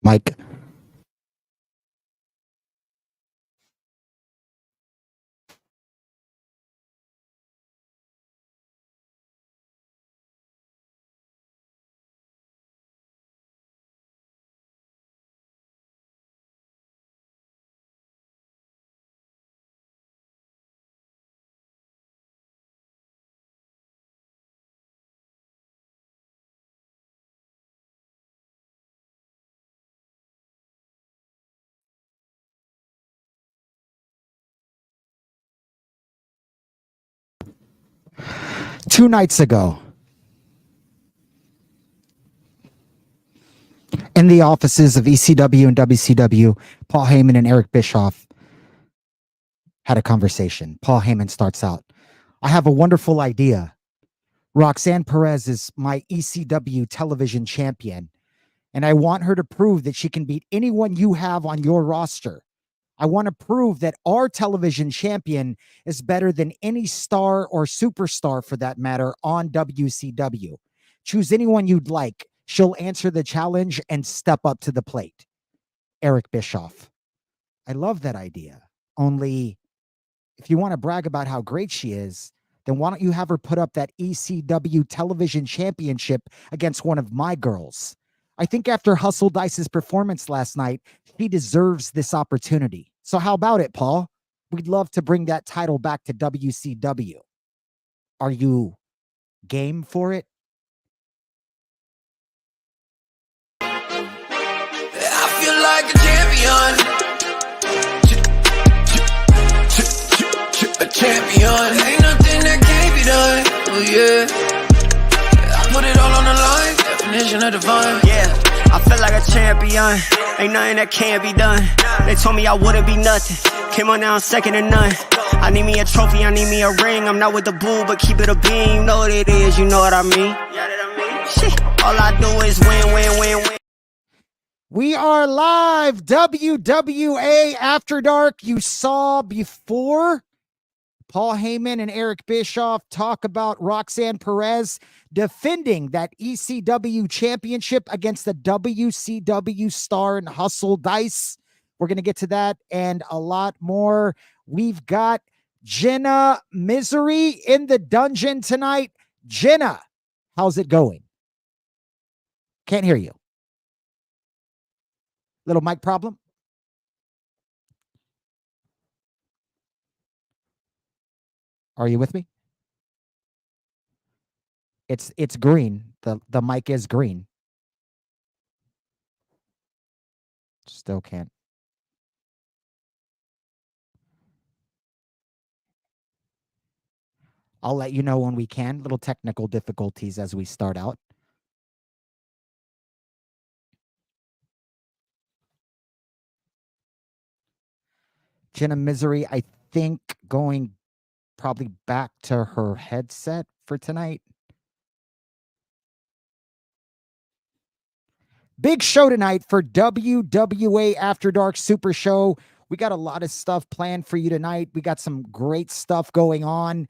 Mike. Two nights ago, in the offices of ECW and WCW, Paul Heyman and Eric Bischoff had a conversation. Paul Heyman starts out, I have a wonderful idea. Roxanne Perez is my ECW television champion, and I want her to prove that she can beat anyone you have on your roster. I want to prove that our television champion is better than any star or superstar, for that matter, on WCW. Choose anyone you'd like. She'll answer the challenge and step up to the plate. Eric Bischoff. I love that idea. Only if you want to brag about how great she is, then why don't you have her put up that ECW Television Championship against one of my girls? I think after Hustle Dice's performance last night, he deserves this opportunity. So how about it, Paul? We'd love to bring that title back to WCW. Are you game for it? I feel like a champion. A champion. Ain't nothing that can't be done. Oh yeah. I put it all on the line. Definition of divine. Yeah, I feel like a champion. Ain't nothing that can't be done. They told me I wouldn't be nothing. Came on now, second to none. I need me a trophy, I need me a ring. I'm not with the bull, but keep it a beam. You know what it is, you know what I mean. Shit, all I do is win, win, win, win. We are live, WWA After Dark. You saw before Paul Heyman and Eric Bischoff talk about Roxanne Perez defending that ECW championship against the WCW star and Hustle Dice. We're going to get to that and a lot more. We've got Jenna Misery in the dungeon tonight. Jenna, how's it going? Can't hear you. Little mic problem? Are you with me? It's green. The mic is green. Still can't. I'll let you know when we can. Little technical difficulties as we start out. Jenna Misery, I think, going probably back to her headset for tonight. Big show tonight for WWA After Dark Super Show. We got a lot of stuff planned for you tonight. We got some great stuff going on.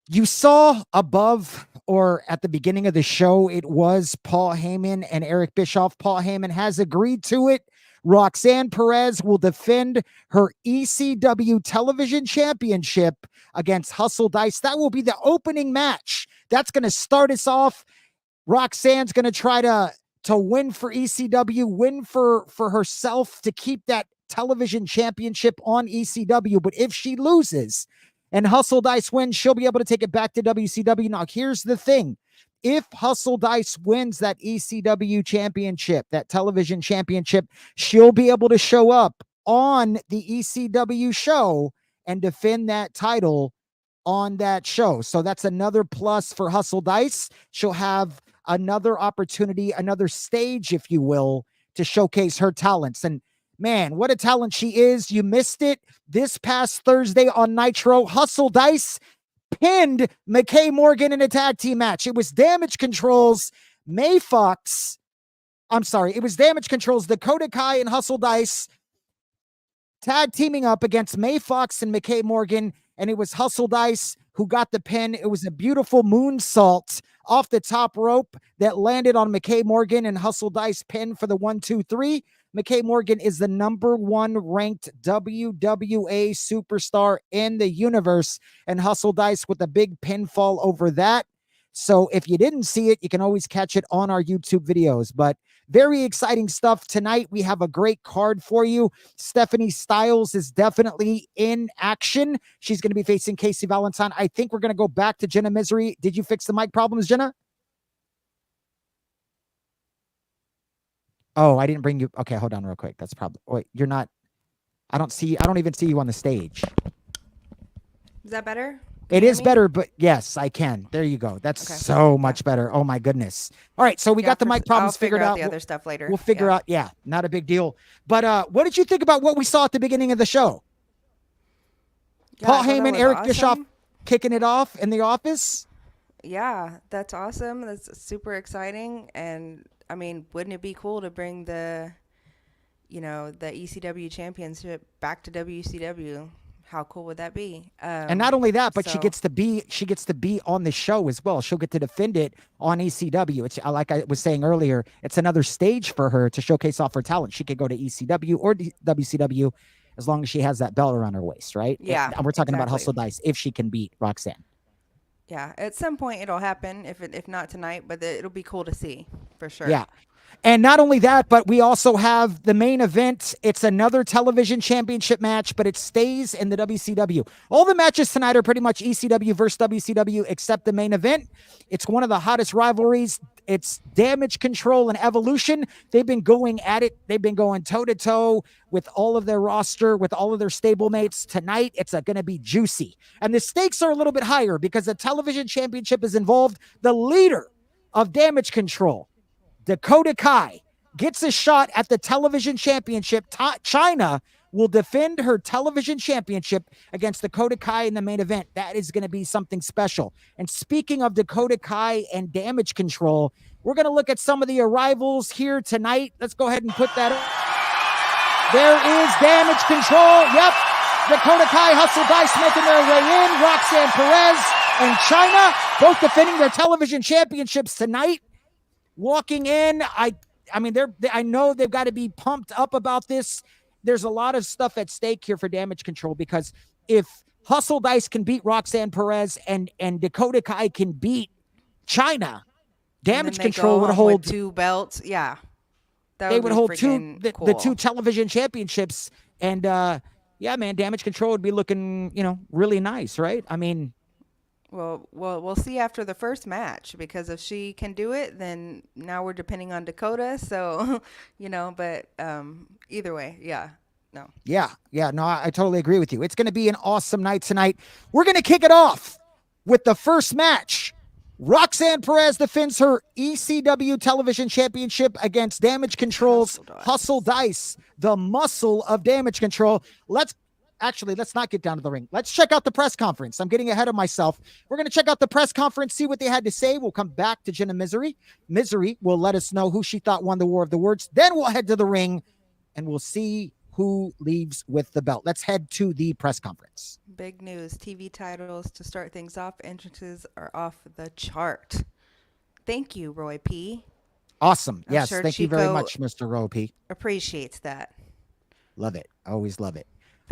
You saw above or at the beginning of the show, it was Paul Heyman and Eric Bischoff. Paul Heyman has agreed to it. Roxanne Perez will defend her ECW Television Championship against Hustle Dice. That will be the opening match. That's going to start us off. Roxanne's going to try to win for ECW, win for herself to keep that television championship on ECW. But if she loses and Hustle Dice wins, she'll be able to take it back to WCW. Now, here's the thing. If Hustle Dice wins that ECW championship, that television championship, she'll be able to show up on the ECW show and defend that title on that show. So that's another plus for Hustle Dice. She'll have another opportunity, another stage, if you will, to showcase her talents. And man, what a talent she is. You missed it this past Thursday on Nitro. Hustle Dice pinned McKay Morgan in a tag team match. It was Damage Cntrl's it was Damage Cntrl's Dakota Kai and Hustle Dice tag teaming up against May Fox and McKay Morgan, and it was Hustle Dice who got the pin. It was a beautiful moonsault off the top rope that landed on McKay Morgan, and Hustle Dice pin for the 1-2-3. McKay Morgan is the number 1 ranked WWA superstar in the universe, and Hustle Dice with a big pinfall over that. So if you didn't see it, you can always catch it on our YouTube videos. But very exciting stuff tonight. We have a great card for you. Stephanie Styles is definitely in action. She's going to be facing Casey Valentine. I think we're going to go back to Jenna Misery. Did you fix the mic problems, Jenna? Oh, I didn't bring you. Okay, hold on real quick. That's probably, wait, you're not, I don't even see you on the stage. Is that better? It is better, but yes, I can. There you go. That's okay. so much better. Oh my goodness. All right, so we got the mic problems figured out. The other stuff later. We'll figure out. Yeah, not a big deal. But what did you think about what we saw at the beginning of the show? Yeah, Paul Heyman, Eric awesome. Bischoff kicking it off in the office. Yeah, that's awesome. That's super exciting. And I mean, wouldn't it be cool to bring the ECW Championship back to WCW? How cool would that be? And not only that, but she gets to be on the show as well. She'll get to defend it on ECW. It's like I was saying earlier, it's another stage for her to showcase off her talent. She could go to ECW or WCW as long as she has that belt around her waist, right? Yeah. And we're talking about Hustle Dice if she can beat Roxanne. Yeah, at some point it'll happen. If not tonight, but it'll be cool to see for sure. Yeah. And not only that, but we also have the main event. It's another television championship match, but it stays in the WCW. All the matches tonight are pretty much ECW versus WCW, except the main event. It's one of the hottest rivalries. It's Damage Cntrl and Evolution. They've been going at it. They've been going toe-to-toe with all of their roster, with all of their stablemates. Tonight, it's going to be juicy. And the stakes are a little bit higher because the television championship is involved. The leader of Damage Cntrl, Dakota Kai, gets a shot at the television championship. Chyna will defend her television championship against Dakota Kai in the main event. That is going to be something special. And speaking of Dakota Kai and Damage Cntrl, we're going to look at some of the arrivals here tonight. Let's go ahead and put that up. There is Damage Cntrl. Yep. Dakota Kai, Hustle Dice making their way in. Roxanne Perez and Chyna both defending their television championships tonight. Walking in, I mean, I know they've got to be pumped up about this. There's a lot of stuff at stake here for Damage Cntrl because if Hustle Dice can beat Roxanne Perez and Dakota Kai can beat Chyna, Damage Cntrl would hold 2 belts. Yeah, they would hold the 2 television championships, and yeah, man, Damage Cntrl would be looking, really nice, right? I mean. Well, we'll see after the first match, because if she can do it, then now we're depending on Dakota. So, but either way, yeah, no. Yeah, no, I totally agree with you. It's going to be an awesome night tonight. We're going to kick it off with the first match. Roxanne Perez defends her ECW Television Championship against Damage Cntrl's Hustle Dice, the muscle of Damage Cntrl. Let's not get down to the ring. Let's check out the press conference. I'm getting ahead of myself. We're going to check out the press conference, see what they had to say. We'll come back to Jenna Misery. Misery will let us know who she thought won the War of the Words. Then we'll head to the ring, and we'll see who leaves with the belt. Let's head to the press conference. Big news. TV titles to start things off. Entrances are off the chart. Thank you, Roy P. Awesome. I'm yes, sure thank you very much, Mr. Roy P. Appreciates that. Love it. Always love it.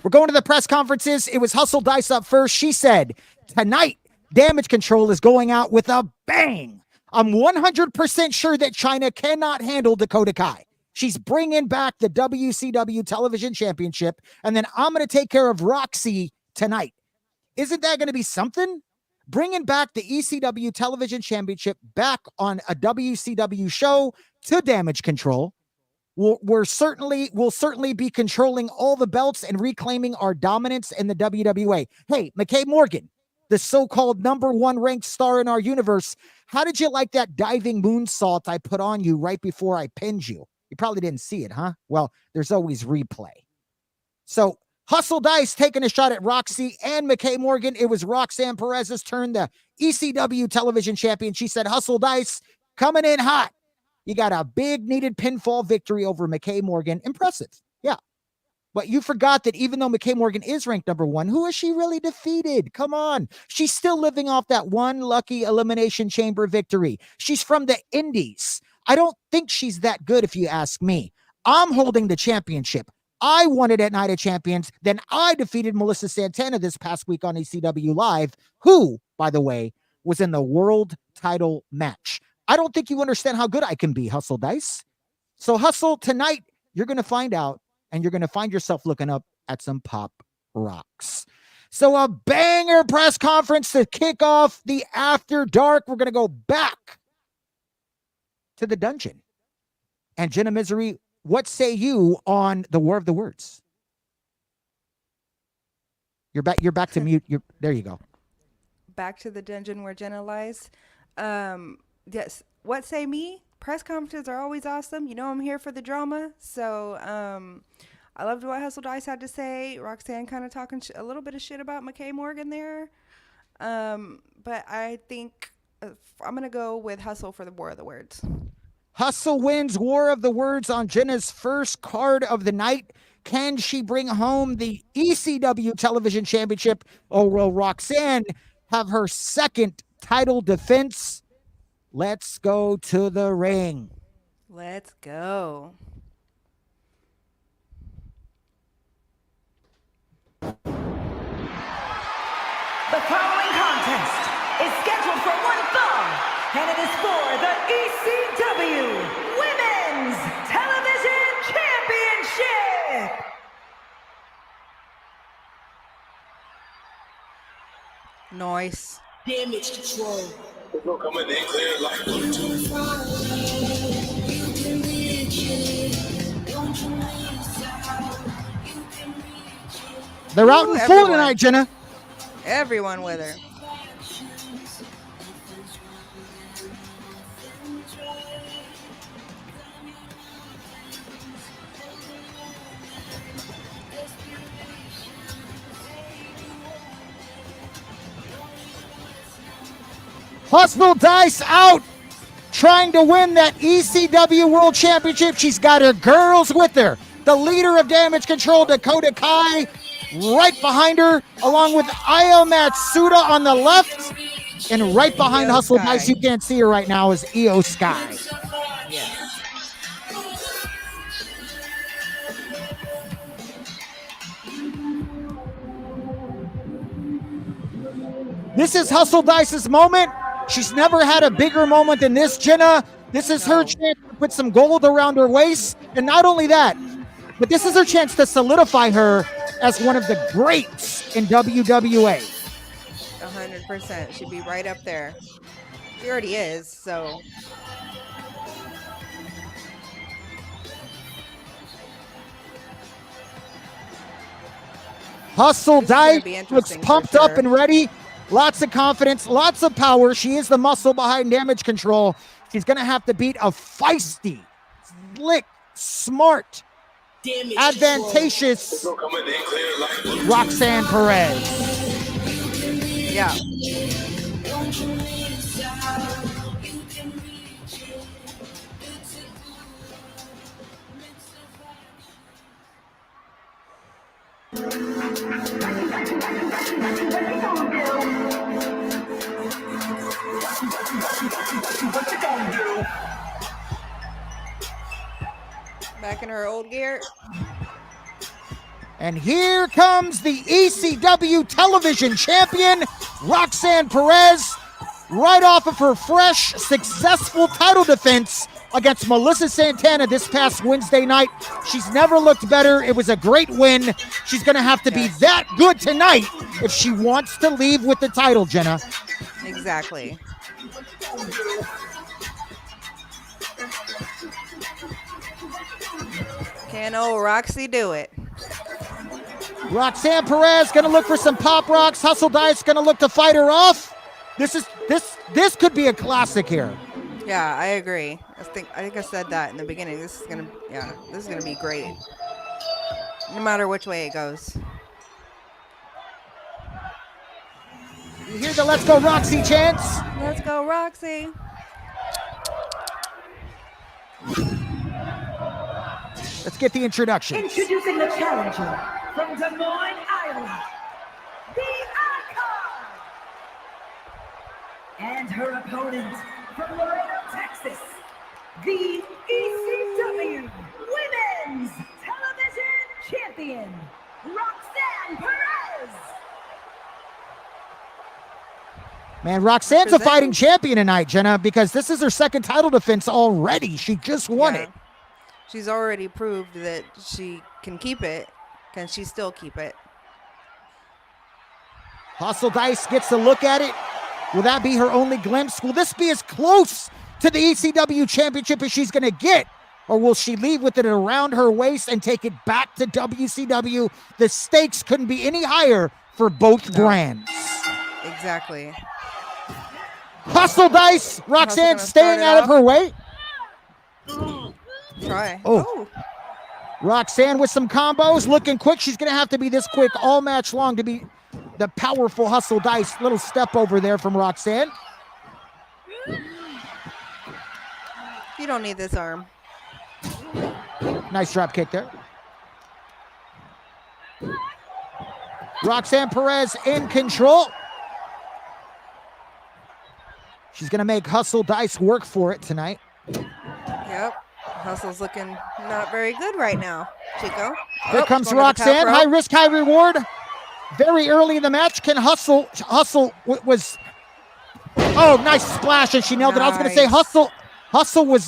We're going to the press conferences. It was Hustle Dice up first. She said, tonight, Damage Cntrl is going out with a bang. I'm 100% sure that Chyna cannot handle Dakota Kai. She's bringing back the WCW Television Championship, and then I'm going to take care of Roxy tonight. Isn't that going to be something? Bringing back the ECW Television Championship back on a WCW show to Damage Cntrl. We'll certainly be controlling all the belts and reclaiming our dominance in the WWA. Hey, McKay Morgan, the so-called number 1 ranked star in our universe, how did you like that diving moonsault I put on you right before I pinned you? You probably didn't see it, huh? Well, there's always replay. So Hustle Dice taking a shot at Roxy and McKay Morgan. It was Roxanne Perez's turn, the ECW Television Champion. She said, Hustle Dice coming in hot. You got a big needed pinfall victory over McKay Morgan. Impressive. Yeah. But you forgot that even though McKay Morgan is ranked number 1, who has she really defeated? Come on. She's still living off that one lucky Elimination Chamber victory. She's from the Indies. I don't think she's that good if you ask me. I'm holding the championship. I won it at Night of Champions. Then I defeated Melissa Santana this past week on ECW Live, who, by the way, was in the world title match. I don't think you understand how good I can be, Hustle Dice. So Hustle, tonight, you're going to find out, and you're going to find yourself looking up at some pop rocks. So a banger press conference to kick off the After Dark. We're going to go back to the dungeon. And Jenna Misery, what say you on the War of the Words? You're back to mute. There you go. Back to the dungeon where Jenna lies. Yes. What say me? Press conferences are always awesome. You know I'm here for the drama. So I loved what Hustle Dice had to say. Roxanne kind of talking a little bit of shit about McKay Morgan there. But I think I'm going to go with Hustle for the War of the Words. Hustle wins War of the Words on Jenna's first card of the night. Can she bring home the ECW Television Championship, or will Roxanne have her second title defense? Let's go to the ring. Let's go. The following contest is scheduled for one fall, and it is for the ECW Women's Television Championship. Nice. Damage control. Coming in clear like 1, 2, 5. They're out in full tonight, Jenna. Everyone with her. Hustle Dice out, trying to win that ECW World Championship. She's got her girls with her. The leader of Damage Control, Dakota Kai, right behind her, along with Io Matsuda on the left. And right behind Hustle Dice, you can't see her right now, is Io Sky. Yes. This is Hustle Dice's moment. She's never had a bigger moment than this, Jenna. This is her chance to put some gold around her waist. And not only that, but this is her chance to solidify her as one of the greats in WWA. 100%. She'd be right up there. She already is, so. Hustle Dice looks interesting pumped for up sure. and ready. Lots of confidence, lots of power. She is the muscle behind Damage Control. She's going to have to beat a feisty, slick, smart, advantageous Roxanne Perez. Yeah. Back in her old gear. And here comes the ECW Television Champion, Roxanne Perez, right off of her fresh, successful title defense against Melissa Santana this past Wednesday night. She's never looked better. It was a great win. She's going to have to be that good tonight if she wants to leave with the title, Jenna. Exactly. Can old Roxy do it? Roxanne Perez going to look for some pop rocks. Hustle Dice going to look to fight her off. This could be a classic here. Yeah, I agree. I think I said that in the beginning. This is gonna be great. No matter which way it goes. You hear the Let's Go Roxy chants? Let's go, Roxy. Let's get the introduction. Introducing the challenger from Des Moines, Iowa, the Icon. And her opponent from Laredo, Texas, the ECW Women's Television Champion, Roxanne Perez. Man, Roxanne's a fighting champion tonight, Jenna, because this is her second title defense already. She just won it. She's already proved that she can keep it. Can she still keep it? Hustle Dice gets a look at it. Will that be her only glimpse? Will this be as close to the ECW Championship as she's going to get? Or will she leave with it around her waist and take it back to WCW? The stakes couldn't be any higher for both brands. Exactly. Hustle Dice. Roxanne staying out of her way. Try. Oh. Roxanne with some combos. Looking quick. She's going to have to be this quick all match long to be the powerful Hustle Dice. Little step over there from Roxanne. You don't need this arm. Nice drop kick there. Roxanne Perez in control. She's going to make Hustle Dice work for it tonight. Yep. Hustle's looking not very good right now, Chico. Here comes Roxanne. High risk, high reward. Very early in the match. Can Hustle was... Oh, nice splash, and she nailed it. I was going to say Hustle was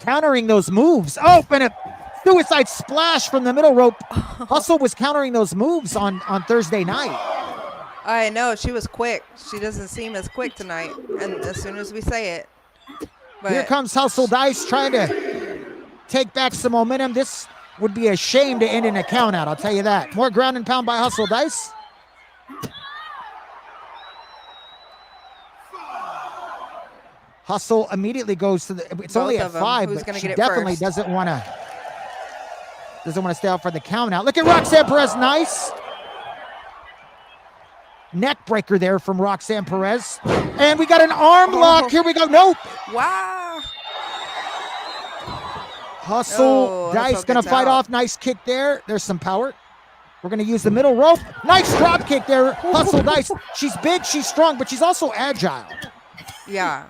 countering those moves. Oh, and a suicide splash from the middle rope. Hustle was countering those moves on Thursday night. I know, she was quick. She doesn't seem as quick tonight, and as soon as we say it. But here comes Hustle Dice trying to take back some momentum. This would be a shame to end in a count out, I'll tell you that. More ground and pound by Hustle Dice. Hustle immediately goes to the, it's both only at of them. 5, Who's but she get it definitely first? doesn't want to stay out for the count out. Look at Roxanne Perez, nice. Neck breaker there from Roxanne Perez. And we got an arm lock. Here we go. Nope. Wow. Hustle Dice going to fight off. Nice kick there. There's some power. We're going to use the middle rope. Nice drop kick there. Hustle Dice. She's big, she's strong, but she's also agile. Yeah.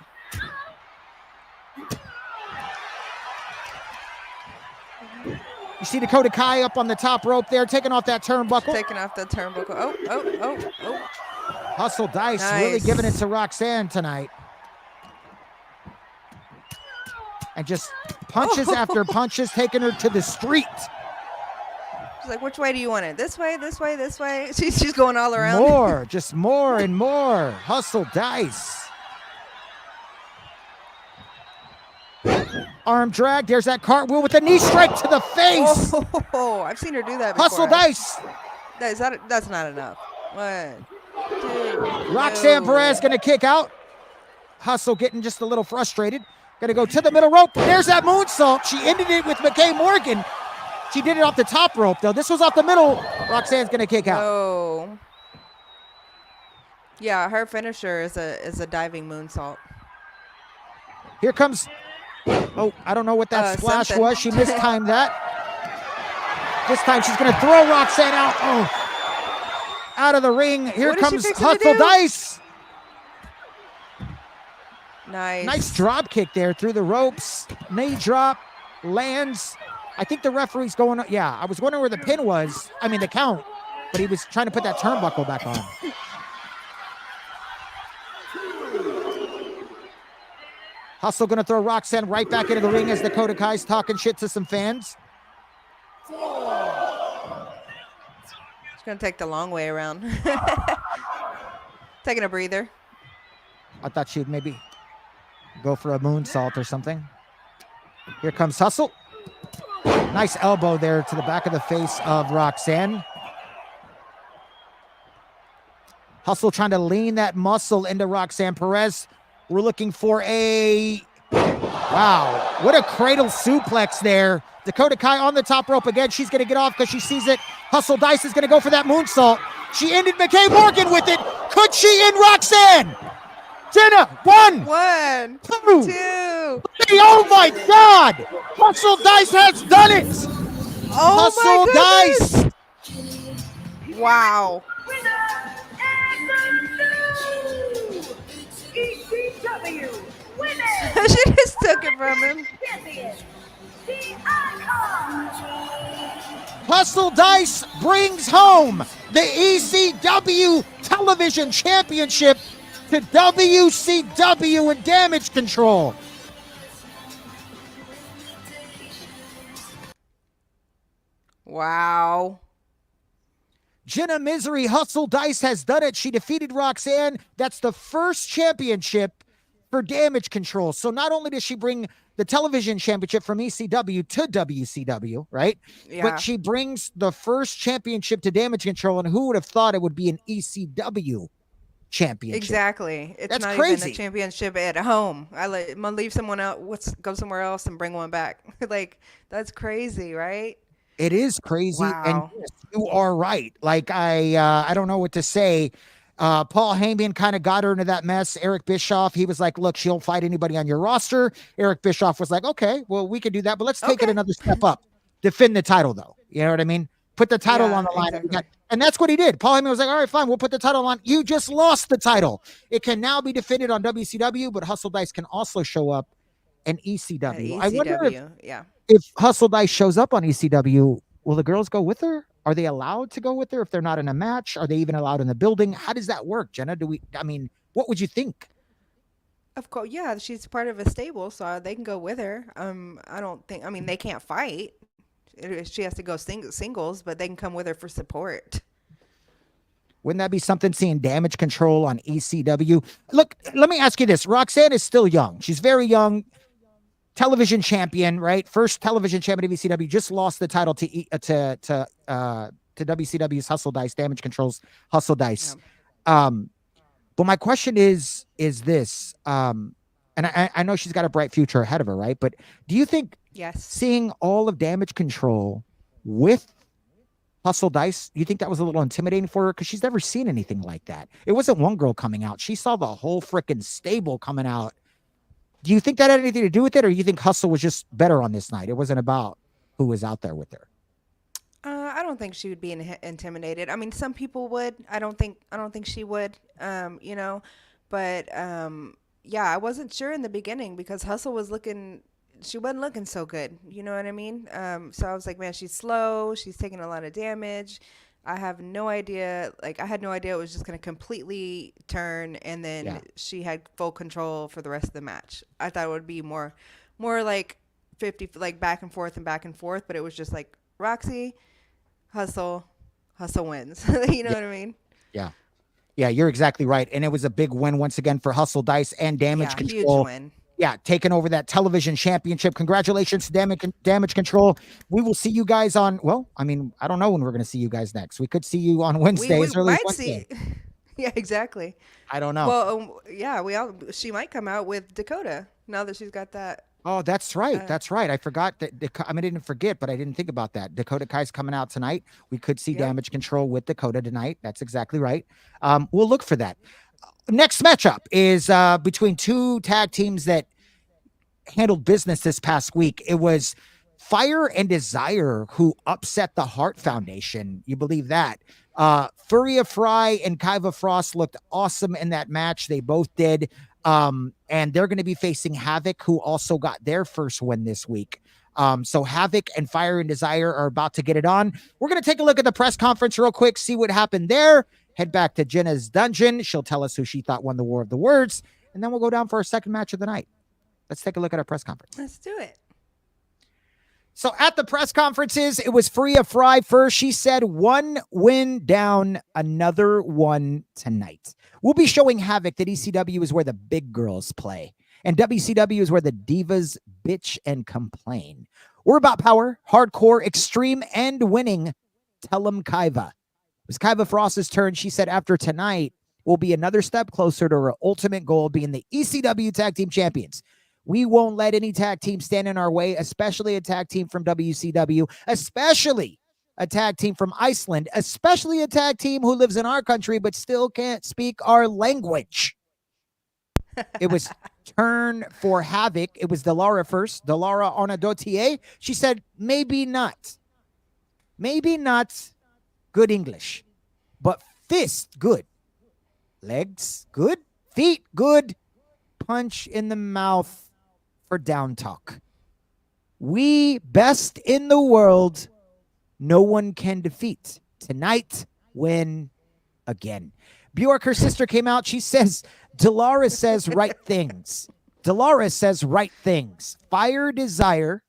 You see Dakota Kai up on the top rope there, taking off that turnbuckle. Taking off the turnbuckle. Oh. Hustle Dice really giving it to Roxanne tonight. And just punches after punches, taking her to the street. She's like, which way do you want it? This way, this way, this way. She's going all around. More, just more and more. Hustle Dice. Arm drag. There's that cartwheel with a knee strike to the face. Oh, I've seen her do that before. Hustle Dice. That's not enough. 1, 2. Roxanne Perez going to kick out. Hustle getting just a little frustrated. Going to go to the middle rope. There's that moonsault. She ended it with McKay Morgan. She did it off the top rope, though. This was off the middle. Roxanne's going to kick out. Oh. Yeah, her finisher is a diving moonsault. Here comes... Oh, I don't know what that splash was. She mistimed that. This time she's going to throw Roxanne out. Oh, out of the ring. Here comes Hustle Dice. Nice drop kick there through the ropes. Knee drop. Lands. I think the referee's going... Yeah, I was wondering where the pin was. I mean, the count. But he was trying to put that turnbuckle back on. Hustle going to throw Roxanne right back into the ring as Dakota Kai's talking shit to some fans. She's going to take the long way around. Taking a breather. I thought she'd maybe go for a moonsault or something. Here comes Hustle. Nice elbow there to the back of the face of Roxanne. Hustle trying to lean that muscle into Roxanne Perez. We're looking for a... Wow, what a cradle suplex there. Dakota Kai on the top rope again. She's going to get off because she sees it. Hustle Dice is going to go for that moonsault. She ended McKay Morgan with it. Could she end Roxanne? Jenna, 1, 1, 2, 2. 3. Oh my God! Hustle Dice has done it! Oh Hustle my Dice! goodness. Wow. Winner and the new ECW Women's She just took it from him. Champion, the Icon. Hustle Dice brings home the ECW Television Championship to WCW and Damage Control. Wow. Jenna Misery Hustle Dice has done it. She defeated Roxanne. That's the first championship for Damage Control. So not only does she bring the television championship from ECW to WCW, right? Yeah. But she brings the first championship to Damage Control. And who would have thought it would be an ECW championship? Exactly. It's That's not crazy. even a championship at home. I'm gonna leave someone out. Go somewhere else and bring one back. Like, that's crazy, right? It is crazy. Wow. And yes, you are right. Like, I don't know what to say. Paul Heyman kind of got her into that mess. Eric Bischoff, he was like, look, she'll fight anybody on your roster. Eric Bischoff was like, okay, well, we could do that, but let's take it another step up. Defend the title, though. You know what I mean? Put the title Yeah, on the line. exactly. And that's what he did. Paul Heyman was like, all right, fine, we'll put the title on. You just lost the title. It can now be defended on WCW, but Hustle Dice can also show up in ECW. I wonder if Hustle Dice shows up on ECW, will the girls go with her? Are they allowed to go with her if they're not in a match? Are they even allowed in the building? How does that work, Jenna? What would you think? Of course, yeah, she's part of a stable, so they can go with her. They can't fight. She has to go singles, but they can come with her for support. Wouldn't that be something, seeing Damage Control on ECW? Look, let me ask you this. Roxanne is still young. She's very young. Television champion, right? First television champion of ECW, just lost the title to WCW's Hustle Dice, Damage Control's Hustle Dice. Yeah. But my question is this, and I know she's got a bright future ahead of her, right? But do you think seeing all of Damage Control with Hustle Dice, do you think that was a little intimidating for her? Because she's never seen anything like that. It wasn't one girl coming out. She saw the whole freaking stable coming out. Do you think that had anything to do with it, or you think Hustle was just better on this night? It wasn't about who was out there with her. I don't think she would be intimidated. I mean, some people would. I don't think she would. But yeah, I wasn't sure in the beginning because Hustle was she wasn't looking so good. You know what I mean? So I was like, man, she's slow. She's taking a lot of damage. I have no idea. Like, I had no idea it was just going to completely turn, and then she had full control for the rest of the match. I thought it would be more like 50, like back and forth, but it was just like Roxy, Hustle wins. You know what I mean? Yeah. Yeah, you're exactly right. And it was a big win once again for Hustle Dice and Damage Control. Huge win. Yeah, taking over that television championship. Congratulations to Damage Control. We will see you guys on, I don't know when we're going to see you guys next. We could see you on Wednesdays. We might see. Yeah, exactly. I don't know. Well, she might come out with Dakota now that she's got that. Oh, that's right. That's right. I forgot that. I didn't forget, but I didn't think about that. Dakota Kai's coming out tonight. We could see Damage Control with Dakota tonight. That's exactly right. We'll look for that. Next matchup is between two tag teams that handled business this past week. It was Fire and Desire who upset the Hart Foundation. You believe that? Furia Fry and Kaiva Frost looked awesome in that match. They both did. And they're going to be facing Havoc, who also got their first win this week. So Havoc and Fire and Desire are about to get it on. We're going to take a look at the press conference real quick, see what happened there. Head back to Jenna's dungeon. She'll tell us who she thought won the War of the Words. And then we'll go down for our second match of the night. Let's take a look at our press conference. Let's do it. So at the press conferences, it was Furia Fry first. She said, one win down, another one tonight. We'll be showing Havoc that ECW is where the big girls play, and WCW is where the divas bitch and complain. We're about power, hardcore, extreme, and winning. Tell 'em Kaiva. It was Kaiva Frost's turn. She said, after tonight, we'll be another step closer to our ultimate goal, being the ECW Tag Team Champions. We won't let any tag team stand in our way, especially a tag team from WCW, especially a tag team from Iceland, especially a tag team who lives in our country but still can't speak our language. It was turn for Havoc. It was Delara first. Delara on a dotier. She said, maybe not. Maybe not good English, but fist, good. Legs, good. Feet, good. Punch in the mouth for down talk. We best in the world. No one can defeat. Tonight, win again. Bjork, her sister, came out. She says, Delara says right things. Delara says right things. Fire Desire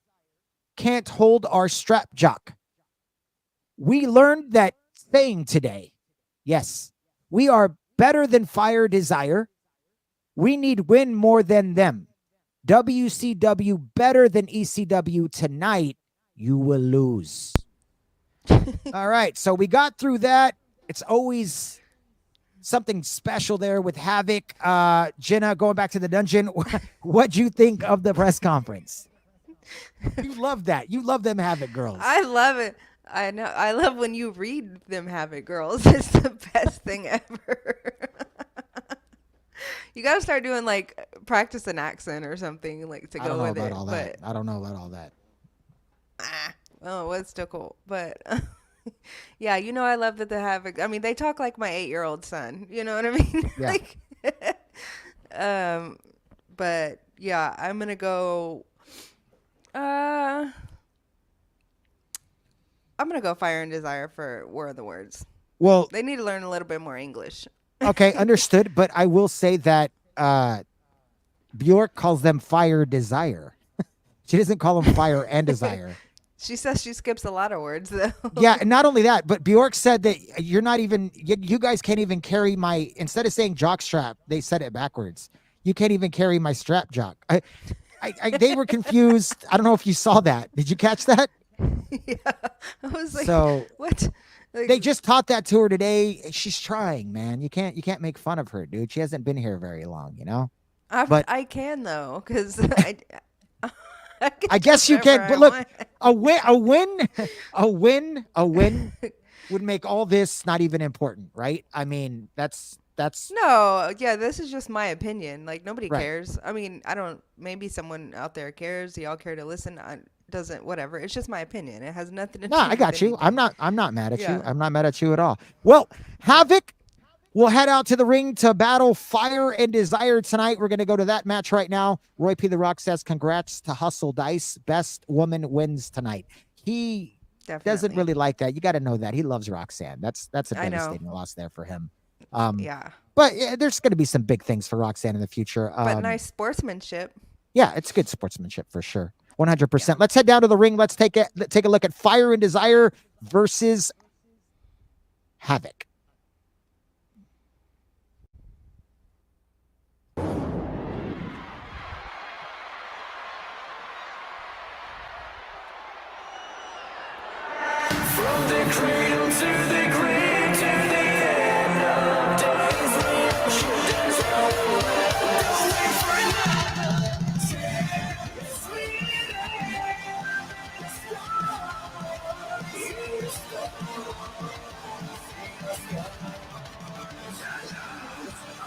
can't hold our strap jock. We learned that saying today. Yes, we are better than Fire Desire. We need win more than them. WCW better than ECW tonight. You will lose. All right, so we got through that. It's always something special there with Havoc. Jenna, going back to the dungeon, what'd you think of the press conference? You love that. You love them Havoc girls. I love it. I know. I love when you read them Havoc girls. It's the best thing ever. You got to start doing like practice an accent or something like to go with it. But I don't know about all that. Oh, it's still cool. But yeah, you know, I love that they have, I mean, they talk like my 8-year-old son, you know what I mean? Yeah. Like, but yeah, I'm going to go, I'm going to go Fire and Desire for War of the Words. Well, They need to learn a little bit more English. okay, understood. But I will say that Bjork calls them Fire Desire. She doesn't call them Fire and Desire. She says she skips a lot of words, though. Yeah, and not only that, but Bjork said that you're not even, you guys can't even carry my, instead of saying jock strap, they said it backwards. You can't even carry my strap jock. They were confused. I don't know if you saw that. Did you catch that? Yeah. I was like, So what? Like, they just taught that to her today. She's trying, man. You can't make fun of her, dude. She hasn't been here very long, you know? But I can, though, because I guess you can. But look, a win would make all this not even important, right? I mean, that's No, yeah, this is just my opinion. Like, nobody Right. cares. I mean, I don't, maybe someone out there cares. Y'all care to listen. Doesn't, whatever. It's just my opinion. It has nothing to do no. I with got you. anything. I'm not mad at Yeah. you. I'm not mad at you at all. Well, Havoc will head out to the ring to battle Fire and Desire tonight. We're going to go to that match right now. Roy P. The Rock says, congrats to Hustle Dice. Best woman wins tonight. He doesn't Definitely. really like that. You got to know that. He loves Roxanne. That's a I know. devastating loss there for him. Yeah. But yeah, there's going to be some big things for Roxanne in the future. But nice sportsmanship. Yeah, it's good sportsmanship for sure. 100%. Let's head down to the ring. Let's take a look at Fire and Desire versus Havoc. From the cradle to the grave to the end of days, we should dance all around. Don't wait for another chance. Sweet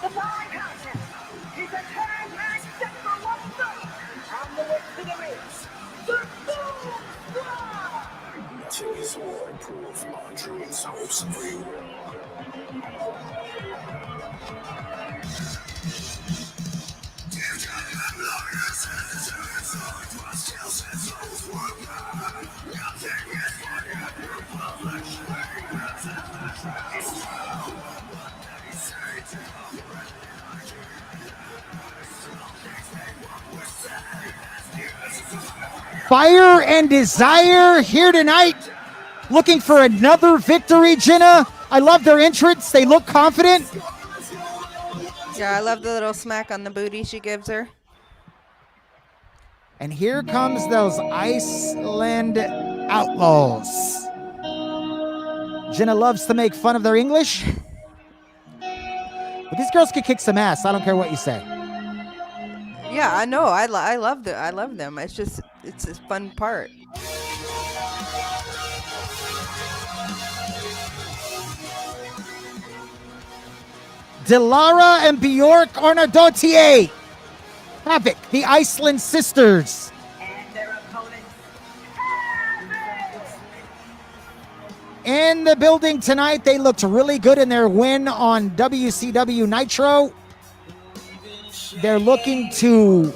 The following contest is a tag match set for one night. On the way to the ring, the Boom Squad. Till his war proof my dreams, hopes, and free will. Fire and Desire here tonight, looking for another victory, Jenna. I love their entrance. They look confident. Yeah, I love the little smack on the booty she gives her. And here comes those Iceland Outlaws. Jenna loves to make fun of their English. But these girls can kick some ass. I don't care what you say. Yeah, I know. I love them. It's just, it's a fun part. Delara and Bjork Arnadotier. Havoc, the Iceland sisters. And their opponents, In the building tonight, they looked really good in their win on WCW Nitro. They're looking to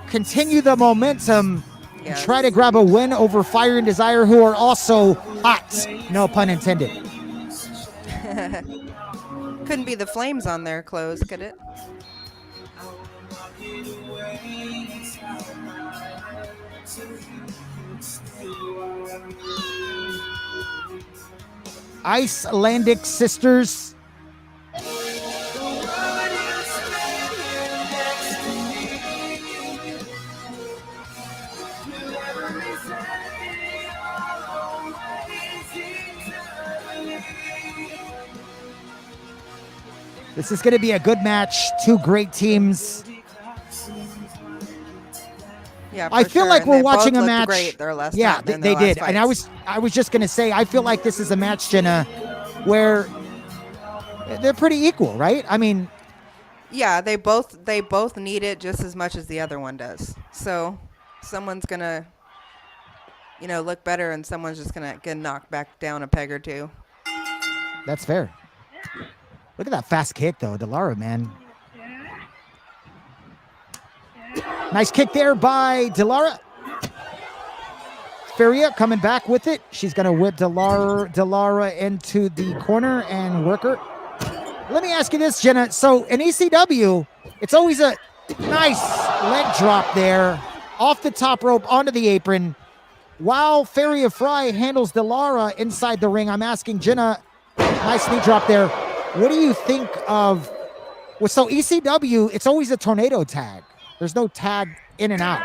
continue the momentum and Yes. try to grab a win over Fire and Desire, who are also hot. No pun intended. Couldn't be the Flames on their clothes, could it? Icelandic sisters. This is going to be a good match. Two great teams. Yeah, I for feel sure. like And we're they both watching a looked match. Great their last Yeah, time, in they their did. last And fights. I was just going to say, I feel like this is a match, Jenna, where they're pretty equal, right? I mean, Yeah, they both need it just as much as the other one does. So someone's gonna, look better, and someone's just gonna get knocked back down a peg or two. that's fair. Look at that fast kick, though. Delara, man. Nice kick there by Delara. Feria coming back with it. She's going to whip Delara into the corner and work her. Let me ask you this, Jenna. So in ECW, it's always a nice leg drop there off the top rope onto the apron. While Feria Fry handles Delara inside the ring, I'm asking Jenna, nice knee drop there. What do you think of, so ECW, it's always a tornado tag. There's no tag in and out,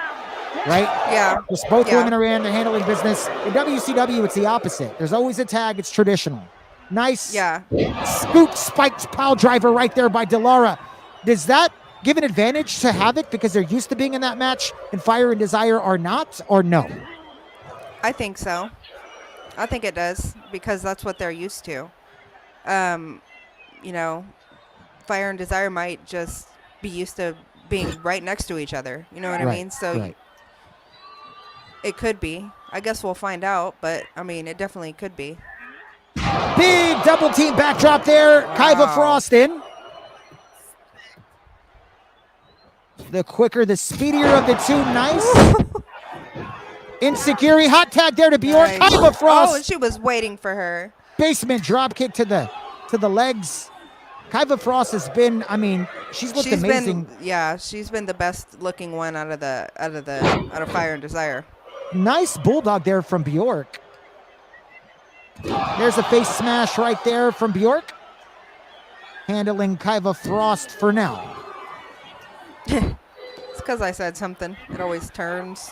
right? Yeah. Just both Yeah. women are in, they're handling business. In WCW, it's the opposite. There's always a tag, it's traditional. Nice Yeah. scoop spiked pile driver right there by Delara. Does that give an advantage to Havoc because they're used to being in that match and Fire and Desire are not, or no? I think so. I think it does because that's what they're used to. Fire and Desire might just be used to being right next to each other. You know what I Right, mean? So right. it could be. I guess we'll find out, but I mean, it definitely could be. Big double team backdrop there. Kaiva Wow. Frost in. The quicker, the speedier of the two. Nice. Insecurity hot tag there to Bjork. Nice. Kaiva Frost. Oh, and she was waiting for her. Basement drop kick to the legs. Kaiva Frost has been, she's looked amazing. She's been the best looking one out of Fire and Desire. Nice bulldog there from Bjork. There's a face smash right there from Bjork. Handling Kaiva Frost for now. It's because I said something. It always turns.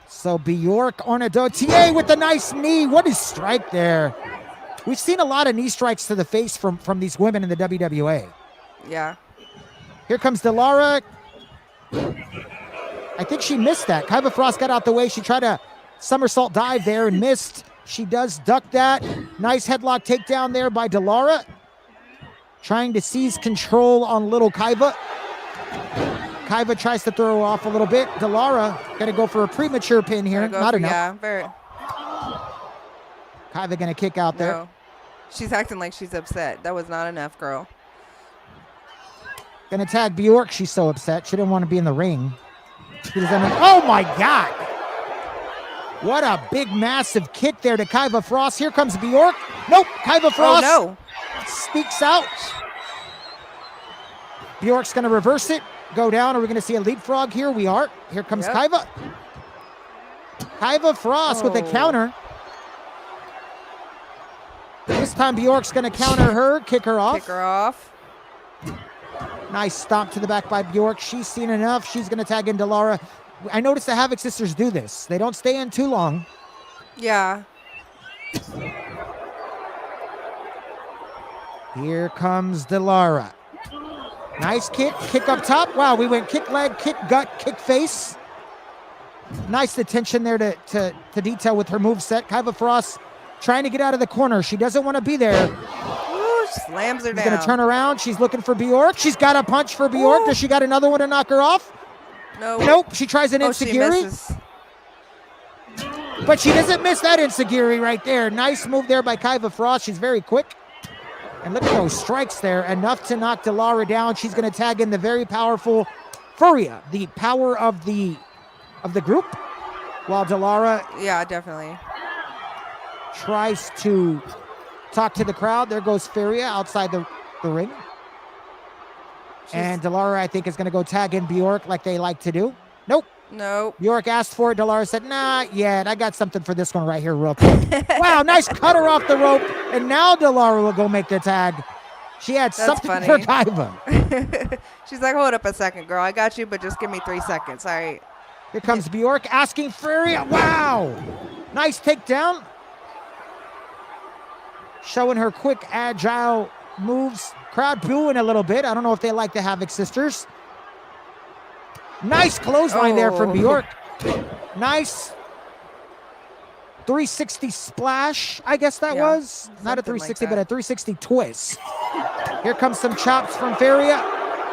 So Bjork Arnadotier with a nice knee. What a strike there. We've seen a lot of knee strikes to the face from these women in the WWA. Yeah. Here comes Delara. I think she missed that. Kaiva Frost got out the way. She tried a somersault dive there and missed. She does duck that. Nice headlock takedown there by Delara. Trying to seize control on little Kaiva. Kaiva tries to throw her off a little bit. Delara going to go for a premature pin here. Not enough. Yeah, very. Kaiva going to kick out there. No. She's acting like she's upset. That was not enough, girl. Going to tag Bjork. She's so upset. She didn't want to be in the ring. She doesn't. Oh my God. What a big, massive kick there to Kaiva Frost. Here comes Bjork. Nope. Kaiva Frost Oh, no. sneaks out. Bjork's going to reverse it. Go down. Are we going to see a leapfrog here? We are. Here comes Yep. Kaiva. Kaiva Frost with a Oh. counter. This time Bjork's going to counter her, kick her off. Kick her off. Nice stomp to the back by Bjork. She's seen enough. She's going to tag in Delara. I noticed the Havoc sisters do this. They don't stay in too long. Yeah. Here comes Delara. Nice kick. Kick up top. Wow, we went kick leg, kick gut, kick face. Nice attention there to detail with her moveset. Kaiva Frost trying to get out of the corner. She doesn't want to be there. Ooh, slams her She's down. going to turn around. She's looking for Bjork. She's got a punch for Bjork. Ooh. Does she got another one to knock her off? No. Nope. She tries an Oh, she enziguri, misses. but she doesn't miss that enziguri right there. Nice move there by Kaiva Frost. She's very quick. And look at those strikes there. Enough to knock Delara down. She's going to tag in the very powerful Furia, the power of the group, while Delara Yeah, definitely. tries to talk to the crowd. There goes Furia outside the ring. And Delara, I think, is going to go tag in Bjork like they like to do. Nope. Nope. Bjork asked for it. Delara said, not yet. I got something for this one right here real quick. Wow, nice cutter off the rope. And now Delara will go make the tag. She had That's something funny. for Kaiva. She's like, hold up a second, girl. I got you, but just give me 3 seconds. All right. Here comes Bjork asking Furia. Wow. Nice takedown. Showing her quick, agile moves. Crowd booing a little bit. I don't know if they like the Havoc sisters. Nice clothesline there from Oh. Bjork. Nice 360 splash, I guess that Yeah, was. Not a something like 360, but that. a 360 twist. Here comes some chops from Furia.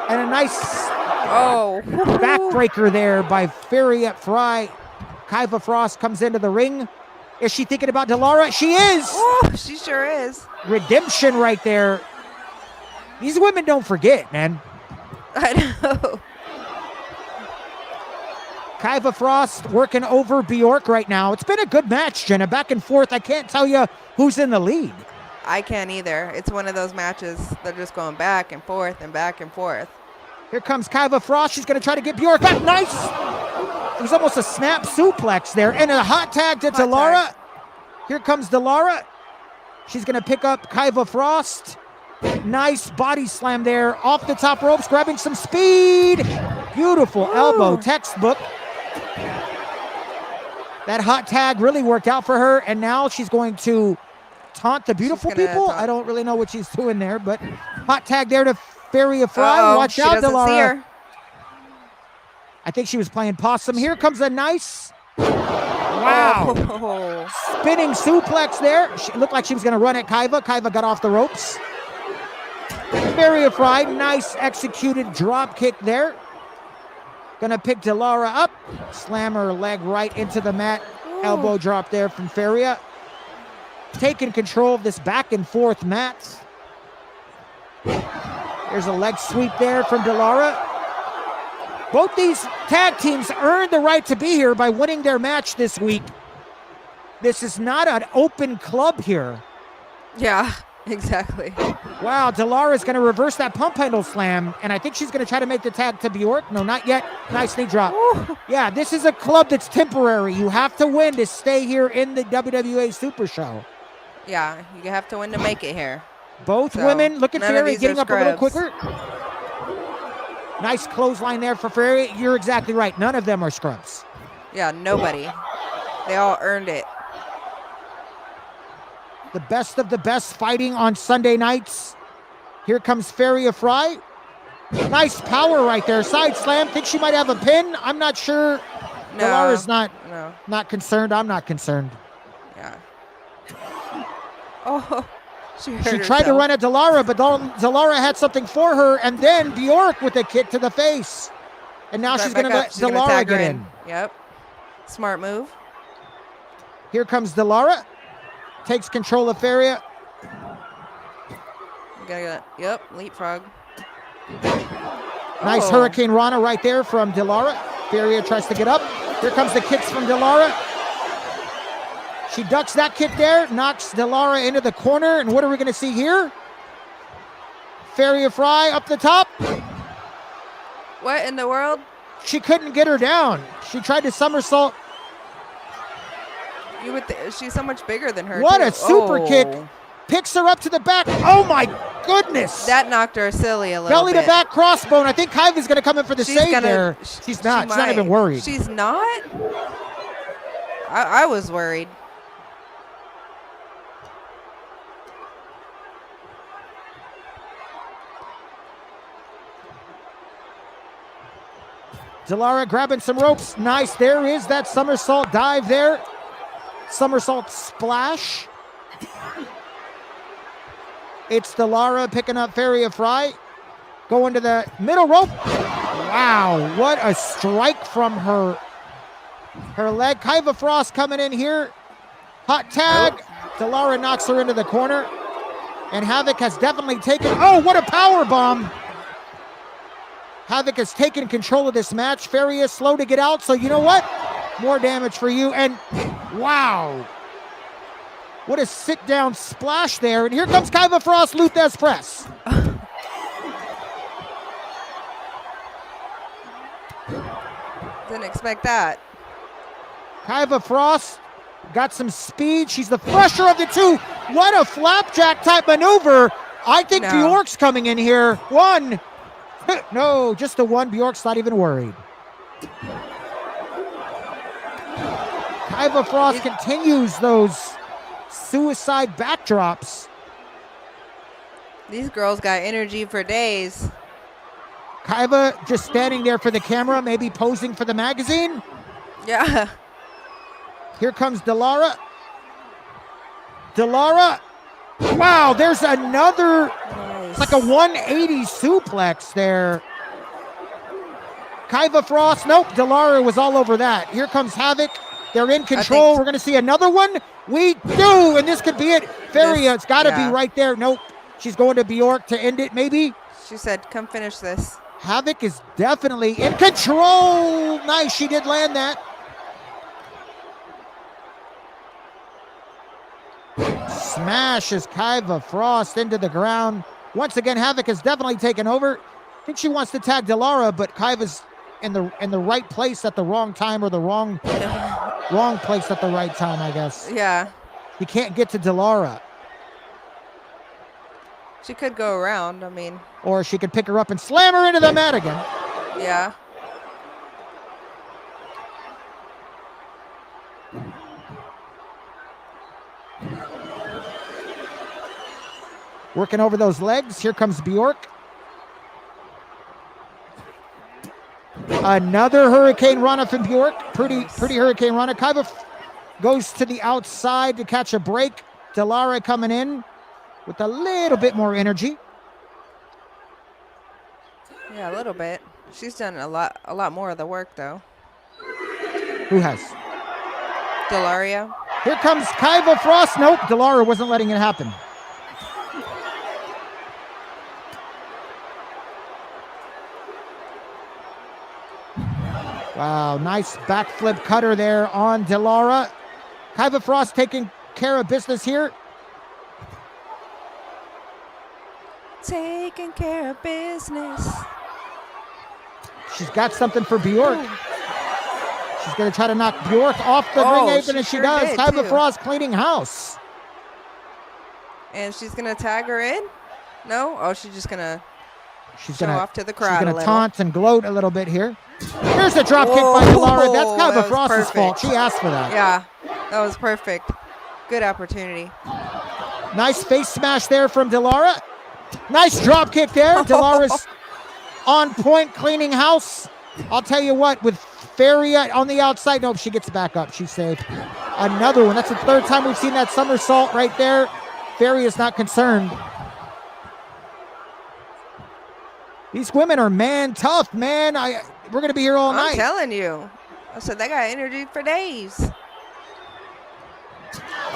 And a nice Oh. backbreaker there by Furia Fry. Kaiva Frost comes into the ring. Is she thinking about Delara? She is. Oh, she sure is. Redemption right there. These women don't forget, man. I know. Kaiva Frost working over Bjork right now. It's been a good match, Jenna. Back and forth. I can't tell you who's in the lead. I can't either. It's one of those matches. They're just going back and forth and back and forth. Here comes Kaiva Frost. She's going to try to get Bjork back. Nice. It was almost a snap suplex there. And a hot tag to Hot Delara. tag. Here comes Delara. She's going to pick up Kaiva Frost. Nice body slam there. Off the top ropes, grabbing some speed. Beautiful elbow. Textbook. That hot tag really worked out for her. And now she's going to taunt the beautiful gonna people. taunt. I don't really know what she's doing there, but hot tag there to Furia Fry. Uh-oh, Watch she out, doesn't see Delara. her. I think she was playing possum. Here comes a nice, wow, Oh. spinning suplex there. She looked like she was going to run at Kaiva. Kaiva got off the ropes. Furia Fry, nice executed drop kick there. Gonna pick Delara up, slam her leg right into the mat. Elbow drop there from Furia. Taking control of this back and forth mat. There's a leg sweep there from Delara. Both these tag teams earned the right to be here by winning their match this week. This is not an open club here. Yeah, exactly. Wow, Delara's going to reverse that pump handle slam, and I think she's going to try to make the tag to Bjork. No, not yet. Nice knee drop. Yeah, this is a club that's temporary. You have to win to stay here in the WWA Super Show. Yeah, you have to win to make it here. Both So, women, look at none of Fury these getting are up a little scrubs. quicker. Nice clothesline there for Fury. You're exactly right. None of them are scrubs. Yeah, nobody. They all earned it. The best of the best fighting on Sunday nights. Here comes Furia Fry. Nice power right there. Side slam. Think she might have a pin. I'm not sure. No. Delara's not No. concerned. I'm not concerned. Yeah. Oh, she hurt She herself. tried to run at Delara, but Delara had something for her, and then Bjork with a kick to the face. And now Right she's going to back let up. She's gonna Delara tag her get in. Yep. Smart move. Here comes Delara. Takes control of Furia. You gotta get, yep, leapfrog. Nice Oh. Hurricane Rana right there from Delara. Furia tries to get up. Here comes the kicks from Delara. She ducks that kick there, knocks Delara into the corner, and what are we going to see here? Furia Fry up the top. What in the world? She couldn't get her down. She tried to somersault. You would she's so much bigger than her. What too. a super kick. Oh. Picks her up to the back. Oh my goodness. That knocked her silly a little Belly bit. to back crossbone. I think Kaiva's going to come in for the She's save gonna- there. sh- She's she not. She's not might. even worried. She's not? I was worried. Delara grabbing some ropes. Nice. There is that somersault dive there. Somersault splash. It's Delara picking up Feria Fry. Going to the middle rope. Wow, what a strike from her leg. Kaiva Frost coming in here. Hot tag. Delara knocks her into the corner. And Havoc has definitely taken... Oh, what a power bomb. Havoc has taken control of this match. Feria is slow to get out, so you know what? More damage for you. And wow. What a sit-down splash there. And here comes Kaiva Frost, Luthez press. Didn't expect that. Kaiva Frost got some speed. She's the fresher of the two. What a flapjack type maneuver. I think No. Bjork's coming in here. One. No, just the one. Bjork's not even worried. Kaiva Frost continues those suicide backdrops. These girls got energy for days. Kaiva just standing there for the camera, maybe posing for the magazine. Yeah. Here comes Delara. Delara. Wow, there's another, Nice. like a 180 suplex there. Kaiva Frost. Nope, Delara was all over that. Here comes Havoc. They're in control. We're going to see another one. We do, and this could be it. Feria, it's got to be right there. Nope. She's going to Bjork to end it, maybe. She said, come finish this. Havoc is definitely in control. Nice, she did land that. Smashes Kaiva Frost into the ground. Once again, Havoc has definitely taken over. I think she wants to tag Delara, but Kaiva's in the right place at the wrong time, or the wrong place at the right time, I guess. Yeah. You can't get to Delara. She could go around. I mean, Or she could pick her up and slam her into the mat again. yeah. Working over those legs. Here comes Bjork. Another Hurricane Rana from Bjork. Pretty Hurricane Rana. Kaiva goes to the outside to catch a break. Delara coming in with a little bit more energy. Yeah, a little bit. She's done a lot more of the work, though. Who has? Delaria. Here comes Kaiva Frost. Nope, Delara wasn't letting it happen. Wow, nice backflip cutter there on Delara. Kaiva Frost taking care of business here. Taking care of business. She's got something for Bjork. She's going to try to knock Bjork off the ring apron, and she sure does. did, Kaiva too. Frost cleaning house. And she's going to tag her in? No? Oh, she's just going to She's show gonna, off to the she's crowd a going to little. taunt and gloat a little bit here. Here's a drop kick by Delara. That's Whoa, Kaiva that was Frost's perfect. fault. She asked for that. Yeah, that was perfect. Good opportunity. Nice face smash there from Delara. Nice drop kick there. Delara's on point, cleaning house. I'll tell you what, with Feria on the outside, nope, she gets back up. She's safe. Another one. That's the third time we've seen that somersault right there. Feria's not concerned. These women are man tough, man. We're going to be here all I'm night. telling you. I said they got energy for days.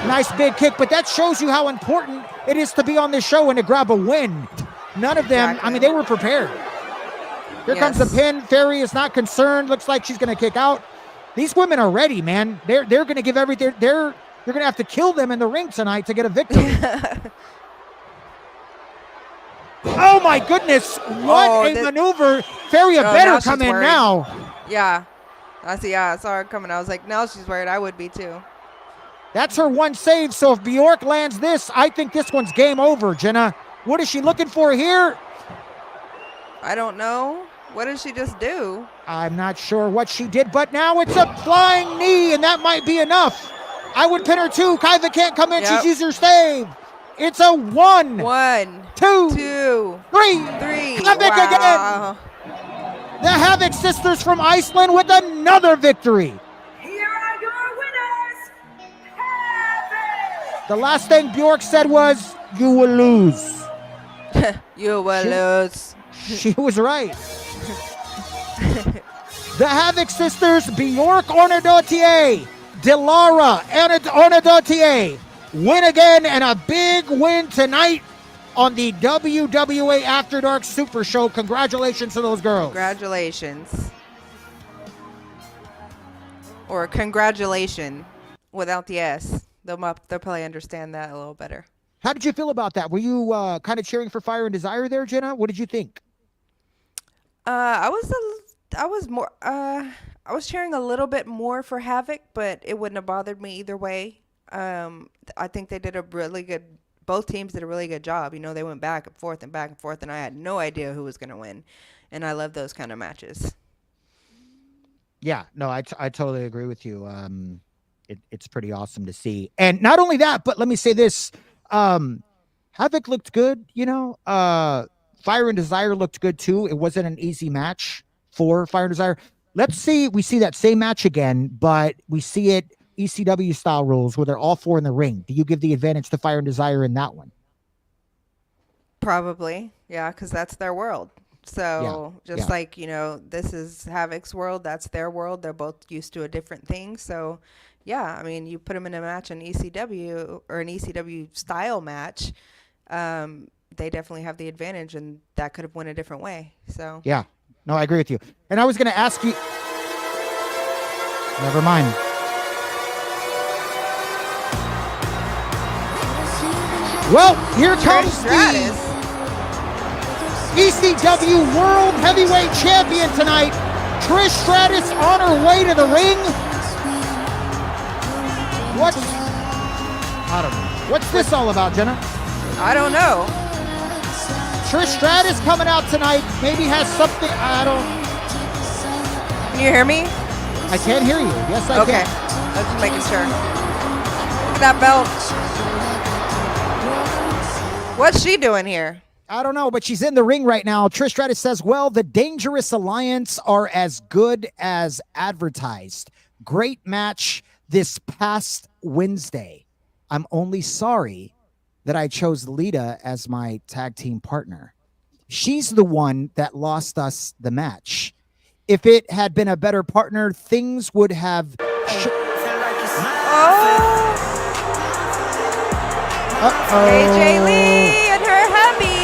Nice big kick, but that shows you how important it is to be on this show and to grab a win. None of them, I mean, they were prepared. Here comes the pin. Feria is not concerned. Looks like she's going to kick out. These women are ready, man. They're going to give everything. You're going to have to kill them in the ring tonight to get a victory. Oh my goodness! What a maneuver! Feria better come in now. Yeah, I see. Yeah, I saw her coming. I was like, now she's worried. I would be too. That's her one save. So if Bjork lands this, I think this one's game over. Jenna, what is she looking for here? I don't know. What did she just do? I'm not sure what she did, but now it's a flying knee, and that might be enough. I would pin her too. Kaiva can't come in. Yep. She's used her save. It's a 1, 2, 3. Havoc again. The Havoc sisters from Iceland with another victory. Here are your winners, Havoc! The last thing Bjork said was, "You will lose." You will lose. She was right. The Havoc sisters, Bjork Ornadotier, Delara Ornadotier, win again, and a big win tonight on the WWA After Dark Super Show. Congratulations to those girls. Congratulations. Or congratulation without the S. They'll probably understand that a little better. How did you feel about that? Were you kind of cheering for Fire and Desire there, Jenna? What did you think? I was cheering a little bit more for Havoc, but it wouldn't have bothered me either way. I think they did a really good. Both teams did a really good job. You know, they went back and forth, and I had no idea who was going to win, and I love those kind of matches. Yeah, no, I totally agree with you. It's pretty awesome to see. And not only that, but let me say this. Havoc looked good, you know. Fire and Desire looked good too. It wasn't an easy match for Fire and Desire. Let's see, we see that same match again, but we see it ECW style rules where they're all four in the ring. Do you give the advantage to Fire and Desire in that one? Probably, yeah, because that's their world. So like, you know, this is Havoc's world, that's their world. They're both used to a different thing. So, yeah, I mean, you put them in a match in ECW or an ECW style match, they definitely have the advantage, and that could have went a different way. So yeah, no, I agree with you. And I was going to ask you. Never mind. Well, here comes the ECW World Heavyweight Champion tonight, Trish Stratus, on her way to the ring. I don't know. What's this all about, Jenna? I don't know. Trish Stratus coming out tonight. Maybe has something. I don't. Can you hear me? I can't hear you. Yes, I okay. can. I was just making sure. Look at that belt. What's she doing here? I don't know, but she's in the ring right now. Trish Stratus says, well, the Dangerous Alliance are as good as advertised. Great match this past Wednesday. I'm only sorry that I chose Lita as my tag team partner. She's the one that lost us the match. If it had been a better partner, things would have... AJ Lee and her hubby.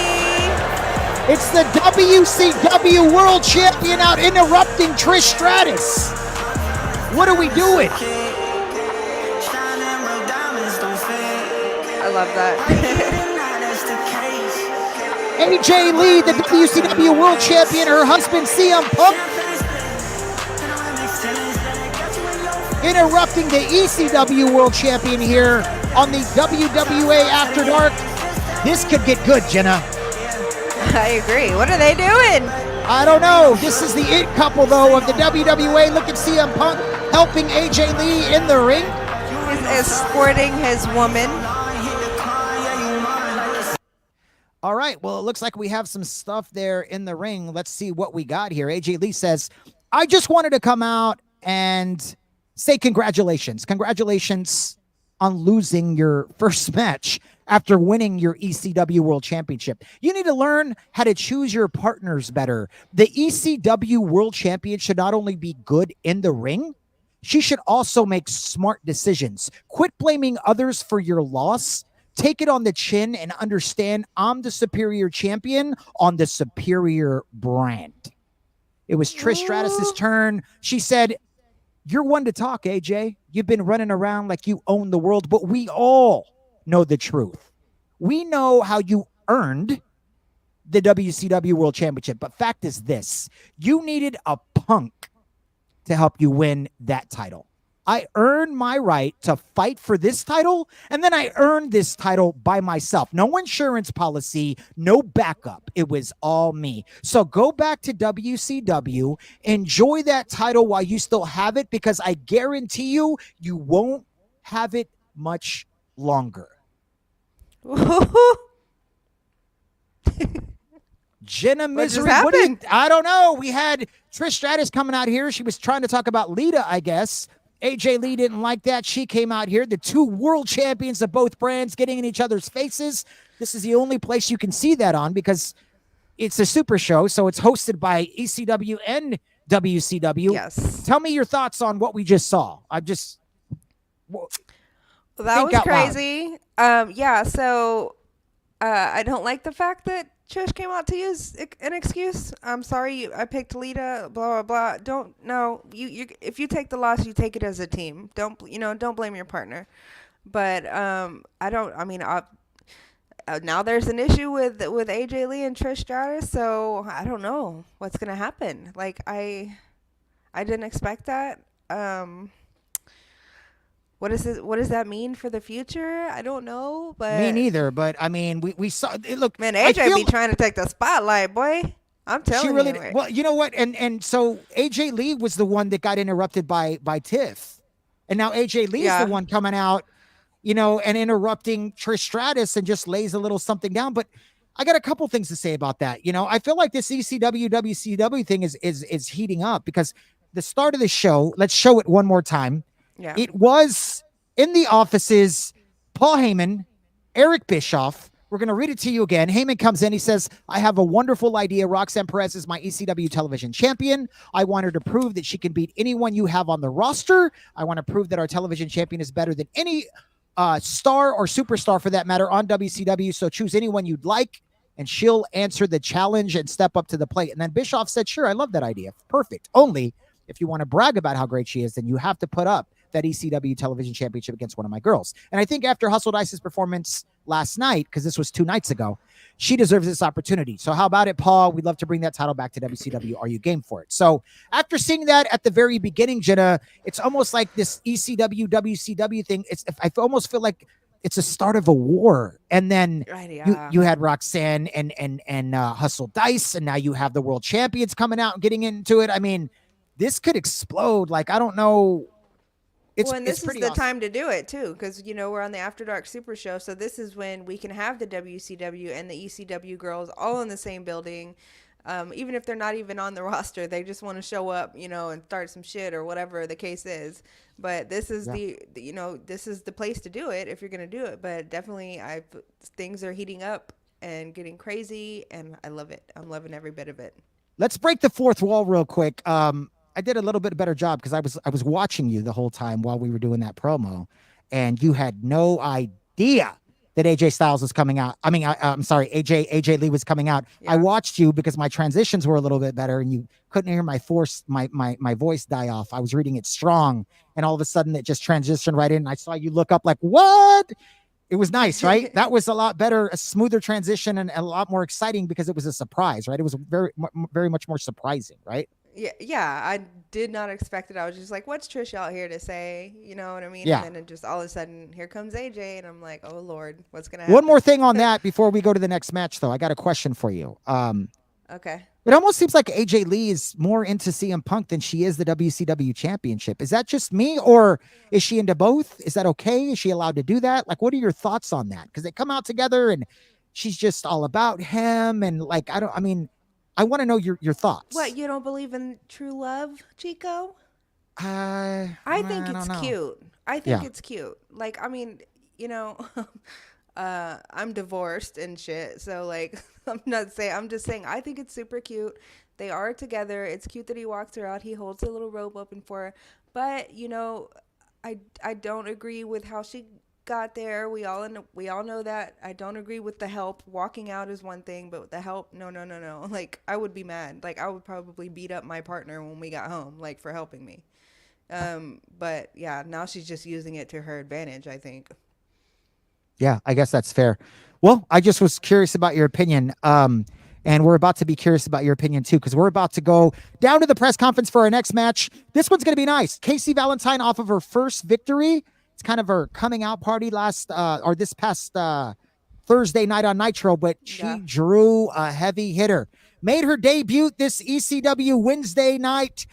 It's the WCW World Champion out interrupting Trish Stratus. What are we doing? I love that. AJ Lee, the WCW World Champion, her husband CM Punk, interrupting the ECW World Champion here on the WWA After Dark. This could get good, Jenna. I agree. What are they doing? I don't know. This is the it couple, though, of the WWA. Look at CM Punk helping AJ Lee in the ring. He's escorting his woman. All right. Well, it looks like we have some stuff there in the ring. Let's see what we got here. AJ Lee says, I just wanted to come out and say congratulations. Congratulations on losing your first match after winning your ECW World Championship. You need to learn how to choose your partners better. The ECW World Champion should not only be good in the ring, she should also make smart decisions. Quit blaming others for your loss. Take it on the chin and understand I'm the superior champion on the superior brand. It was Trish Stratus's turn. She said, you're one to talk, AJ. You've been running around like you own the world, but we all know the truth. We know how you earned the WCW World Championship, but fact is this. You needed a Punk to help you win that title. I earned my right to fight for this title, and then I earned this title by myself. No insurance policy, no backup. It was all me. So go back to WCW, enjoy that title while you still have it, because I guarantee you, you won't have it much longer. Jenna Misery. What just happened? I don't know. We had Trish Stratus coming out here. She was trying to talk about Lita, I guess. AJ Lee didn't like that. She came out here. The two world champions of both brands getting in each other's faces. This is the only place you can see that on because it's a super show. So it's hosted by ECW and WCW. Yes. Tell me your thoughts on what we just saw. Well, that think was out loud. crazy. Yeah, so I don't like the fact that Trish came out to use an excuse. I'm sorry, I picked Lita. Blah blah blah. You if you take the loss, you take it as a team. Don't blame your partner. But now there's an issue with AJ Lee and Trish Stratus, so I don't know what's gonna happen. Like I didn't expect that. What does that mean for the future? I don't know, but Me neither, but I mean, we saw. Look, man, I AJ feel be trying to take the spotlight, boy. I'm telling she really. you. Well, you know what? And so AJ Lee was the one that got interrupted by Tiff, and now AJ Lee is Yeah. the one coming out, and interrupting Trish Stratus and just lays a little something down. But I got a couple things to say about that. I feel like this ECW WCW thing is heating up because the start of the show. Let's show it one more time. Yeah. It was in the offices, Paul Heyman, Eric Bischoff. We're going to read it to you again. Heyman comes in. He says, I have a wonderful idea. Roxanne Perez is my ECW television champion. I want her to prove that she can beat anyone you have on the roster. I want to prove that our television champion is better than any star or superstar for that matter on WCW. So choose anyone you'd like, and she'll answer the challenge and step up to the plate. And then Bischoff said, sure, I love that idea. Perfect. Only if you want to brag about how great she is, then you have to put up that ECW Television Championship against one of my girls. And I think after Hustle Dice's performance last night, because this was 2 nights ago, she deserves this opportunity. So how about it, Paul? We'd love to bring that title back to WCW. Are you game for it? So after seeing that at the very beginning, Jenna, it's almost like this ECW WCW thing. I almost feel like it's a start of a war. And then Right, yeah. you had Roxanne and Hustle Dice, and now you have the world champions coming out and getting into it. I mean, this could explode. Like, I don't know. And this is pretty the awesome. time to do it too, because we're on the After Dark Super Show, so this is when we can have the WCW and the ECW girls all in the same building. Even if they're not even on the roster, they just want to show up, and start some shit or whatever the case is. But this is this is the place to do it if you're gonna do it. But definitely, things are heating up and getting crazy, and I love it. I'm loving every bit of it. Let's break the fourth wall real quick. I did a little bit better job because I was watching you the whole time while we were doing that promo, and you had no idea that AJ Styles was coming out. I mean, I'm sorry, AJ Lee was coming out. Yeah. I watched you because my transitions were a little bit better, and you couldn't hear my voice die off. I was reading it strong, and all of a sudden it just transitioned right in. And I saw you look up like, what? It was nice, right? That was a lot better, a smoother transition, and a lot more exciting because it was a surprise, right? It was very much more surprising, right? Yeah, I did not expect it. I was just like, what's Trish out here to say? You know what I mean? Yeah. And then it just all of a sudden, here comes AJ, and I'm like, oh, Lord, what's going to happen? One more thing on that before we go to the next match, though. I got a question for you. Okay. It almost seems like AJ Lee is more into CM Punk than she is the WCW Championship. Is that just me, or is she into both? Is that okay? Is she allowed to do that? Like, what are your thoughts on that? Because they come out together, and she's just all about him, and like, I want to know your thoughts. What, you don't believe in true love, Chico? I think don't it's know. cute. I think Yeah. it's cute. Like, I mean, I'm divorced and shit. So like, I'm just saying, I think it's super cute. They are together. It's cute that he walks her out. He holds a little robe open for her. But, I don't agree with how she got there. We all know that. I don't agree with the help. Walking out is one thing, but with the help, no. Like, I would be mad. Like, I would probably beat up my partner when we got home, like, for helping me. But yeah, now she's just using it to her advantage, I think. Yeah, I guess that's fair. Well, I just was curious about your opinion. And we're about to be curious about your opinion too, because we're about to go down to the press conference for our next match. This one's going to be nice. Casey Valentine off of her first victory. It's kind of her coming out party this past Thursday night on Nitro, but she drew a heavy hitter. Made her debut this ECW Wednesday night.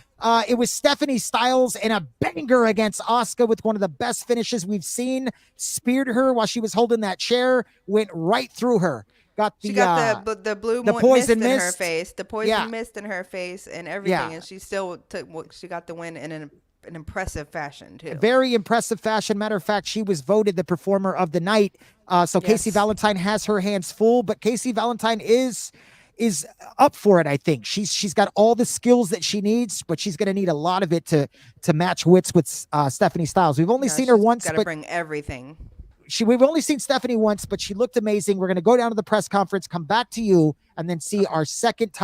It was Stephanie Styles in a banger against Asuka with one of the best finishes we've seen. Speared her while she was holding that chair, went right through her. She got the blue poison mist in her mist. face, the poison mist in her face, and everything, and she still she got the win in an impressive fashion too. Very impressive fashion. Matter of fact, she was voted the performer of the night. So Casey Yes. Valentine has her hands full, but Casey Valentine is up for it. I think she's got all the skills that she needs, but she's going to need a lot of it to match wits with Stephanie Styles. We've only seen her once, Got to but bring everything. we've only seen Stephanie once, but she looked amazing. We're going to go down to the press conference, come back to you, and then see our second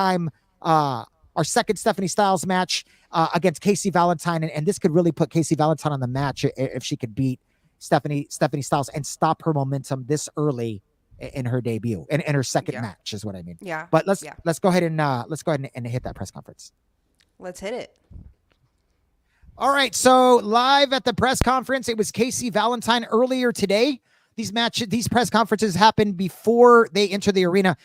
Stephanie Styles match against Casey Valentine. And this could really put Casey Valentine on the match if she could beat Stephanie Styles and stop her momentum this early in her debut and in her second match is what I mean. Yeah. But let's go ahead and and hit that press conference. Let's hit it. All right, so live at the press conference, it was Casey Valentine earlier today. These press conferences happened before they enter the arena.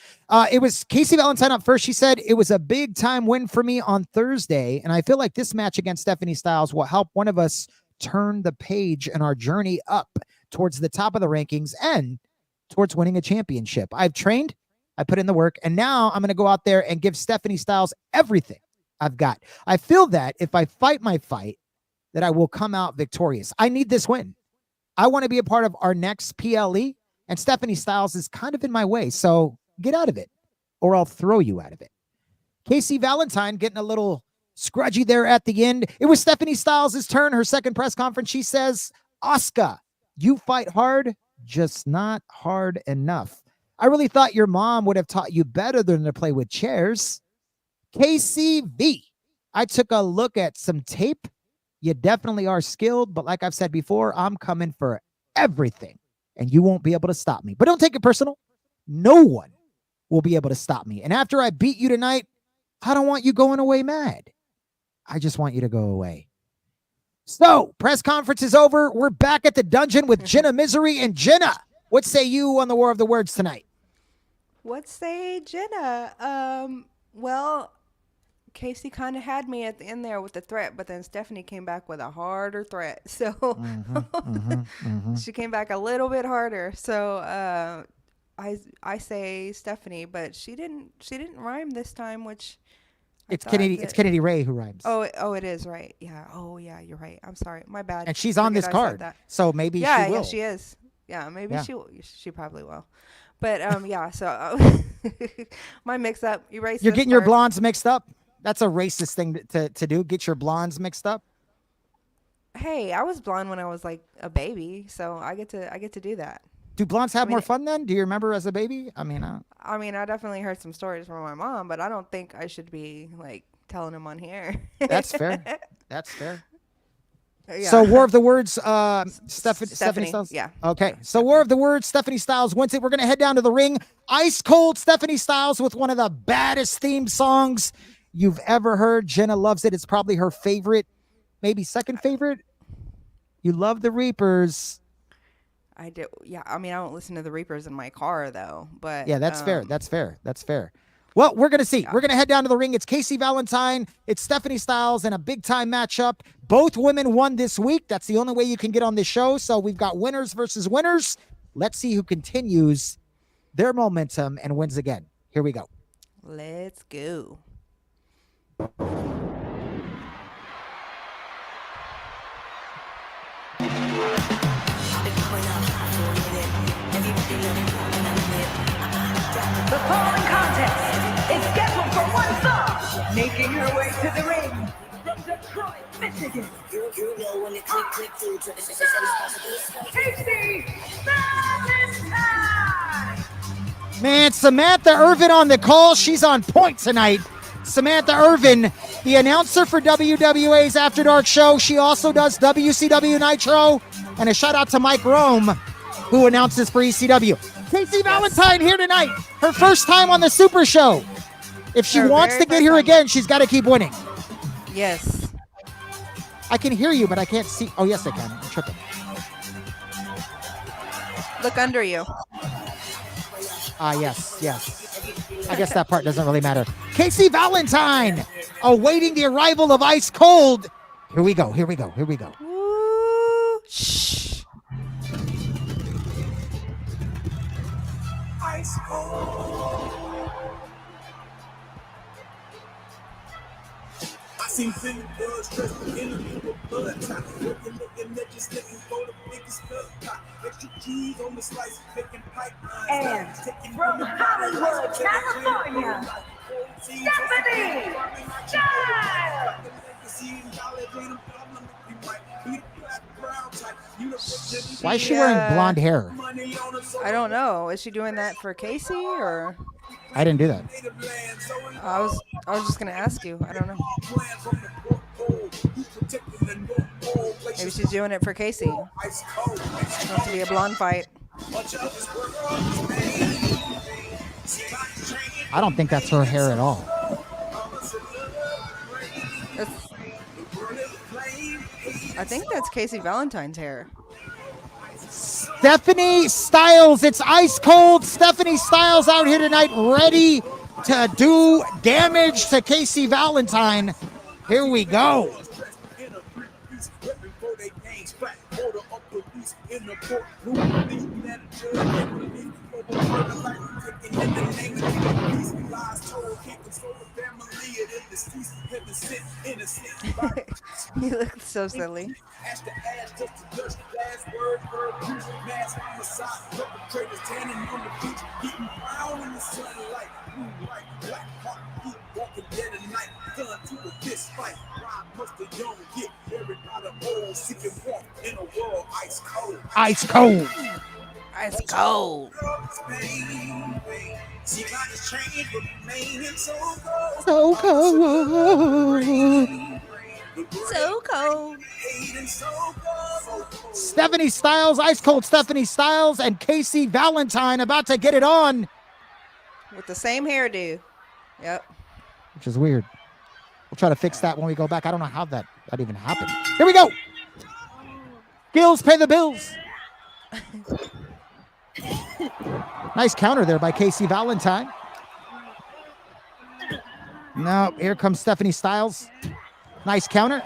It was Casey Valentine up first. She said, "It was a big time win for me on Thursday, and I feel like this match against Stephanie Styles will help one of us turn the page in our journey up towards the top of the rankings and towards winning a championship. I've trained, I put in the work, and now I'm going to go out there and give Stephanie Styles everything I've got. I feel that if I fight my fight, that I will come out victorious. I need this win. I want to be a part of our next PLE, and Stephanie Styles is kind of in my way, so get out of it, or I'll throw you out of it." Casey Valentine getting a little scrudgy there at the end. It was Stephanie Styles' turn, her second press conference. She says, "Asuka, you fight hard, just not hard enough. I really thought your mom would have taught you better than to play with chairs. KCV, I took a look at some tape. You definitely are skilled, but like I've said before, I'm coming for everything, and you won't be able to stop me. But don't take it personal. No one will be able to stop me. And after I beat you tonight, I don't want you going away mad. I just want you to go away." So, press conference is over. We're back at the dungeon with Jenna Misery. And Jenna, what say you on the War of the Words tonight? What say Jenna? Well, Casey kind of had me at the end there with the threat, but then Stephanie came back with a harder threat. So she came back a little bit harder. So I say Stephanie, but she didn't rhyme this time, which It's Kennedy Ray who rhymes. Oh, it is, right. Yeah. Oh, yeah, you're right. I'm sorry. My bad. And she's on this card. So maybe she will. Yeah, she is. Yeah, maybe she probably will. But yeah, so my mix up. You're getting your blondes mixed up? That's a racist thing to do. Get your blondes mixed up. Hey, I was blonde when I was like a baby, so I get to do that. Do blondes have more fun then? Do you remember as a baby? I mean, I definitely heard some stories from my mom, but I don't think I should be like telling them on here. That's fair. That's fair. Yeah. So War of the Words, Stephanie Styles? Yeah. Okay. So War of the Words, Stephanie Styles wins it. We're going to head down to the ring. Ice cold Stephanie Styles with one of the baddest theme songs you've ever heard. Jenna loves it. It's probably her favorite, maybe second favorite. You love the Reapers. I do. Yeah. I mean, I don't listen to the Reapers in my car though, but yeah, that's fair. That's fair. That's fair. Well, we're going to see. Yeah. We're going to head down to the ring. It's Casey Valentine. It's Stephanie Styles in a big-time matchup. Both women won this week. That's the only way you can get on this show. So we've got winners versus winners. Let's see who continues their momentum and wins again. Here we go. Let's go. The following contest is scheduled for one fall. Making her way to the ring from Detroit, Michigan. Casey Valentine. Man, Samantha Irvin on the call. She's on point tonight. Samantha Irvin, the announcer for WWA's After Dark show. She also does WCW Nitro. And a shout out to Mike Rome, who announces for ECW. Casey Valentine here tonight. Her first time on the Super Show. If she wants to get here again, she's got to keep winning. Yes. I can hear you, but I can't see. Oh, yes, I can. I'm tripping. Look under you. Yes. I guess that part doesn't really matter. Casey Valentine, awaiting the arrival of Ice Cold. Here we go. Woo. Shh. Ice cold. And from Hollywood, California, Stephanie Styles. Why is she wearing blonde hair? I don't know. Is she doing that for Casey or? I didn't do that. I was just gonna ask you. I don't know. Maybe she's doing it for Casey. It's supposed to be a blonde fight. I don't think that's her hair at all. I think that's Casey Valentine's hair. Stephanie Styles, it's ice cold. Stephanie Styles out here tonight, ready to do damage to Casey Valentine. Here we go. You look so silly. Ice cold. Ice cold. So cold. So cold. Stephanie Styles, ice cold Stephanie Styles, and Casey Valentine about to get it on. With the same hairdo. Yep. Which is weird. We'll try to fix that when we go back. I don't know how that even happened. Here we go. Gills pay the bills. Nice counter there by Casey Valentine. Now, here comes Stephanie Styles. Nice counter.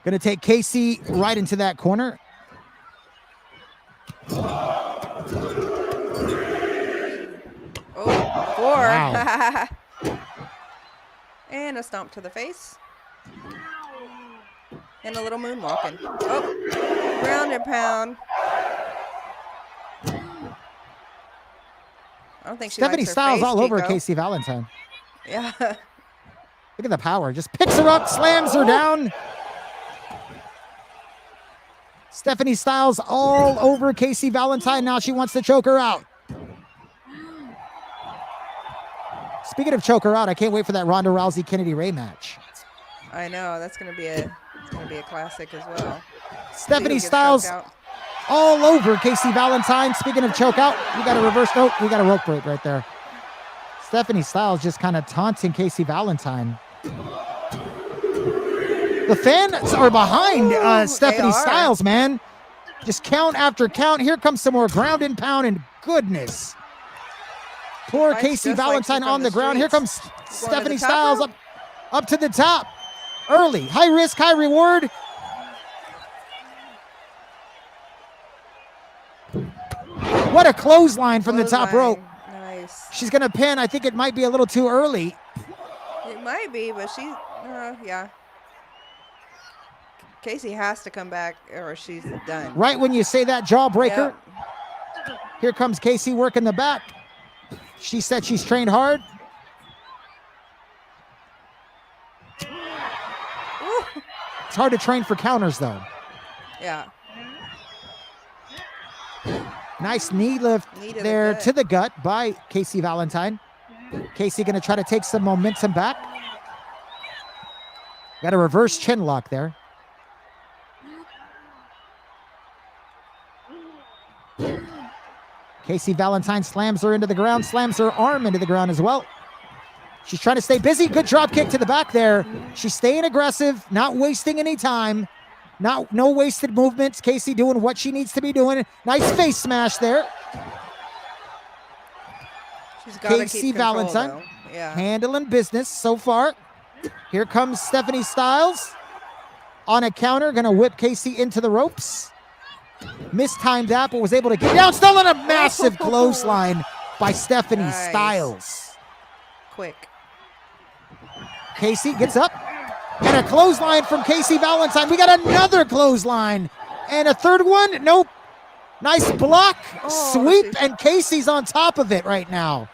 Gonna take Casey right into that corner. Oh, 4. Wow. And a stomp to the face. And a little moonwalking. Oh, ground and pound. I don't think she Stephanie likes her Styles face, all over Chico. Casey Valentine. Yeah. Look at the power. Just picks her up, slams her down. Stephanie Styles all over Casey Valentine. Now she wants to choke her out. Speaking of choke her out, I can't wait for that Ronda Rousey Kennedy Ray match. I know that's gonna be a classic as well. Stephanie Gets Styles choked out. all over Casey Valentine. Speaking of choke out, we got a reverse note. We got a rope break right there. Stephanie Styles just kind of taunting Casey Valentine. The fans are behind Stephanie Styles, man. Just count after count. Here comes some more ground and pound, and goodness. Poor Fights Casey just like Valentine she's on from the the ground. Here streets. comes to the Stephanie top Styles rope? up to the top. Early. High risk, high reward. What a clothesline from the top rope. Nice. She's going to pin. I think it might be a little too early. It might be, but yeah. Casey has to come back or she's done. Right when you say that, jawbreaker. Yep. Here comes Casey working the back. She said she's trained hard. Ooh. It's hard to train for counters, though. Yeah. Nice knee lift Knee to the there gut. to the gut by Casey Valentine. Casey going to try to take some momentum back. Got a reverse chin lock there. Casey Valentine slams her into the ground, slams her arm into the ground as well. She's trying to stay busy. Good drop kick to the back there. She's staying aggressive, not wasting any time. No wasted movements. Casey doing what she needs to be doing. Nice face smash there. She's gotta Casey keep control, Valentine though. Yeah. handling business so far. Here comes Stephanie Styles on a counter, gonna whip Casey into the ropes. Mistimed that, but was able to get down. Still in a massive clothesline by Stephanie Nice. Styles. quick. Casey gets up. And a clothesline from Casey Valentine. We got another clothesline. And a third one. Nope. Nice block. Sweep. And Casey's on top of it right now.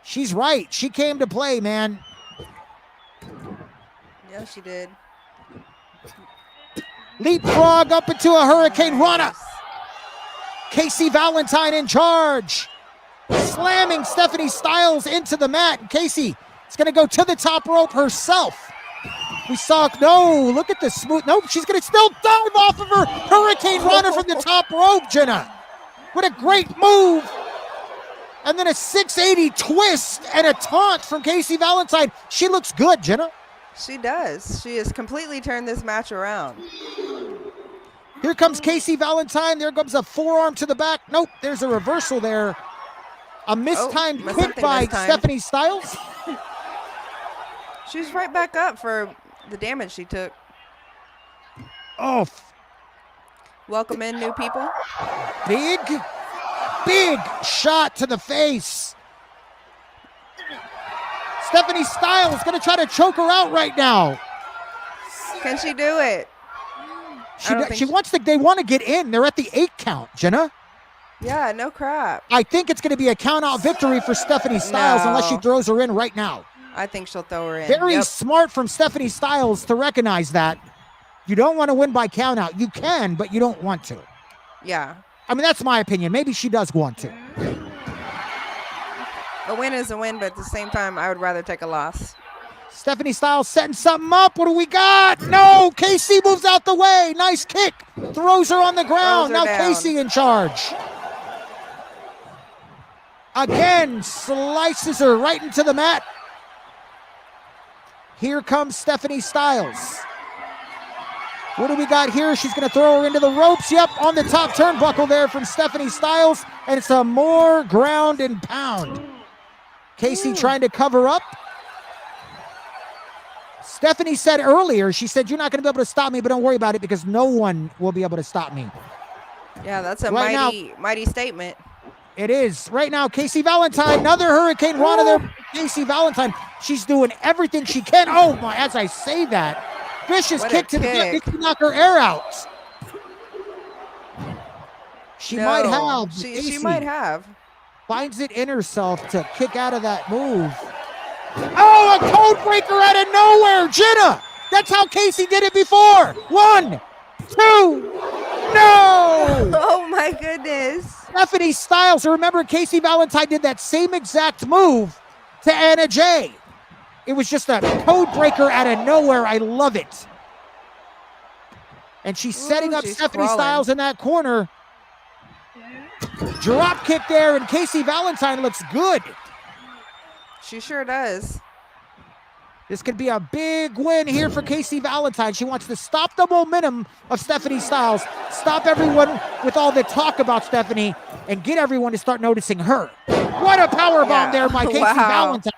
She's right. She came to play, man. Yeah, she did. Leapfrog up into a Hurricane Rana. Casey Valentine in charge. Slamming Stephanie Styles into the mat. And Casey is going to go to the top rope herself. We saw, no, look at the smooth. Nope, she's going to still dive off of her Hurricane Rana from the top rope, Jenna. What a great move. And then a 680 twist and a taunt from Casey Valentine. She looks good, Jenna. She does. She has completely turned this match around. Here comes Casey Valentine. There comes a forearm to the back. Nope, there's a reversal there. A mistimed kick by Stephanie Styles. She's right back up for the damage she took. Oh. Welcome in, new people. Big shot to the face. Stephanie Styles going to try to choke her out right now. Can she do it? She wants to. They want to get in. They're at the 8 count, Jenna. Yeah, no crap. I think it's going to be a count-out victory for Stephanie Styles unless she throws her in right now. I think she'll throw her in. Very smart from Stephanie Styles to recognize that. You don't want to win by count-out. You can, but you don't want to. Yeah. I mean, that's my opinion. Maybe she does want to. A win is a win, but at the same time, I would rather take a loss. Stephanie Styles setting something up. What do we got? No, Casey moves out the way. Nice kick. Throws her on the ground. Now down. Casey in charge. Again, slices her right into the mat. Here comes Stephanie Styles. What do we got here? She's going to throw her into the ropes. Yep, on the top turnbuckle there from Stephanie Styles. And it's a more ground and pound. Casey trying to cover up. Stephanie said earlier, she said, you're not going to be able to stop me, but don't worry about it because no one will be able to stop me. Yeah, that's a mighty statement. It is. Right now, Casey Valentine, another Hurricane Rana there. Casey Valentine, she's doing everything she can. Oh, my, as I say that. Vicious kick to the neck to knock her air out. She might have. She might have. Finds it in herself to kick out of that move. Oh, a code breaker out of nowhere. Jenna, that's how Casey did it before. 1, 2, no. Oh, my goodness. Stephanie Styles. Remember, Casey Valentine did that same exact move to Anna Jay. It was just a code breaker out of nowhere. I love it. And she's setting up Stephanie Styles in that corner. Drop kick there, and Casey Valentine looks good. She sure does. This could be a big win here for Casey Valentine. She wants to stop the momentum of Stephanie Styles, stop everyone with all the talk about Stephanie, and get everyone to start noticing her. What a powerbomb there by Casey Valentine.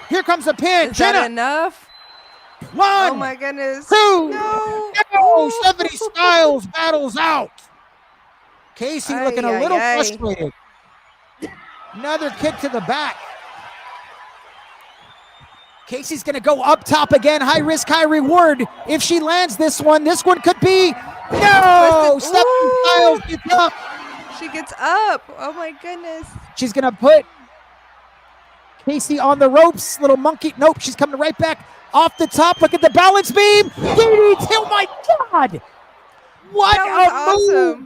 Here comes a pin. Is that enough? 1. Oh my goodness. 2. No. Stephanie Styles battles out. Casey looking a little frustrated. Another kick to the back. Casey's going to go up top again. High risk, high reward. If she lands this one could be. No! Stephanie Styles gets up. She gets up. Oh my goodness. She's going to put Casey on the ropes. Little monkey. Nope, she's coming right back off the top. Look at the balance beam. DDT. Oh my God. What a move.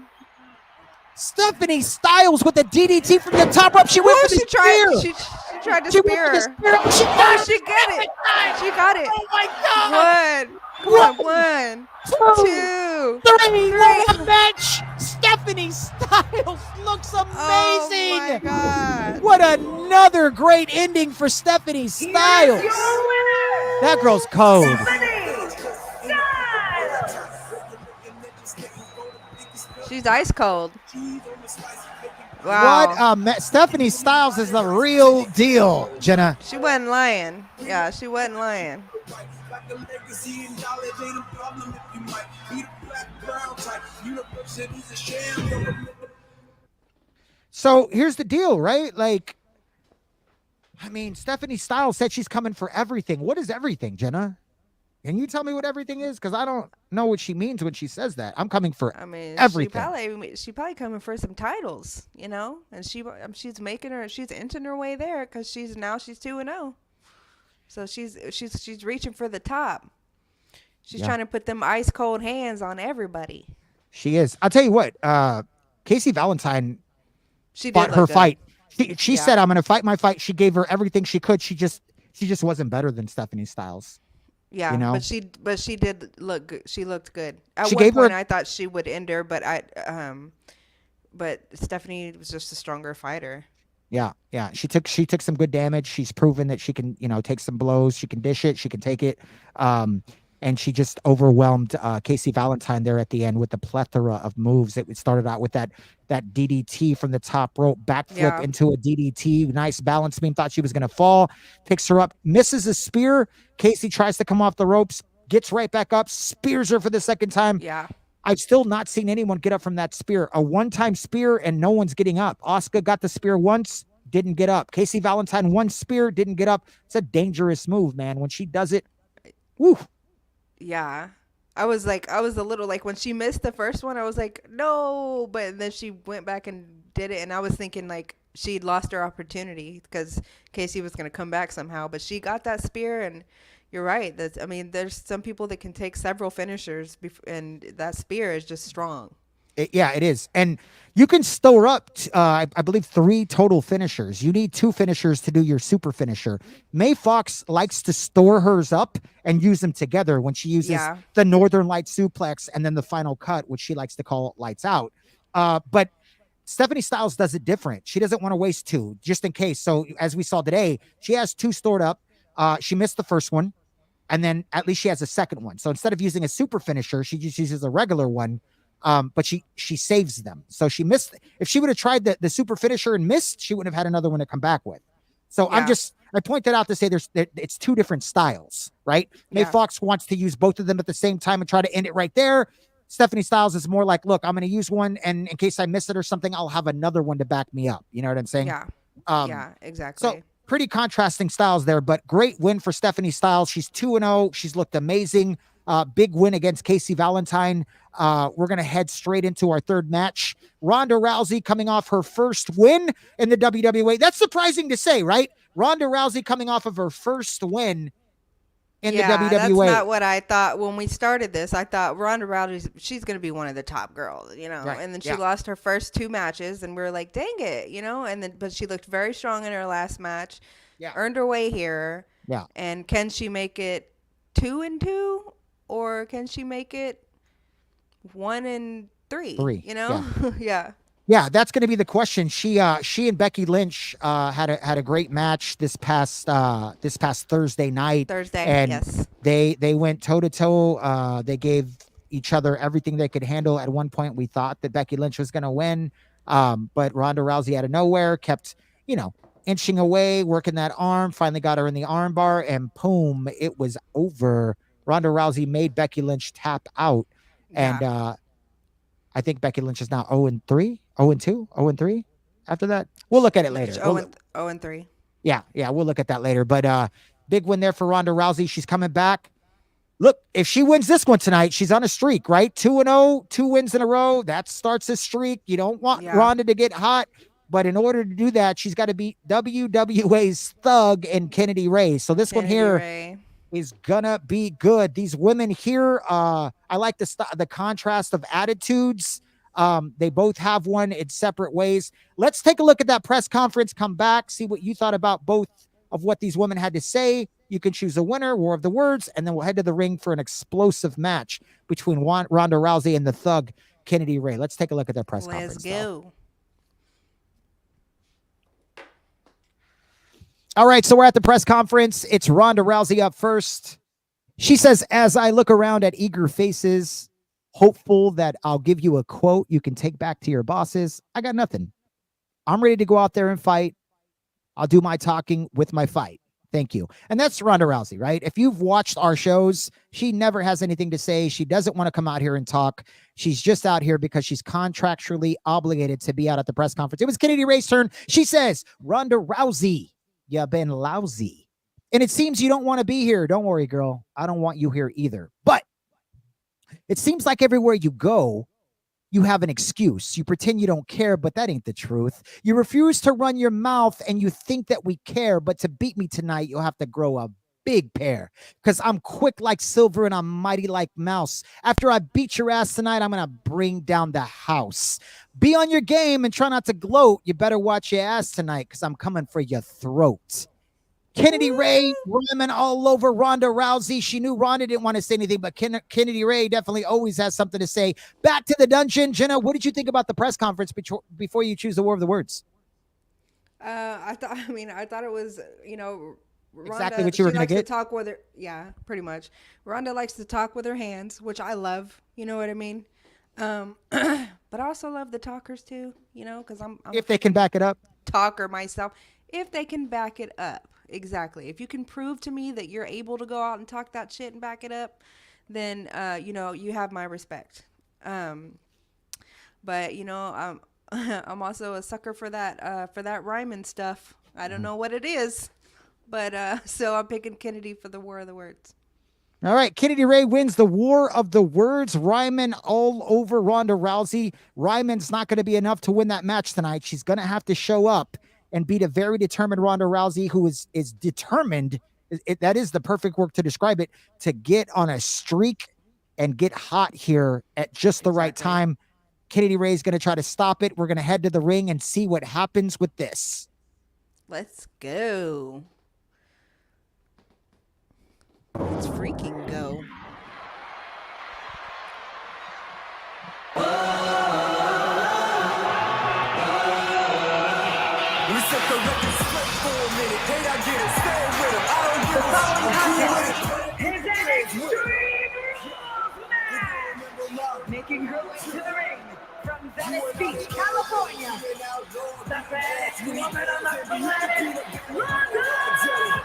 Stephanie Styles with the DDT from the top rope. She went for the spear. She tried to spear her. She got it. She got it. Oh my God. 1, 2, 3. Match. Stephanie Styles looks amazing. Oh my God. What another great ending for Stephanie Styles. That girl's code. She's ice cold. Wow. Stephanie Styles is the real deal, Jenna. She wasn't lying. Yeah, she wasn't lying. So here's the deal, right? Like, I mean, Stephanie Styles said she's coming for everything. What is everything, Jenna? Can you tell me what everything is? Because I don't know what she means when she says that. I'm coming for I mean, everything. she probably coming for some titles, you know, and she's inching her way there because she's 2-0, so she's reaching for the top. She's trying to put them ice cold hands on everybody. She is. I'll tell you what. Casey Valentine She fought did her look good. fight. She said, "I'm going to fight my fight." She gave her everything she could. She just wasn't better than Stephanie Styles. Yeah, you know? but she did look good. She looked good. At She one gave her point, a- I thought she would end her, but Stephanie was just a stronger fighter. Yeah. She took some good damage. She's proven that she can, take some blows. She can dish it. She can take it. And she just overwhelmed Casey Valentine there at the end with the plethora of moves. It started out with that DDT from the top rope, backflip into a DDT. Nice balance beam. Thought she was going to fall. Picks her up, misses a spear. Casey tries to come off the ropes, gets right back up, spears her for the second time. Yeah. I've still not seen anyone get up from that spear. A one-time spear, and no one's getting up. Asuka got the spear once, didn't get up. Casey Valentine, one spear, didn't get up. It's a dangerous move, man. When she does it, woo. Yeah. I was a little like when she missed the first one, I was like, no, but then she went back and did it. And I was thinking like she'd lost her opportunity because Casey was going to come back somehow, but she got that spear. And you're right. There's some people that can take several finishers and that spear is just strong. It is. And you can store up, I believe, 3 total finishers. You need 2 finishers to do your super finisher. May Fox likes to store hers up and use them together when she uses the Northern Light suplex and then the final cut, which she likes to call lights out. But Stephanie Styles does it different. She doesn't want to waste 2 just in case. So as we saw today, she has 2 stored up. She missed the first one, and then at least she has a second one. So instead of using a super finisher, she just uses a regular one. But she saves them. So she missed. If she would have tried the super finisher and missed, she wouldn't have had another one to come back with. So I point that out to say it's 2 different styles, right? May Fox wants to use both of them at the same time and try to end it right there. Stephanie Styles is more like, look, I'm going to use one, and in case I miss it or something, I'll have another one to back me up. You know what I'm saying? Yeah. Yeah, exactly. So pretty contrasting styles there, but great win for Stephanie Styles. She's 2-0. She's looked amazing. Big win against Casey Valentine. We're going to head straight into our third match. Ronda Rousey coming off her first win in the WWA. That's surprising to say, right? Ronda Rousey coming off of her first win in the WWA. That's not what I thought when we started this. I thought Ronda Rousey, she's going to be one of the top girls, Right. And then she lost her first 2 matches, and we were like, dang it, but she looked very strong in her last match. Yeah. Earned her way here. Yeah. And can she make it 2-2? Or can she make it 1-3? 3. Yeah. Yeah, that's going to be the question. She and Becky Lynch had a great match this past Thursday night. And yes. They went toe to toe. They gave each other everything they could handle. At one point, we thought that Becky Lynch was going to win, but Ronda Rousey out of nowhere kept inching away, working that arm. Finally got her in the arm bar, and boom, it was over. Ronda Rousey made Becky Lynch tap out. And I think Becky Lynch is now 0-3, 0-2, 0-3 after that. We'll look at it later. 0-3. Yeah, we'll look at that later. But big win there for Ronda Rousey. She's coming back. Look, if she wins this one tonight, she's on a streak, right? 2-0, 2 wins in a row. That starts a streak. You don't want Ronda to get hot. But in order to do that, she's got to beat WWA's Thug and Kennedy Ray. So this one here is gonna be good. These women here, I like the contrast of attitudes. They both have one in separate ways. Let's take a look at that press conference, come back, see what you thought about both of what these women had to say. You can choose a winner, War of the Words, and then we'll head to the ring for an explosive match between Ronda Rousey and the Thug, Kennedy Ray. Let's take a look at their press conference. Let's go. All right, so we're at the press conference. It's Ronda Rousey up first. She says, as I look around at eager faces, hopeful that I'll give you a quote you can take back to your bosses, I got nothing. I'm ready to go out there and fight. I'll do my talking with my fight. Thank you. And that's Ronda Rousey, right? If you've watched our shows, she never has anything to say. She doesn't want to come out here and talk. She's just out here because she's contractually obligated to be out at the press conference. It was Kennedy Ray's turn. She says, Ronda Rousey, You've been lousy. And it seems you don't want to be here. Don't worry, girl. I don't want you here either. But it seems like everywhere you go, you have an excuse. You pretend you don't care, but that ain't the truth. You refuse to run your mouth and you think that we care, but to beat me tonight, you'll have to grow a big pair because I'm quick like silver and I'm mighty like mouse. After I beat your ass tonight, I'm going to bring down the house. Be on your game and try not to gloat. You better watch your ass tonight because I'm coming for your throat. Kennedy Ray women all over Ronda Rousey. She knew Ronda didn't want to say anything, but Kennedy Ray definitely always has something to say. Back to the dungeon. Jenna, what did you think about the press conference before you choose the war of the words? I thought it was, Ronda, exactly what you were going to get. Talk with her, yeah, pretty much. Ronda likes to talk with her hands, which I love. You know what I mean? But I also love the talkers too. Because I'm if they can back it up. Talker myself. If they can back it up. Exactly. If you can prove to me that you're able to go out and talk that shit and back it up, then you have my respect. But I'm also a sucker for that rhyming stuff. I don't know what it is, but so I'm picking Kennedy for the war of the words. All right, Kennedy Ray wins the war of the words. Ryman all over Ronda Rousey. Ryman's not going to be enough to win that match tonight. She's going to have to show up and beat a very determined Ronda Rousey who is determined. That is the perfect word to describe it, to get on a streak and get hot here at just the right time. Kennedy Ray is going to try to stop it. We're going to head to the ring and see what happens with this. Let's go. Let's freaking go. Making her way to the ring from Venice Beach, California, the best woman on the planet, Ronda Rousey!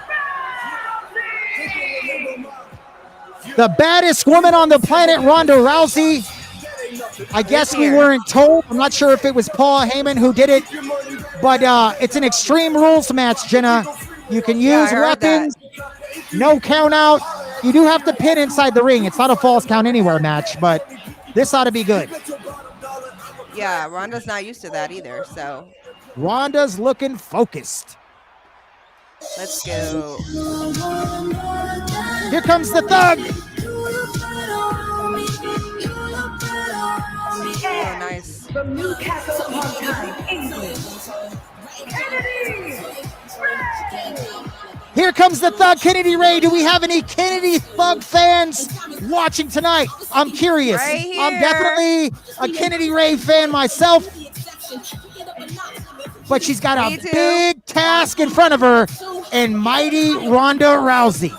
The baddest woman on the planet, Ronda Rousey. I guess we weren't told. I'm not sure if it was Paul Heyman who did it, but it's an Extreme Rules match, Jenna. You can use weapons, no count out. You do have to pin inside the ring. It's not a false count anywhere match, but this ought to be good. Yeah, Ronda's not used to that either, so. Ronda's looking focused. Let's go. Here comes the Thug. Oh, nice. From Newcastle upon Tyne, England, Kennedy Ray! Here comes the Thug, Kennedy Ray. Do we have any Kennedy Thug fans watching tonight? I'm curious. Right here. I'm definitely a Kennedy Ray fan myself. But she's got a big task in front of her and mighty Ronda Rousey.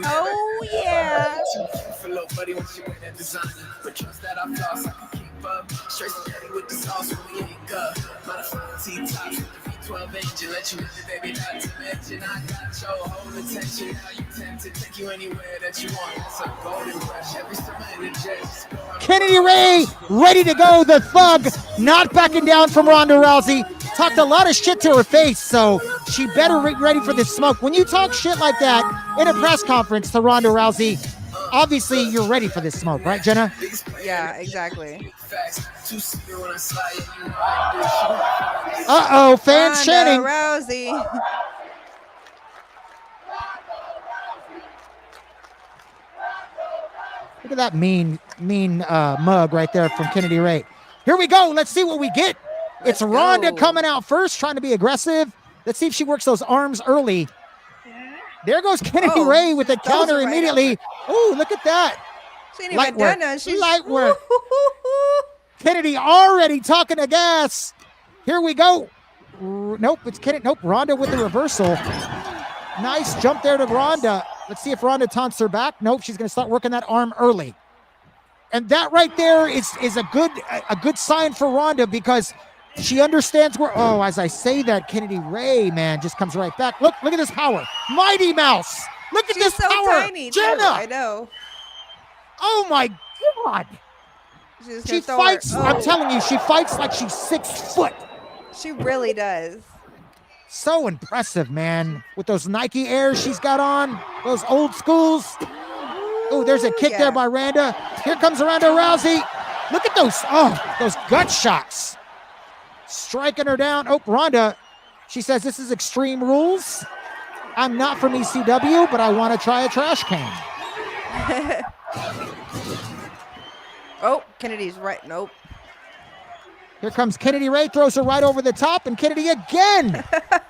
Oh, yeah. Kennedy Ray ready to go. The Thug not backing down from Ronda Rousey. Talked a lot of shit to her face, so she better be ready for this smoke. When you talk shit like that in a press conference to Ronda Rousey, obviously you're ready for this smoke, right, Jenna? Yeah, exactly. Uh-oh, fans chanting. Rousey. Look at that mean mug right there from Kennedy Ray. Here we go. Let's see what we get. It's Ronda coming out first, trying to be aggressive. Let's see if she works those arms early. There goes Kennedy Ray with the counter immediately. Oh, look at that. She ain't even done none. She's light work. Kennedy already talking to gas. Here we go. Nope, it's Kennedy. Nope, Ronda with the reversal. Nice jump there to Ronda. Let's see if Ronda taunts her back. Nope, she's going to start working that arm early. And that right there is a good sign for Ronda because She understands where, oh, as I say that, Kennedy Ray, man, just comes right back. Look at this power. Mighty Mouse. Look at She's this so power. tiny, too. Chyna. I know. Oh, my God. She's She gonna throw fights, her. I'm Oh, telling you, she fights like she's 6 foot. she really does. So impressive, man. With those Nike Airs she's got on, those old schools. Oh, there's a kick there by Randa. Here comes Ronda Rousey. Look at those gut shots. Striking her down. Oh, Ronda, she says, this is Extreme Rules. I'm not from ECW, but I want to try a trash can. Oh, Kennedy's right. Nope. Here comes Kennedy Ray, throws her right over the top, and Kennedy again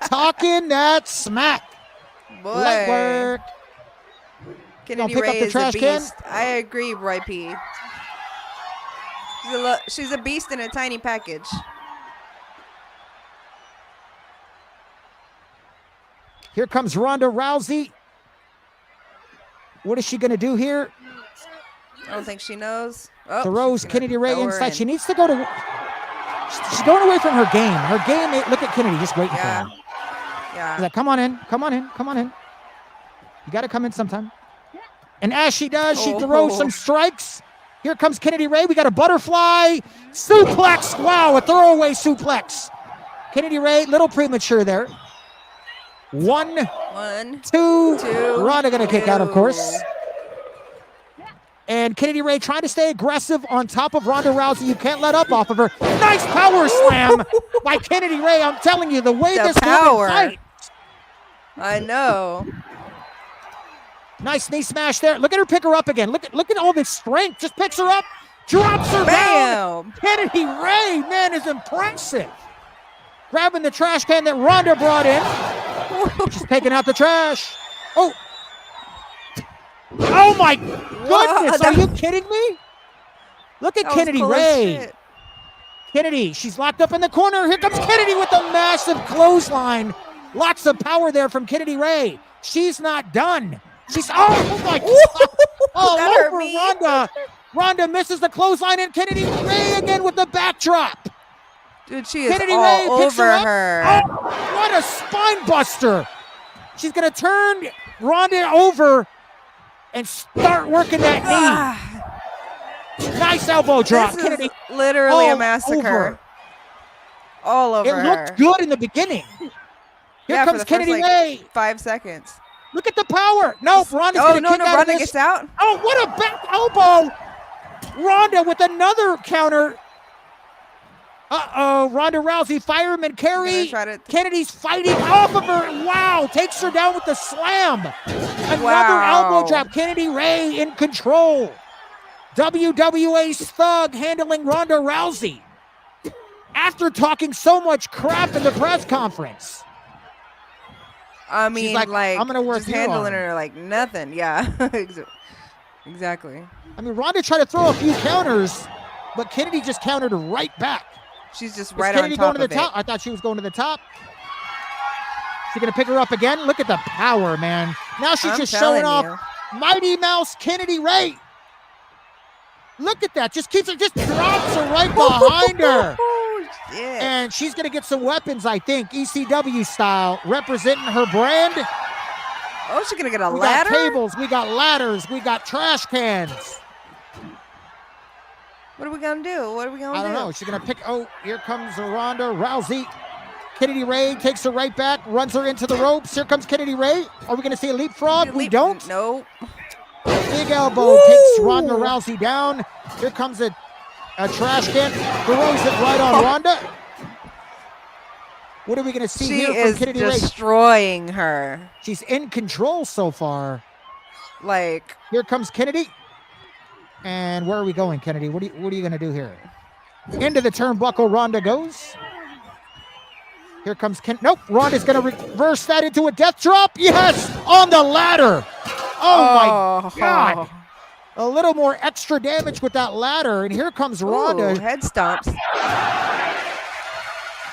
talking that smack. Boy. Light work. Kennedy pick up Ray the is trash a can? beast. I agree, Roy P. She's a beast in a tiny package. Here comes Ronda Rousey. What is she going to do here? I don't think she knows. Oh, Throws she's gonna Kennedy Ray throw her inside. in. She needs to go to... She's going away from her game. Her game, look at Kennedy just waiting for her. Yeah. She's like, come on in, come on in, come on in. You got to come in sometime. And as she does, she throws some strikes. Here comes Kennedy Ray. We got a butterfly suplex. Wow, a throwaway suplex. Kennedy Ray, little premature there. 1, 2. Ronda going to kick out, of course. And Kennedy Ray trying to stay aggressive on top of Ronda Rousey. You can't let up off of her. Nice power slam by Kennedy Ray. I'm telling you, the way this woman fights. I know. Nice knee smash there. Look at her pick her up again. Look at all this strength. Just picks her up, drops her down. Kennedy Ray, man, is impressive. Grabbing the trash can that Ronda brought in. She's taking out the trash. Oh my goodness. Are you kidding me? Look at Kennedy Ray. Kennedy, she's locked up in the corner. Here comes Kennedy with a massive clothesline. Lots of power there from Kennedy Ray. She's not done. She's, oh my God. All over Ronda. Ronda misses the clothesline, and Kennedy Ray again with the backdrop. Dude, she is Kennedy all Ray picks over her. her. Oh, what a spine buster. She's going to turn Ronda over and start working that knee. Nice elbow drop. This Kennedy, is literally a all massacre. over. All over It looked good in the beginning. Here comes Kennedy Ray. 5 seconds. Look at the power. Nope, Ronda's going to kick out of Ronda this. gets out. Oh, what a back elbow. Ronda with another counter. Uh-oh, Ronda Rousey, fireman carry. Kennedy's fighting off of her. Wow, takes her down with the slam. Another elbow drop. Kennedy Ray in control. WWA Thug handling Ronda Rousey. After talking so much crap in the press conference. I mean, like, like I'm gonna work just you handling on. her like nothing. Yeah, exactly. I mean, Ronda tried to throw a few counters, but Kennedy just countered her right back. She's just Is right Kennedy on top going to of the top? I thought she was going to the top. She's going to pick her up again. Look at the power, man. Now she's just showing off Mighty Mouse Kennedy Ray. Look at that. Just keeps her, just drops her right behind her. Yeah. And she's going to get some weapons, I think, ECW style, representing her brand. Oh, she's going to get a We ladder? got tables, we got ladders, we got trash cans. What are we going to do? What are we going to do? I don't know. She's going to pick. Oh, here comes Ronda Rousey. Kennedy Ray takes her right back, runs her into the ropes. Here comes Kennedy Ray. Are we going to see a leapfrog? We don't. Nope. Big elbow takes Ronda Rousey down. Here comes a trash can. Throws it right on Ronda. What are we going to see here from Kennedy Ray? She is destroying her. She's in control so far. Like. Here comes Kennedy. And where are we going, Kennedy? What are you going to do here? Into the turnbuckle, Ronda goes. Here comes Nope, Ronda's going to reverse that into a death drop. Yes, on the ladder. Oh my God. A little more extra damage with that ladder. And here comes Ronda. Ooh, head stomps.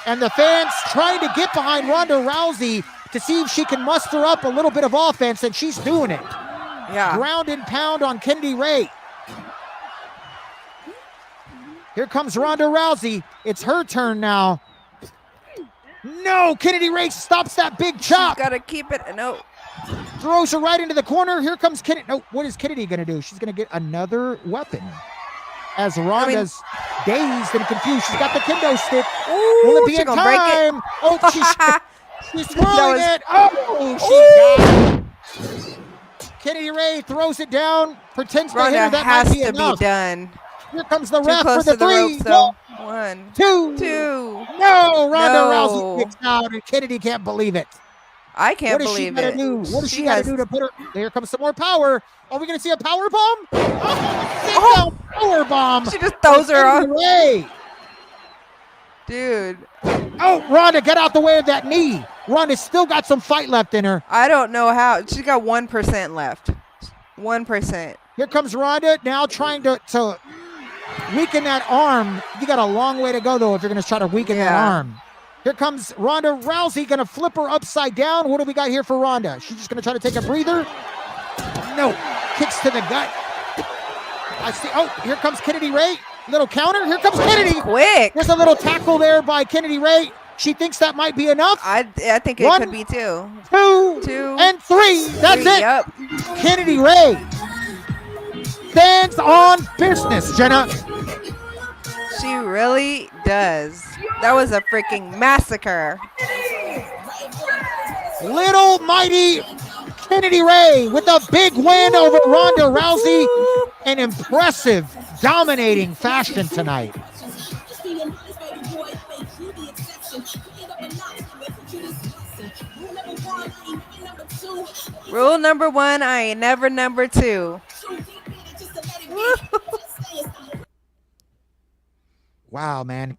And the fans trying to get behind Ronda Rousey to see if she can muster up a little bit of offense, and she's doing it. Yeah. Ground and pound on Kennedy Ray. Here comes Ronda Rousey. It's her turn now. No, Kennedy Ray stops that big chop. She's got to keep it. No. Throws her right into the corner. Here comes Kennedy. No, what is Kennedy going to do? She's going to get another weapon. As Ronda's dazed and confused. She's got the kendo stick. Ooh, Will it be she in gonna break it? time? Oh, she's twirling was- it. Oh, she got it. Kennedy Ray throws it down. Pretends to hit her. Ronda That has might be to enough. be done. Here comes the Too ref for close the to the three. ropes, though. 1, Two. 2. No, Ronda No. Rousey kicks out, and Kennedy can't believe it. I can't What is she believe gonna it. do? What is she She gonna has- do to put her? Here comes some more power. Are we gonna see a power bomb? Oh, power bomb. She just throws her off. Ray. Dude, Oh, Ronda, get out the way of that knee. Ronda's still got some fight left in her. I don't know how. She's got 1% left. 1%. Here comes Ronda now trying to weaken that arm. You got a long way to go, though, if you're going to try to weaken that Yeah. arm. Here comes Ronda Rousey, going to flip her upside down. What do we got here for Ronda? She's just going to try to take a breather. No. Kicks to the gut. I see. Oh, here comes Kennedy Ray. Little counter. Here comes Kennedy. Quick. There's a little tackle there by Kennedy Ray. She thinks that might be enough. I think it 1, could be 2. 2, 2, and 3. That's 3, it. Yep. Kennedy Ray stands on business, Jenna. She really does. That was a freaking massacre. Little mighty Kennedy Ray with a big win over Ronda Rousey. An impressive, dominating fashion tonight. Rule number 1, I ain't never number 2. Wow, man.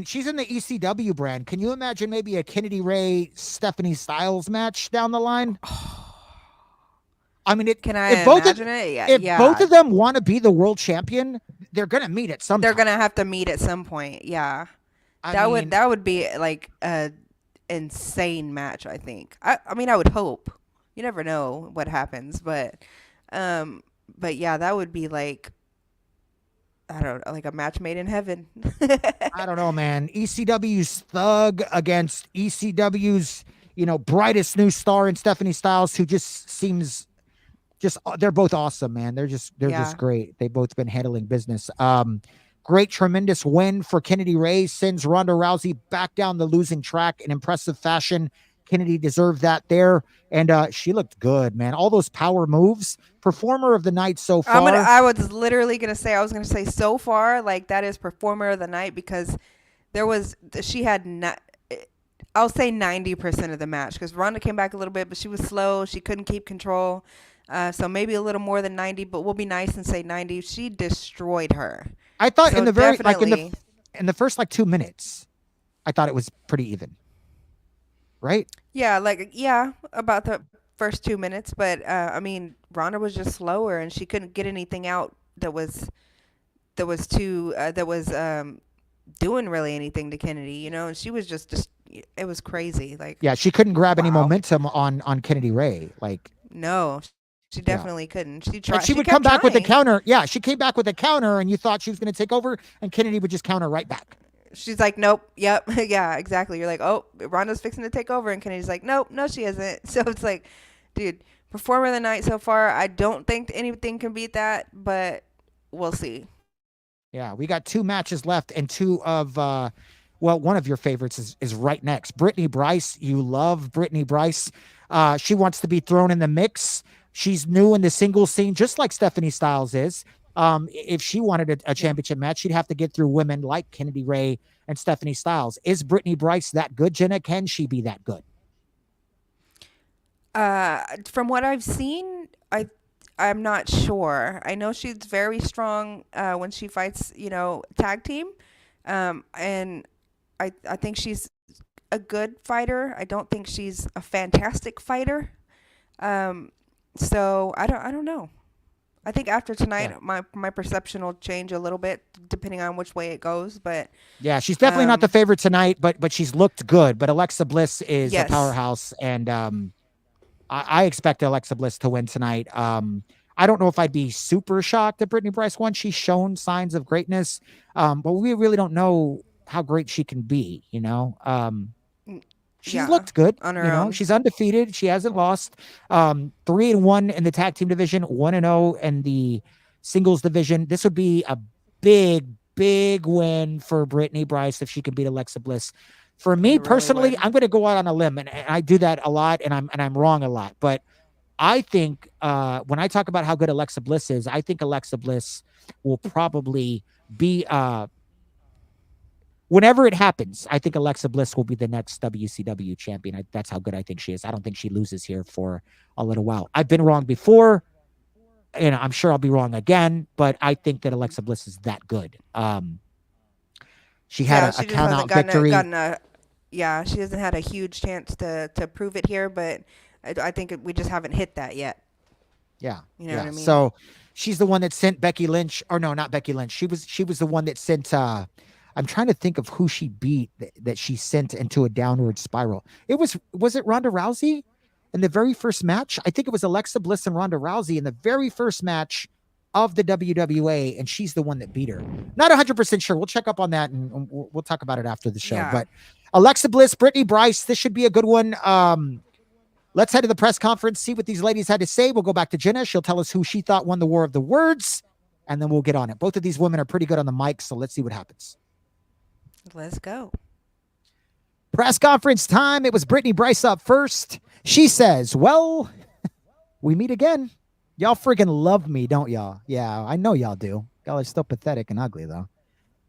She's in the ECW brand. Can you imagine maybe a Kennedy Ray Stephanie Styles match down the line? Can I if both imagine it? Yeah. If both of them want to be the world champion, they're gonna meet at some They're time. gonna have to meet at some point. Yeah. I mean, that would be like a insane match, I think. I would hope. You never know what happens, but yeah, that would be like, I don't know, like a match made in heaven. I don't know, man. ECW's Thug against ECW's, brightest new star in Stephanie Styles, who just seems they're both awesome, man. They're just great. They've both been handling business. Great, tremendous win for Kennedy Ray, sends Ronda Rousey back down the losing track in impressive fashion. Kennedy deserved that there, and she looked good, man. All those power moves. Performer of the night so far. I was literally gonna say, so far, like, that is performer of the night, because she had I'll say 90% of the match, because Ronda came back a little bit, but she was slow. She couldn't keep control. So maybe a little more than 90, but we'll be nice and say 90. She destroyed her. I thought So in the very definitely- in the first 2 minutes, I thought it was pretty even. Right? Yeah, about the first 2 minutes, but Ronda was just slower, and she couldn't get anything out that was doing really anything to Kennedy, and she was just it was crazy. Like, Yeah, she couldn't grab any Wow. momentum on Kennedy Ray. Like, no, she definitely couldn't. She tried. and she would kept come back with the trying. counter. Yeah, she came back with a counter, and you thought she was going to take over, and Kennedy would just counter right back. She's like, nope, yep, yeah, exactly. You're like, oh, Ronda's fixing to take over, and Kennedy's like, nope, no, she isn't. So it's like, dude, performer of the night so far. I don't think anything can beat that, but we'll see. Yeah, we got 2 matches left, and 2 of one of your favorites is right next. Brittany Bryce. You love Brittany Bryce. She wants to be thrown in the mix. She's new in the singles scene, just like Stephanie Styles is. If she wanted a championship match, she'd have to get through women like Kennedy Ray and Stephanie Styles. Is Brittany Bryce that good, Jenna? Can she be that good? From what I've seen, I'm not sure. I know she's very strong when she fights, tag team, and I think she's a good fighter. I don't think she's a fantastic fighter. So I don't know. I think after tonight, my perception will change a little bit depending on which way it goes. But yeah, she's definitely not the favorite tonight, but she's looked good. But Alexa Bliss is Yes. a powerhouse, and I expect Alexa Bliss to win tonight. I don't know if I'd be super shocked that Brittany Bryce won. She's shown signs of greatness, but we really don't know how great she can be. She's Yeah, looked good. on her own. She's undefeated. She hasn't lost. 3-1 in the tag team division, 1-0 in the singles division. This would be a big, big win for Brittany Bryce if she could beat Alexa Bliss. For me It really personally, would. I'm going to go out on a limb, and I do that a lot, and I'm wrong a lot. But I think when I talk about how good Alexa Bliss is, I think Alexa Bliss will probably be whenever it happens, I think Alexa Bliss will be the next WCW champion. That's how good I think she is. I don't think she loses here for a little while. I've been wrong before, and I'm sure I'll be wrong again, but I think that Alexa Bliss is that good. She had she a just count hasn't out victory. she hasn't had a huge chance to prove it here, but I think we just haven't hit that yet. Yeah. You know what I mean? So she's the one that sent Becky Lynch, or no, not Becky Lynch. She was the one that sent I'm trying to think of who she beat that she sent into a downward spiral. Was it Ronda Rousey in the very first match? I think it was Alexa Bliss and Ronda Rousey in the very first match of the WWA, and she's the one that beat her. Not 100% sure. We'll check up on that, and we'll talk about it after the show. Yeah. But Alexa Bliss, Brittany Bryce, this should be a good one. Let's head to the press conference, see what these ladies had to say. We'll go back to Jenna. She'll tell us who she thought won the War of the Words, and then we'll get on it. Both of these women are pretty good on the mic, so let's see what happens. Let's go. Press conference time. It was Brittany Bryce up first. She says, well, we meet again. Y'all friggin' love me, don't y'all? Yeah, I know y'all do. Y'all are still pathetic and ugly, though.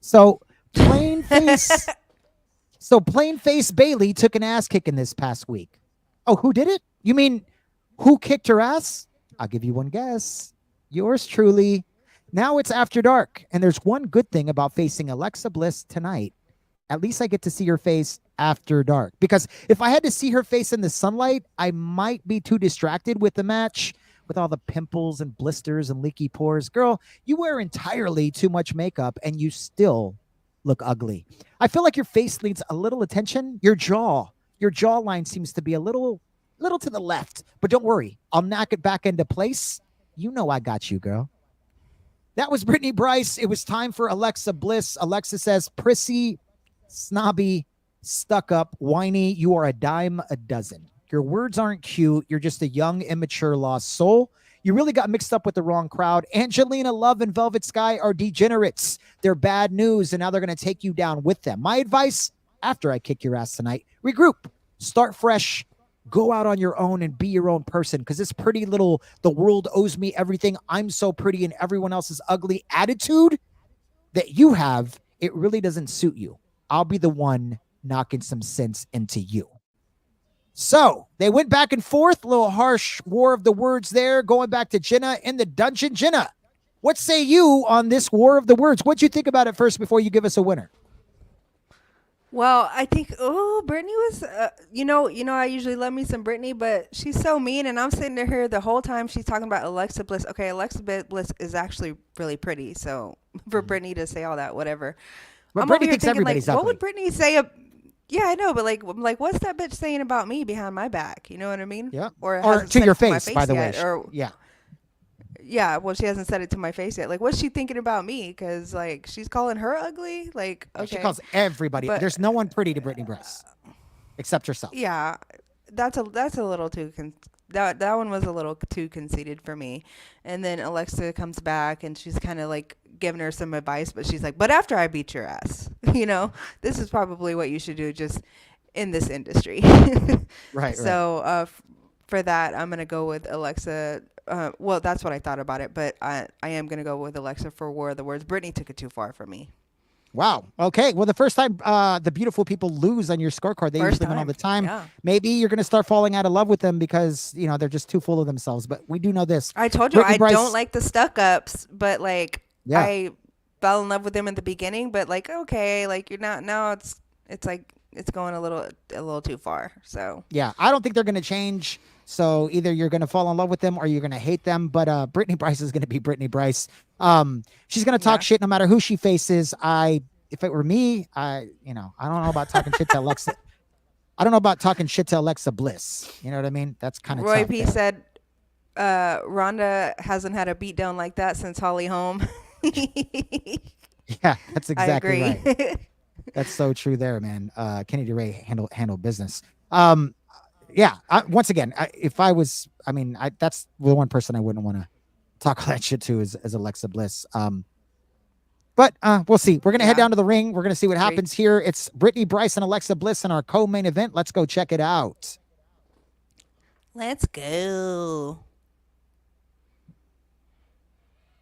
So plain face Bailey took an ass kicking this past week. Oh, who did it? You mean who kicked her ass? I'll give you one guess. Yours truly. Now it's after dark, and there's one good thing about facing Alexa Bliss tonight. At least I get to see her face after dark. Because if I had to see her face in the sunlight, I might be too distracted with the match, with all the pimples and blisters and leaky pores. Girl, you wear entirely too much makeup, and you still look ugly. I feel like your face needs a little attention. Your jawline seems to be a little to the left. But don't worry, I'll knock it back into place. You know I got you, girl. That was Brittany Bryce. It was time for Alexa Bliss. Alexa says, prissy, snobby, stuck up, whiny, you are a dime a dozen. Your words aren't cute. You're just a young, immature, lost soul. You really got mixed up with the wrong crowd. Angelina Love and Velvet Sky are degenerates. They're bad news, and now they're going to take you down with them. My advice, after I kick your ass tonight, regroup, start fresh, go out on your own and be your own person, because this pretty little, the world owes me everything, I'm so pretty and everyone else is ugly attitude that you have, it really doesn't suit you. I'll be the one knocking some sense into you. So they went back and forth, a little harsh war of the words there, going back to Jenna in the dungeon. Jenna, what say you on this war of the words? What'd you think about it first before you give us a winner? Well, I think, Brittany was, I usually love me some Brittany, but she's so mean, and I'm sitting there here the whole time she's talking about Alexa Bliss. Okay, Alexa Bliss is actually really pretty, so for Brittany to say all that, whatever. But I'm Brittany over here thinks thinking, everybody's what ugly. would Brittany say? Yeah, I know, but like, what's that bitch saying about me behind my back? You know what I mean? Yeah. Or to said your it to my face, by the way. yet, or yeah. Yeah, well, she hasn't said it to my face yet. Like, what's she thinking about me? Because, like, she's calling her ugly? Like, okay. She calls everybody. But- There's no one pretty to Brittany Bryce except herself. Yeah, that's a little too, that one was a little too conceited for me. And then Alexa comes back, and she's kind of, like, giving her some advice, but she's like, but after I beat your ass, this is probably what you should do just in this industry. Right. So, for that, I'm going to go with Alexa. Well, that's what I thought about it, but I am going to go with Alexa for War of the Words. Brittany took it too far for me. Wow. Okay. Well, the first time the beautiful people lose on your scorecard, they usually win all the time. Yeah. Maybe you're going to start falling out of love with them because, they're just too full of themselves. But we do know this. I told you Brittany I Bryce- don't like the stuck-ups, but, like, Yeah. I fell in love with them in the beginning, but, like, okay, like, you're not, now it's like, it's going a little too far, so. Yeah. I don't think they're going to change. So either you're going to fall in love with them or you're going to hate them. But Brittany Bryce is going to be Brittany Bryce. She's going to talk shit no matter who she faces. If it were me, I don't know about talking shit to Alexa. I don't know about talking shit to Alexa Bliss. You know what I mean? That's kind of Roy tough P there. said, Rhonda hasn't had a beatdown like that since Holly Holm. Yeah, that's I exactly agree. right. That's so true there, man. Kenny DeRay handle business. Yeah. Once again, if I was, I mean, that's the one person I wouldn't want to talk all that shit to is Alexa Bliss. But we'll see. We're gonna head Yeah. down to the ring. We're gonna see what Agreed. happens here. It's Brittany Bryce and Alexa Bliss in our co-main event. Let's go check it out. Let's go.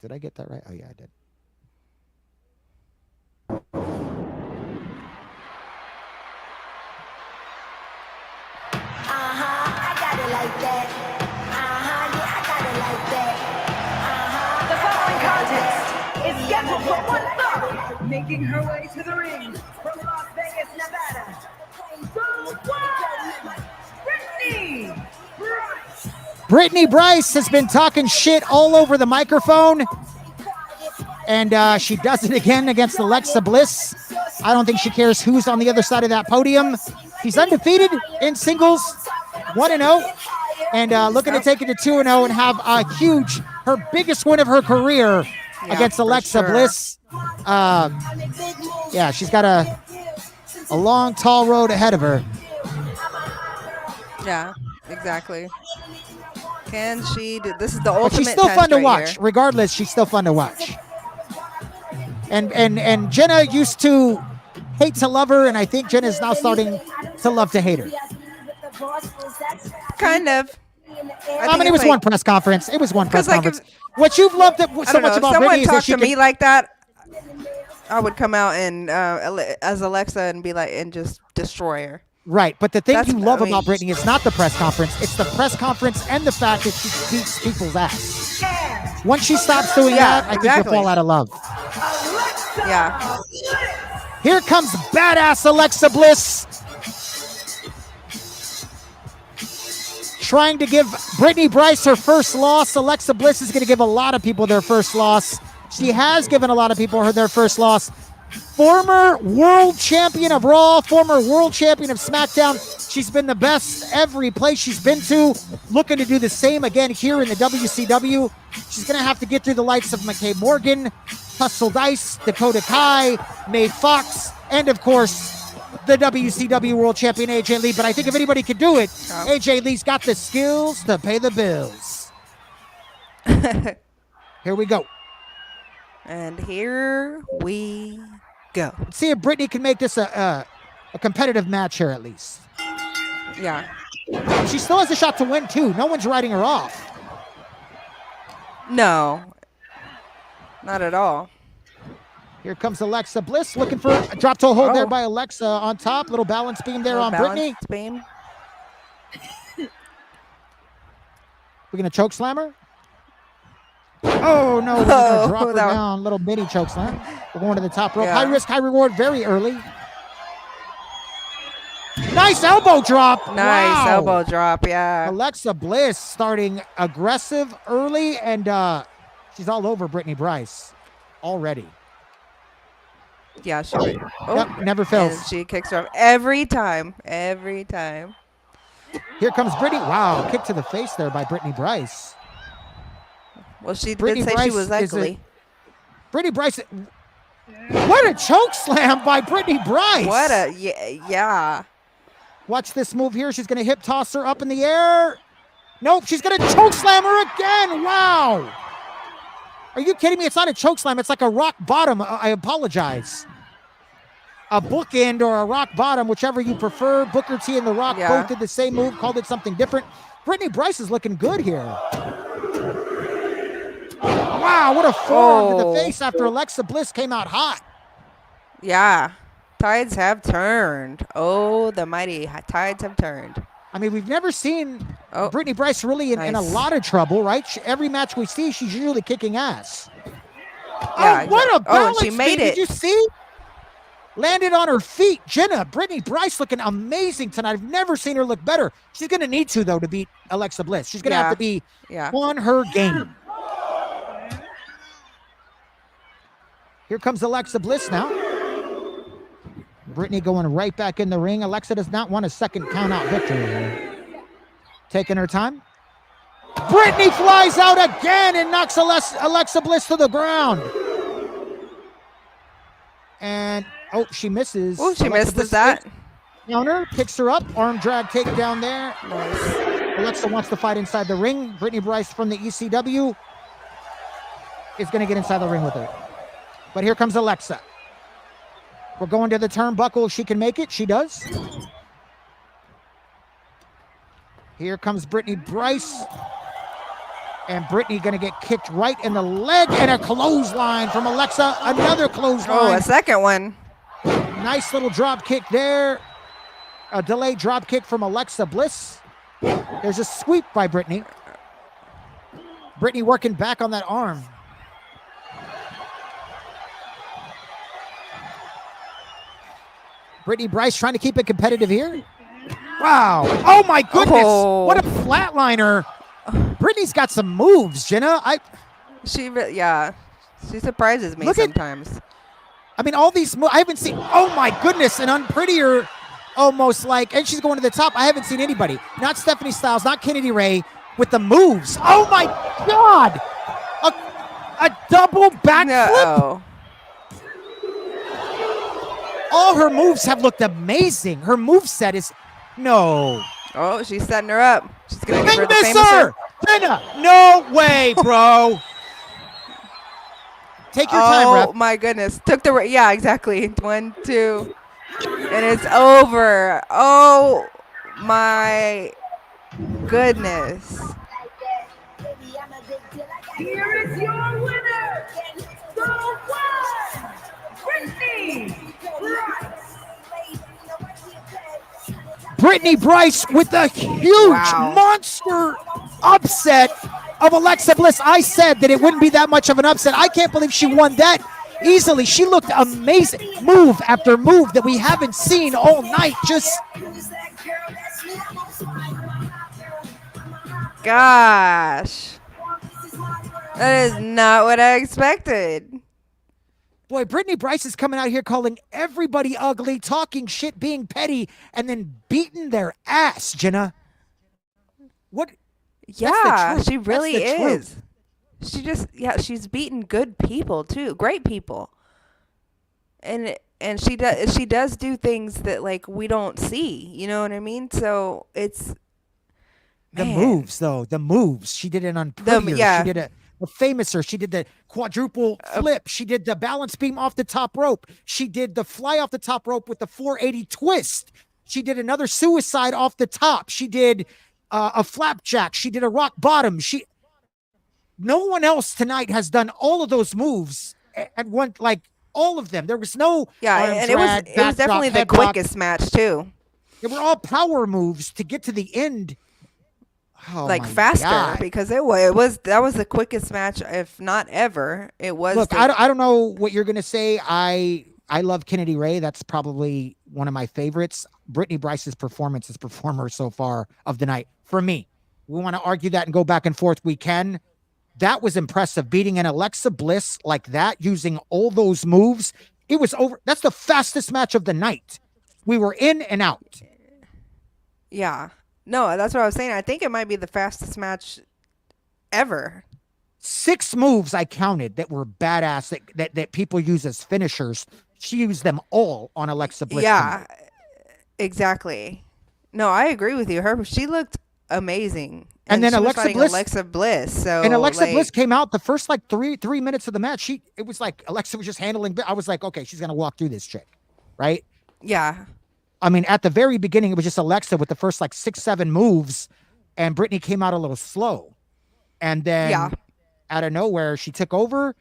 Did I get that right? Oh yeah, I did. I got it like that. Yeah, I got it like that. The following contest is scheduled for one fall. Making her way to the ring from Las Vegas, Nevada. The one, Brittany Bryce. Brittany Bryce has been talking shit all over the microphone, and she does it again against Alexa Bliss. I don't think she cares who's on the other side of that podium. She's undefeated in singles, 1-0, and looking to take it to 2-0 and have a huge, her biggest win of her career against for Alexa sure. Bliss. Yeah, she's got a long, tall road ahead of her. Yeah, exactly. Can she do this? Is the ultimate But she's still test fun to right watch. here. Regardless, she's still fun to watch. And Jenna used to hate to love her, and I think Jenna is now starting to love to hate her. Kind of. I mean, it was one press conference. It was one press 'Cause, like, conference. What you've loved I so don't much know. If about someone Brittany is that talked she to me can, like that, I would come out and as Alexa and be like and just destroy her. right. But the thing That's- you love I mean- about Brittany is not the press conference. It's the press conference and the fact that she beats people's ass. Once she stops doing Yeah, that, I think exactly. you'll fall out of love. Yeah. Here comes badass Alexa Bliss. Trying to give Brittany Bryce her first loss. Alexa Bliss is going to give a lot of people their first loss. She has given a lot of people their first loss. Former world champion of Raw, former world champion of SmackDown. She's been the best every place she's been to. Looking to do the same again here in the WCW. She's going to have to get through the likes of McKay Morgan, Hustle Dice, Dakota Kai, Mae Fox, and of course, the WCW World Champion AJ Lee. But I think if anybody could do it, AJ Lee's got the skills to pay the bills. Here we go. And here we go. Let's see if Brittany can make this a competitive match here at least. Yeah. She still has a shot to win too. No one's writing her off. No. Not at all. Here comes Alexa Bliss looking for a drop toe hold there Oh. by Alexa on top. Little balance beam there on Balance Brittany. beam. We're going to choke slam her. Oh, no. We're going Oh, to drop her that one- down. Little mini choke slam. We're going to the top rope. Yeah. High risk, high reward very early. Nice elbow drop. Nice Wow. elbow drop. Yeah. Alexa Bliss starting aggressive early, and she's all over Brittany Bryce already. Yeah. She. Oh. Yep, never fails. And she kicks her off every time. Every time. Here comes Brittany. Wow, kick to the face there by Brittany Bryce. Well, she Brittany did say Bryce she was is ugly. Brittany Bryce. What a choke slam by Brittany Bryce. What a yeah. Watch this move here. She's going to hip toss her up in the air. Nope, she's going to choke slam her again. Wow. Are you kidding me? It's not a choke slam. It's like a rock bottom. I apologize. A bookend or a rock bottom, whichever you prefer. Booker T and The Rock Yeah. both did the same move, called it something different. Brittany Bryce is looking good here. Wow, what a forearm to the Oh. face after Alexa Bliss came out hot. Yeah. Tides have turned. Oh, the mighty tides have turned. I mean, we've never seen Oh. Brittany Bryce really in a Nice. lot of trouble, right? Every match we see, she's usually kicking ass. Yeah, Oh, what a exactly. Oh, and balance she made beam. it. Did you see? Landed on her feet. Jenna, Brittany Bryce looking amazing tonight. I've never seen her look better. She's going to need to, though, to beat Alexa Bliss. She's going to Yeah. have to be Yeah. on her game. Here comes Alexa Bliss now. Brittany going right back in the ring. Alexa does not want a second count-out victory here. Taking her time. Brittany flies out again and knocks Alexa Bliss to the ground. And, oh, she misses. Oh, she Alexa missed Bliss that. Counter, picks her up, arm drag takedown there. Nice. Alexa wants to fight inside the ring. Brittany Bryce from the ECW is going to get inside the ring with her. But here comes Alexa. We're going to the turnbuckle. She can make it. She does. Here comes Brittany Bryce. And Brittany going to get kicked right in the leg. And a clothesline from Alexa. Another clothesline. Oh, a second one. Nice little drop kick there. A delayed drop kick from Alexa Bliss. There's a sweep by Brittany. Brittany working back on that arm. Brittany Bryce trying to keep it competitive here. Wow. Oh my goodness. Oh. What a flatliner. Brittany's got some moves, Jenna. Yeah. She surprises me Look at- sometimes. I mean, all these moves, I haven't seen, oh my goodness, an unprettier, almost like, and she's going to the top. I haven't seen anybody, not Stephanie Styles, not Kennedy Ray, with the moves. Oh my God. A double backflip. No. All her moves have looked amazing. Her move set is, no. Oh, she's setting her up. She's going to give her the Miss famous her. Jenna, no way, bro. Take your time, ref. Oh my goodness. Took the, yeah, exactly. 1, 2. And it's over. Oh my goodness. Here is your winner, the one, Brittany Bryce. Brittany Bryce with a huge Wow. monster upset of Alexa Bliss. I said that it wouldn't be that much of an upset. I can't believe she won that easily. She looked amazing. Move after move that we haven't seen all night. Just Gosh. That is not what I expected. boy, Brittany Bryce is coming out here calling everybody ugly, talking shit, being petty, and then beating their ass, Jenna. What? Yeah, truth. she That's really the is. She just, yeah, she's beaten good people too, great people. And she does do things that like we don't see, you know what I mean? So it's The man. moves, though. The moves. She did it on Prettier. yeah. She did a famouser. She did the quadruple flip. She did the balance beam off the top rope. She did the fly off the top rope with the 480 twist. She did another suicide off the top. She did a flapjack. She did a rock bottom. No one else tonight has done all of those moves at one, like all of them. There was no Yeah, arm and drag, it was definitely the head rock. quickest match too. They were all power moves to get to the end. Oh Like my faster God. because that was the quickest match, if not ever. It was. Look, the- I don't know what you're gonna say. I love Kennedy Ray. That's probably one of my favorites. Brittany Bryce's performance as performer so far of the night for me. We want to argue that and go back and forth. We can. That was impressive. Beating an Alexa Bliss like that, using all those moves. It was over. That's the fastest match of the night. We were in and out. Yeah. No, that's what I was saying. I think it might be the fastest match ever. 6 moves I counted that were badass that people use as finishers. She used them all on Alexa Bliss. Yeah, tonight. exactly. No, I agree with you. She looked amazing. And then she was Alexa fighting Bliss- Alexa Bliss. So And Alexa like, Bliss came out the first like three minutes of the match. It was like Alexa was just handling. I was like, okay, she's gonna walk through this chick, right? Yeah. I mean, at the very beginning, it was just Alexa with the first like 6-7 moves, and Brittany came out a little slow, and then Yeah. out of nowhere, she took over,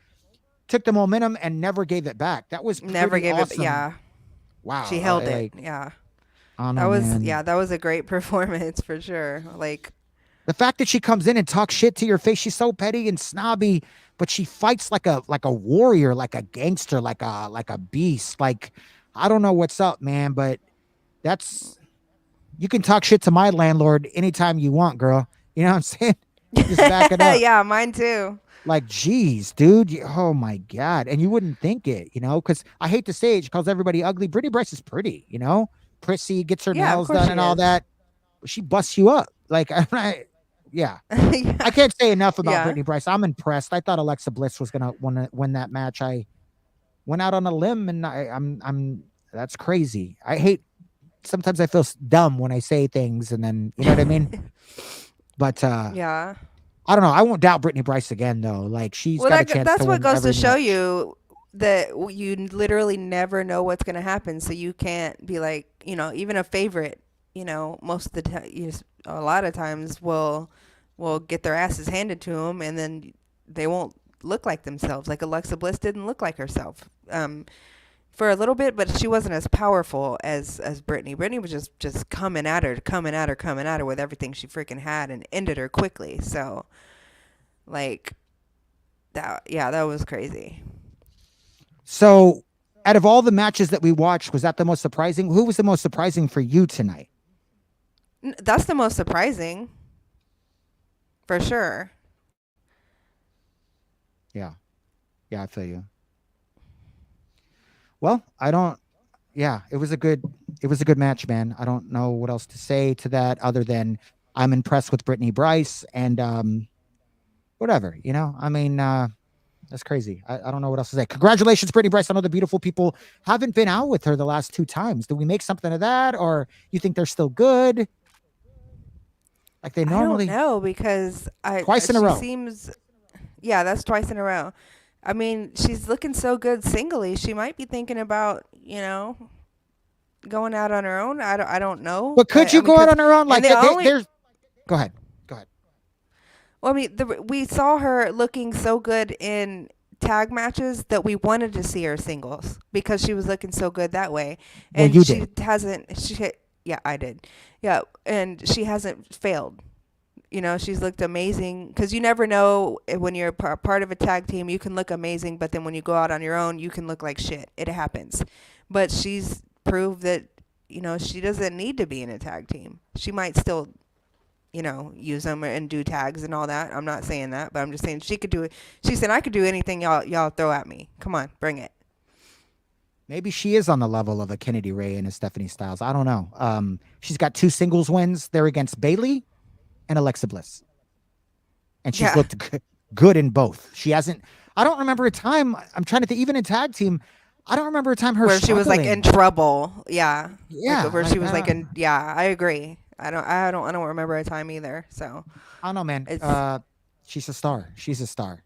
took the momentum, and never gave it back. That was Never pretty gave awesome. it. Yeah. Wow, She held it. like, Yeah. I don't know, That was man. that was a great performance for sure. Like The fact that she comes in and talks shit to your face, she's so petty and snobby, but she fights like a warrior, like a gangster, like a beast. Like, I don't know what's up, man, but you can talk shit to my landlord anytime you want, girl. You know what I'm saying? Just back it up. yeah, mine too. Like, geez, dude. Oh my God. And you wouldn't think it, because I hate to say it, she calls everybody ugly. Brittany Bryce is pretty, prissy, gets her Yeah, of nails course done she and all is. that. She busts you up. Like, Yeah. Yeah. I can't say enough about Yeah. Brittany Bryce. I'm impressed. I thought Alexa Bliss was gonna win that match. I went out on a limb, and I'm that's crazy. I hate sometimes I feel dumb when I say things, and then you know what I mean. But Yeah. I don't know. I won't doubt Brittany Bryce again, though. Like she's Well, got a chance that's to what win goes every to show match. you that you literally never know what's going to happen. So you can't be like, even a favorite, most of the time, a lot of times will get their asses handed to them, and then they won't look like themselves. Like Alexa Bliss didn't look like herself for a little bit, but she wasn't as powerful as Brittany. Brittany was just coming at her with everything she freaking had and ended her quickly. So, like, that was crazy. So, out of all the matches that we watched, was that the most surprising? Who was the most surprising for you tonight? That's the most surprising, for sure. Yeah, I feel you. Well, I don't. Yeah, it was a good match, man. I don't know what else to say to that other than I'm impressed with Brittany Bryce and whatever. I mean, that's crazy. I don't know what else to say. Congratulations, Brittany Bryce. I know the beautiful people haven't been out with her the last 2 times. Do we make something of that, or you think they're still good? Like they normally. I don't know because Twice in a row. Seems, yeah, that's twice in a row. I mean, she's looking so good singly. She might be thinking about, going out on her own. I don't know. But could you go out on her own? Like there's. Go ahead. Well, I mean, we saw her looking so good in tag matches that we wanted to see her singles because she was looking so good that way. And you she did. hasn't. Yeah, I did. Yeah, and she hasn't failed. She's looked amazing because you never know when you're part of a tag team, you can look amazing, but then when you go out on your own, you can look like shit. It happens. But she's proved that, she doesn't need to be in a tag team. She might still, use them and do tags and all that. I'm not saying that, but I'm just saying she could do it. She said, I could do anything y'all throw at me. Come on, bring it. Maybe she is on the level of a Kennedy Ray and a Stephanie Styles. I don't know. She's got 2 singles wins. They're against Bayley and Alexa Bliss. And she's looked good in both. She hasn't. I don't remember a time. I'm trying to think. Even in tag team, I don't remember a time where she was like in trouble. Yeah. Yeah. Like, where she was like in. Yeah, I agree. I don't remember a time either. So. I don't know, man. She's a star. She's a star.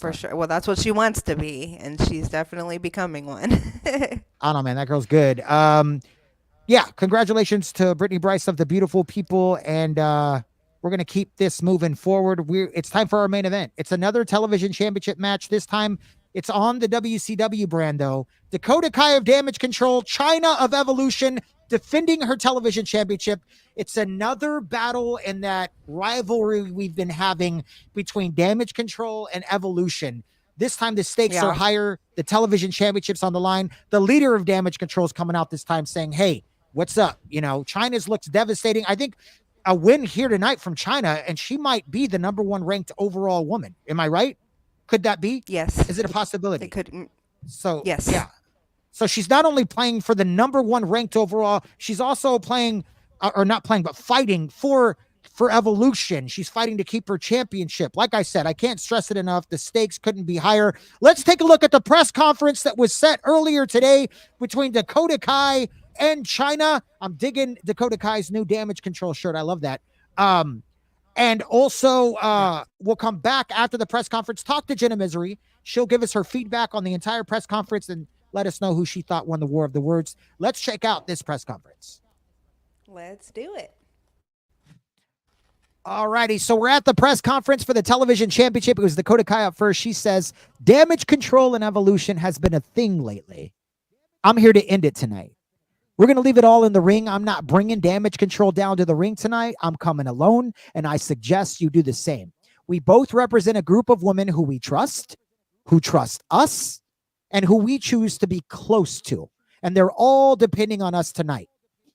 For sure. Well, that's what she wants to be, and she's definitely becoming one. I don't know, man. That girl's good. Yeah, congratulations to Brittany Bryce of the beautiful people, and we're gonna keep this moving forward. It's time for our main event. It's another television championship match. This time, it's on the WCW brand, though. Dakota Kai of Damage Cntrl, Chyna of Evolution, defending her television championship. It's another battle in that rivalry we've been having between Damage Cntrl and Evolution. This time the stakes are higher. The television championship's on the line. The leader of Damage Cntrl is coming out this time saying, hey, what's up? Chyna's looks devastating. I think a win here tonight from Chyna, and she might be the number 1 ranked overall woman. Am I right? Could that be? Yes. Is it a possibility? It could. So, yes. Yeah. So she's not only playing for the number 1 ranked overall, she's also playing, or not playing, but fighting for Evolution. She's fighting to keep her championship. Like I said, I can't stress it enough. The stakes couldn't be higher. Let's take a look at the press conference that was set earlier today between Dakota Kai and Chyna. I'm digging Dakota Kai's new Damage Cntrl shirt. I love that. And also, we'll come back after the press conference, talk to Jenna Misery. She'll give us her feedback on the entire press conference and let us know who she thought won the War of the Words. Let's check out this press conference. Let's do it. All righty. So we're at the press conference for the television championship. It was Dakota Kai up first. She says, Damage Cntrl and Evolution has been a thing lately. I'm here to end it tonight. We're going to leave it all in the ring. I'm not bringing Damage Cntrl down to the ring tonight. I'm coming alone, and I suggest you do the same. We both represent a group of women who we trust, who trust us, and who we choose to be close to. And they're all depending on us tonight.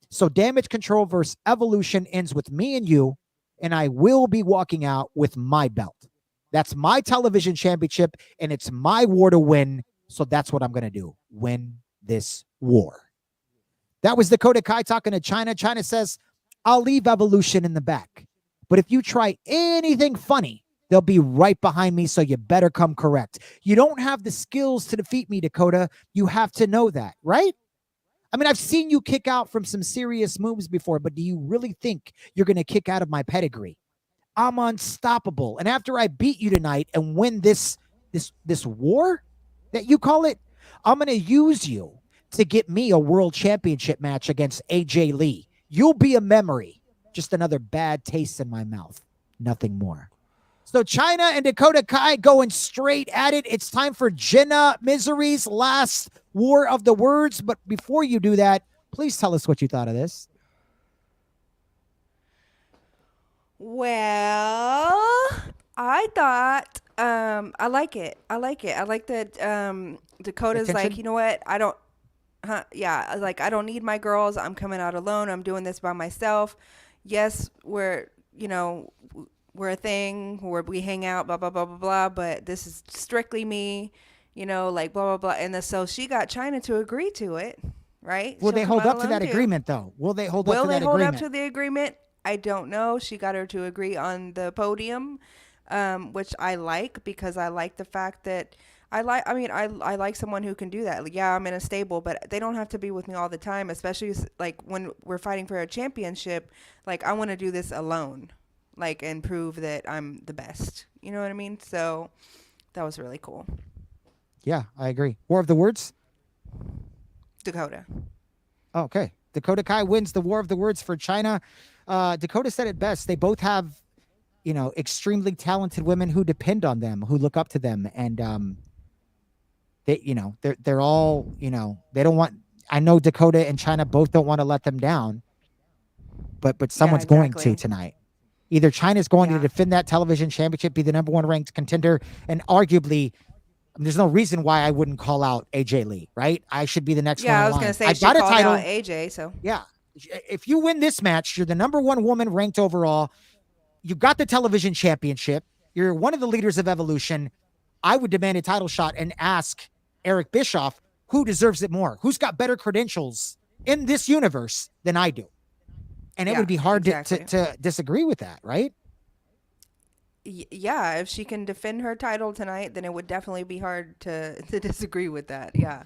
So Damage Cntrl versus Evolution ends with me and you, and I will be walking out with my belt. That's my television championship, and it's my war to win. So that's what I'm going to do. Win this war. That was Dakota Kai talking to Chyna. Chyna says, I'll leave Evolution in the back. But if you try anything funny, they'll be right behind me, so you better come correct. You don't have the skills to defeat me, Dakota. You have to know that, right? I mean, I've seen you kick out from some serious moves before, but do you really think you're going to kick out of my pedigree? I'm unstoppable. And after I beat you tonight and win this war that you call it, I'm going to use you to get me a world championship match against AJ Lee. You'll be a memory. Just another bad taste in my mouth. Nothing more. So Chyna and Dakota Kai going straight at it. It's time for Jenna Misery's last war of the words. But before you do that, please tell us what you thought of this. Well, I thought I like it. I like that Dakota's Attention? like, you know what? I don't I don't need my girls. I'm coming out alone. I'm doing this by myself. Yes, we're a thing where we hang out, blah blah blah blah blah, but this is strictly me, like blah blah blah. And so she got Chyna to agree to it, right? Will She'll they come hold out up to alone that too. agreement, though? Will they hold up Will to they that hold agreement? up to the agreement? I don't know. She got her to agree on the podium, which I like, because I like the fact that I like someone who can do that. Like, yeah, I'm in a stable, but they don't have to be with me all the time, especially like when we're fighting for a championship. Like, I want to do this alone, like, and prove that I'm the best. You know what I mean? So that was really cool. Yeah, I agree. War of the words? Dakota. Okay. Dakota Kai wins the War of the Words for Chyna. Dakota said it best. They both have, extremely talented women who depend on them, who look up to them. And they're all, they don't want, I know Dakota and Chyna both don't want to let them down, but someone's going exactly. to tonight. Either Chyna's going to Yeah. defend that television championship, be the number one ranked contender, and arguably, there's no reason why I wouldn't call out AJ Lee, right? I should be the next one. Yeah, in I was line. gonna say I she got a called title. out AJ. So Yeah. If you win this match, you're the number one woman ranked overall. You got the television championship. You're one of the leaders of Evolution. I would demand a title shot and ask Eric Bischoff who deserves it more. Who's got better credentials in this universe than I do? And it Yeah, would be hard exactly. to disagree with that, right? yeah, if she can defend her title tonight, then it would definitely be hard to disagree with that. Yeah.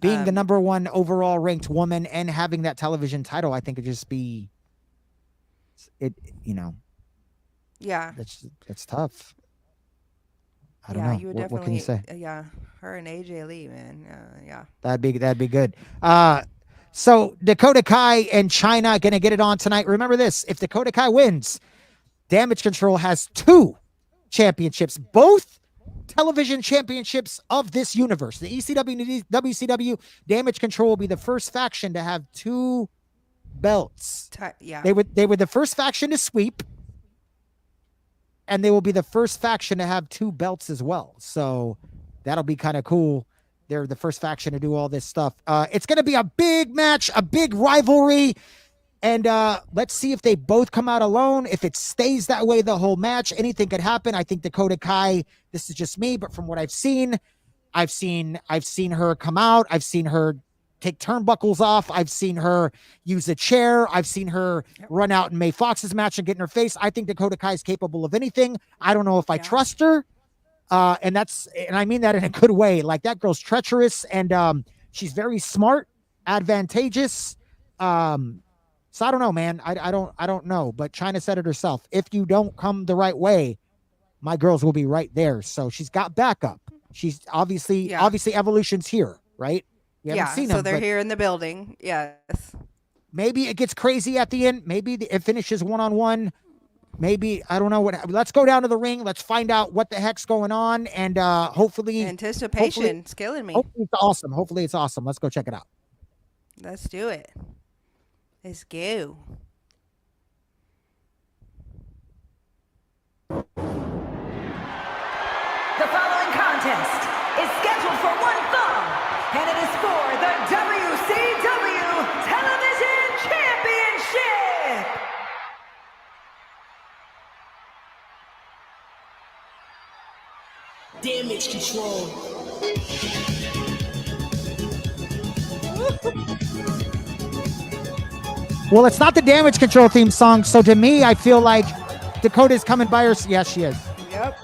Being the number one overall ranked woman and having that television title, I think it'd just be Yeah. it's tough. I don't Yeah, know. you would What can you say? Yeah, her and AJ Lee, man. Yeah. That'd be good. So Dakota Kai and Chyna gonna get it on tonight. Remember this: if Dakota Kai wins, Damage Cntrl has 2 championships, both television championships of this universe. The ECW and the WCW. Damage Cntrl will be the first faction to have 2 belts. Yeah. They were the first faction to sweep, and they will be the first faction to have 2 belts as well. So that'll be kind of cool. They're the first faction to do all this stuff. It's going to be a big match, a big rivalry. And let's see if they both come out alone. If it stays that way the whole match, anything could happen. I think Dakota Kai, this is just me, but from what I've seen her come out. I've seen her take turnbuckles off. I've seen her use a chair. I've seen her run out in Mae Fox's match and get in her face. I think Dakota Kai is capable of anything. I don't know if I trust her. And I mean that in a good way. Like, that girl's treacherous, and she's very smart, advantageous. So I don't know, man. I don't know. But Chyna said it herself. If you don't come the right way, my girls will be right there. So she's got backup. She's obviously Evolution's here, right? You haven't seen so them, they're but here in the building. Yes. maybe it gets crazy at the end. Maybe it finishes 1-on-1. Maybe, I don't know what. Let's go down to the ring. Let's find out what the heck's going on, and hopefully Anticipation's killing me. Hopefully it's awesome. Let's go check it out. Let's do it. Let's go. The following contest is scheduled for one fall, and it is for the WCW Television Championship. Damage Cntrl. Well, it's not the Damage Cntrl theme song, so to me, I feel like Dakota's coming by her. Yes, she is. Yep.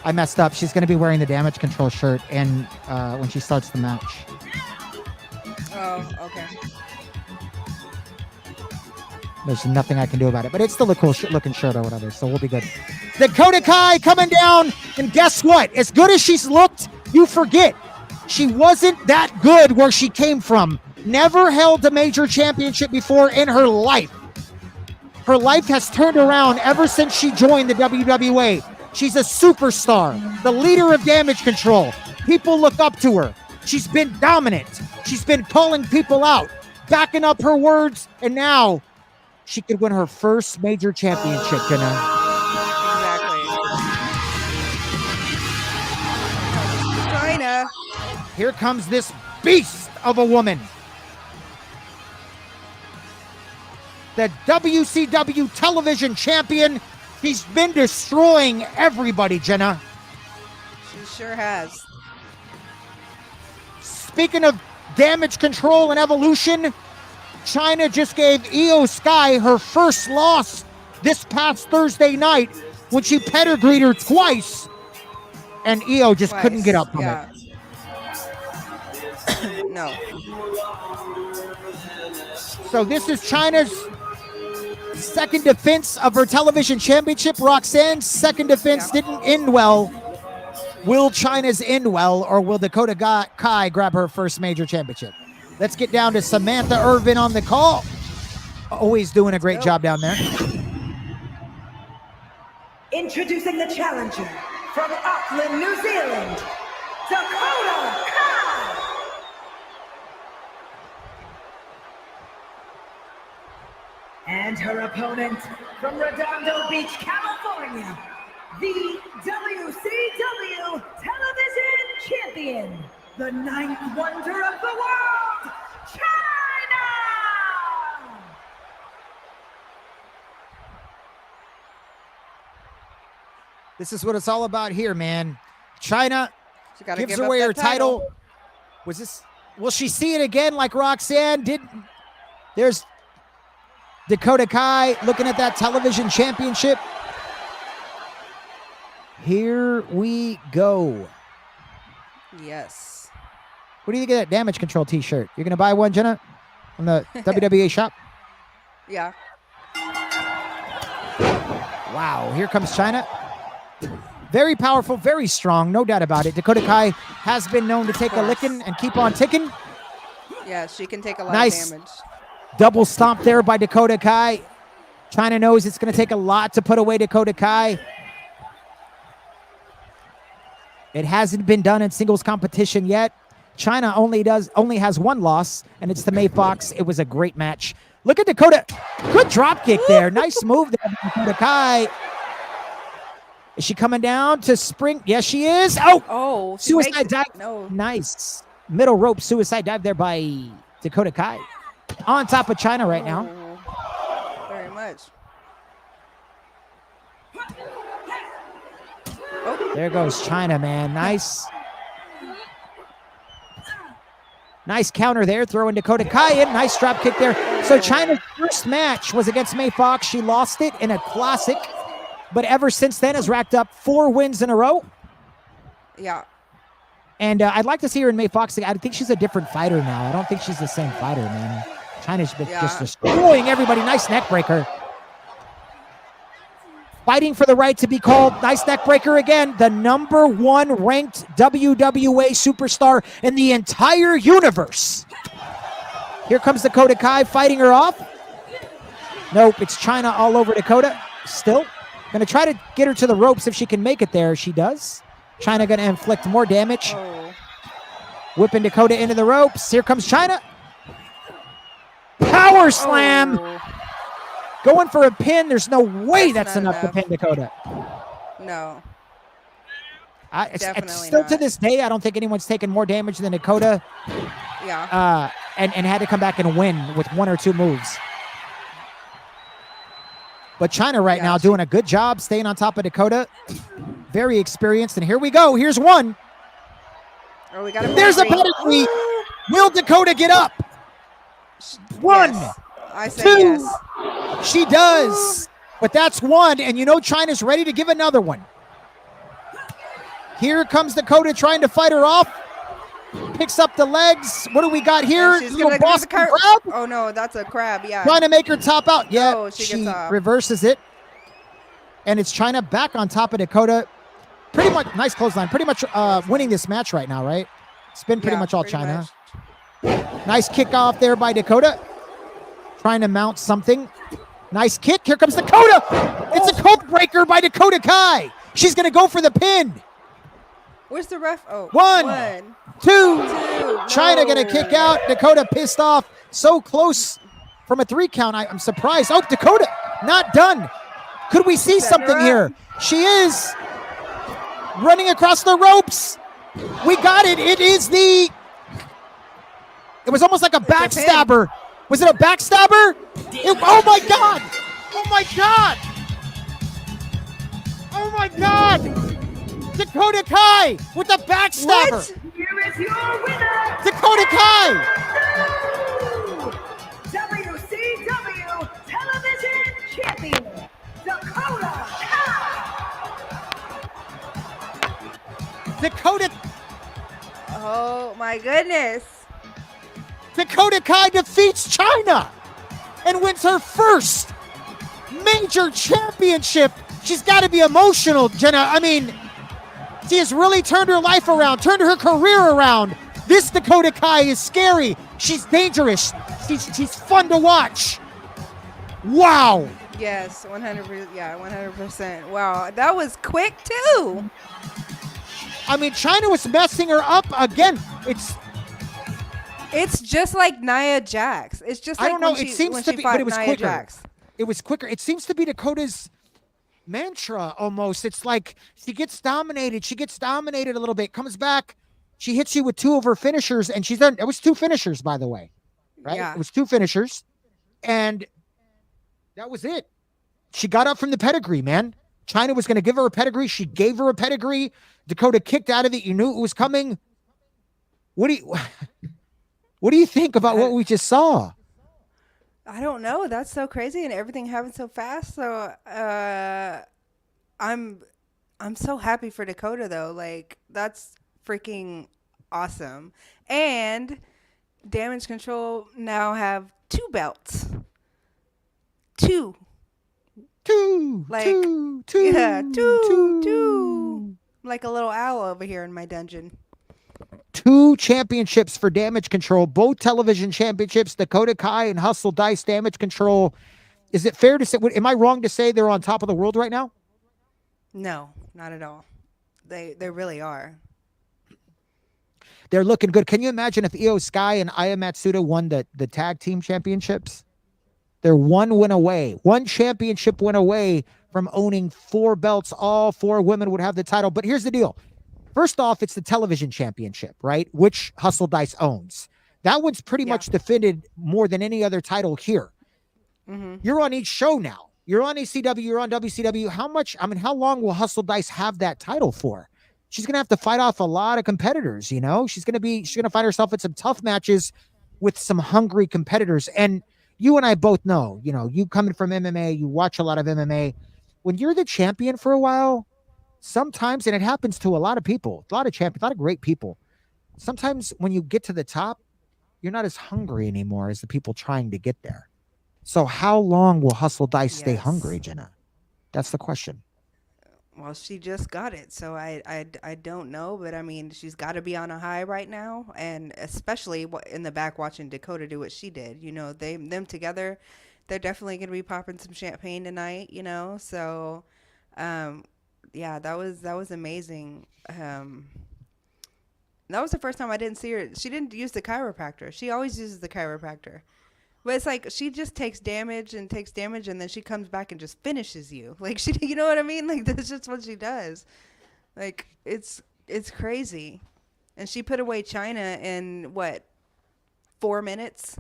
I messed up. She's going to be wearing the Damage Control shirt and when she starts the match. Oh, okay. There's nothing I can do about it, but it's still a cool looking shirt or whatever, so we'll be good. Dakota Kai coming down, and guess what? As good as she's looked, you forget. She wasn't that good where she came from. Never held a major championship before in her life. Her life has turned around ever since she joined the WWA. She's a superstar, the leader of Damage Control. People look up to her. She's been dominant. She's been calling people out, backing up her words, and now she could win her first major championship, Jenna. Exactly. Chyna. Here comes this beast of a woman. The WCW Television Champion. She's been destroying everybody, Jenna. She sure has. Speaking of Damage Control and Evolution, Chyna just gave Io Sky her first loss this past Thursday night when she pedigreed her twice, and Io just couldn't get up from it. No. So this is Chyna's second defense of her television championship. Roxanne's second defense didn't end well. Will Chyna's end well, or will Dakota Kai grab her first major championship? Let's get down to Samantha Irvin on the call. Always doing a great job down there. Introducing the challenger from Auckland, New Zealand, Dakota Kai. And her opponent from Redondo Beach, California, the WCW Television Champion, the ninth wonder of the world, Chyna! This is what it's all about here, man. Chyna She gotta gives give away up her that title. Will she see it again like Roxanne did? There's Dakota Kai looking at that television championship. Here we go. Yes. What do you think of that Damage Control t-shirt? You're going to buy one, Jenna? From the WWA shop? Yeah. Wow, here comes Chyna. Very powerful, very strong, no doubt about it. Dakota Kai has been known to take a licking and keep on ticking. Yeah, she can take a lot Nice. of damage. Double stomp there by Dakota Kai. Chyna knows it's going to take a lot to put away Dakota Kai. It hasn't been done in singles competition yet. Chyna only has one loss, and it's to Mae Fox. It was a great match. Look at Dakota. Good drop kick there. Nice move there by Dakota Kai. Is she coming down to spring? Yes, she is. Oh, she suicide makes it- dive. No. Nice. Middle rope suicide dive there by Dakota Kai. On top of Chyna right now. Oh, very much. Oh, There goes Chyna, man. Nice. Nice counter there, throwing Dakota Kai in. Nice drop kick there. So Chyna's first match was against Mae Fox. She lost it in a classic, but ever since then has racked up 4 wins in a row. yeah. And I'd like to see her in Mae Fox. I think she's a different fighter now. I don't think she's the same fighter, man. Chyna's been just destroying everybody. Nice neck breaker. Fighting for the right to be called. Nice neck breaker again. The #1 ranked WWA superstar in the entire universe. Here comes Dakota Kai fighting her off. Nope, it's Chyna all over Dakota. Still. Gonna try to get her to the ropes if she can make it there. She does. Chyna gonna inflict more damage. Oh. Whipping Dakota into the ropes. Here comes Chyna. Power slam. Oh. Going for a pin. There's no way that's not enough to enough. pin Dakota. No. It's Definitely still to not. this day, I don't think anyone's taken more damage than Dakota Yeah. and had to come back and win with 1 or 2 moves. But Chyna right Yeah, now she- doing a good job staying on top of Dakota. Very experienced. And here we go. Here's one. Oh, we got a There's a pedigree. pedigree. Ooh. Will Dakota get up? One, Yes. I say two. yes. She does. But that's one, and you know Chyna's ready to give another one. Here comes Dakota trying to fight her off. Picks up the legs. What do we got here? And she's Little gonna do the Boston crab. crab. Oh no, that's a crab. Yeah. Trying to make her top out. Yeah, Oh, she gets off. reverses it. And it's Chyna back on top of Dakota. Pretty much, nice clothesline. Pretty much winning this match right now, right? It's been pretty Yeah, much all pretty Chyna. much. Nice kick off there by Dakota. Trying to mount something. Nice kick. Here comes Dakota. It's a code breaker by Dakota Kai. She's going to go for the pin. Where's the ref? Oh, One. Two. Two. Chyna going to No. kick out. Dakota pissed off. So close from a 3 count. I'm surprised. Oh, Dakota not done. Could we see Set her something up. here? She is running across the ropes. We got it. It is the... It was almost like a a pin. backstabber. Was it a backstabber? Oh my God! Oh my God! Oh my God! Dakota Kai with the backstabber. What? Here is your winner, Dakota Kai. WCW Television Champion, Dakota Kai. Dakota Oh my goodness. Dakota Kai defeats Chyna and wins her first major championship. She's got to be emotional, Jenna. I mean, she has really turned her life around, turned her career around. This Dakota Kai is scary. She's dangerous. She's fun to watch. Wow. Yes, 100%. Yeah, 100%. Wow, that was quick too. I mean, Chyna was messing her up again. It's just like Nia Jax. It's just I like don't know. when It seems when to she be, fought but it was Nia quicker. Jax. It was quicker. It seems to be Dakota's mantra almost. It's like she gets dominated. She gets dominated a little bit, comes back. She hits you with 2 of her finishers, and she's done. It was 2 finishers, by the way. Right? Yeah. It was 2 finishers. And that was it. She got up from the pedigree, man. Chyna was going to give her a pedigree. She gave her a pedigree. Dakota kicked out of it. You knew it was coming. What do you think about what we just saw? I don't know. That's so crazy, and everything happened so fast. So I'm so happy for Dakota though. Like that's freaking awesome. And Damage Control now have 2 belts. 2. Like, yeah, two. Like a little owl over here in my dungeon. 2 championships for Damage Control, both television championships, Dakota Kai and Hustle Dice Damage Control. Is it fair to say, am I wrong to say they're on top of the world right now? No, not at all. They really are. They're looking good. Can you imagine if Io Sky and Aya Matsuda won the tag team championships? They're 1 win away, 1 championship win away from owning 4 belts. All 4 women would have the title. But here's the deal. First off, it's the television championship, right? Which Hustle Dice owns. That one's pretty much defended more than any other title here. Mm-hmm. You're on each show now. You're on ECW, you're on WCW. How long will Hustle Dice have that title for? She's going to have to fight off a lot of competitors, you know? She's going to find herself in some tough matches with some hungry competitors. And you and I both know, you know, you coming from MMA, you watch a lot of MMA. When you're the champion for a while, sometimes, and it happens to a lot of people, a lot of champions, a lot of great people. Sometimes when you get to the top, you're not as hungry anymore as the people trying to get there. So how long will Hustle Dice stay hungry, Jenna? That's the question. Well, she just got it, so I don't know, but I mean, she's got to be on a high right now, and especially in the back watching Dakota do what she did. You know, them together, they're definitely going to be popping some champagne tonight. You know, so yeah, that was amazing. That was the first time I didn't see her. She didn't use the chiropractor. She always uses the chiropractor. But it's like she just takes damage, and then she comes back and just finishes you. Like you know what I mean? Like that's just what she does. Like it's crazy. And she put away Chyna in what, 4 minutes?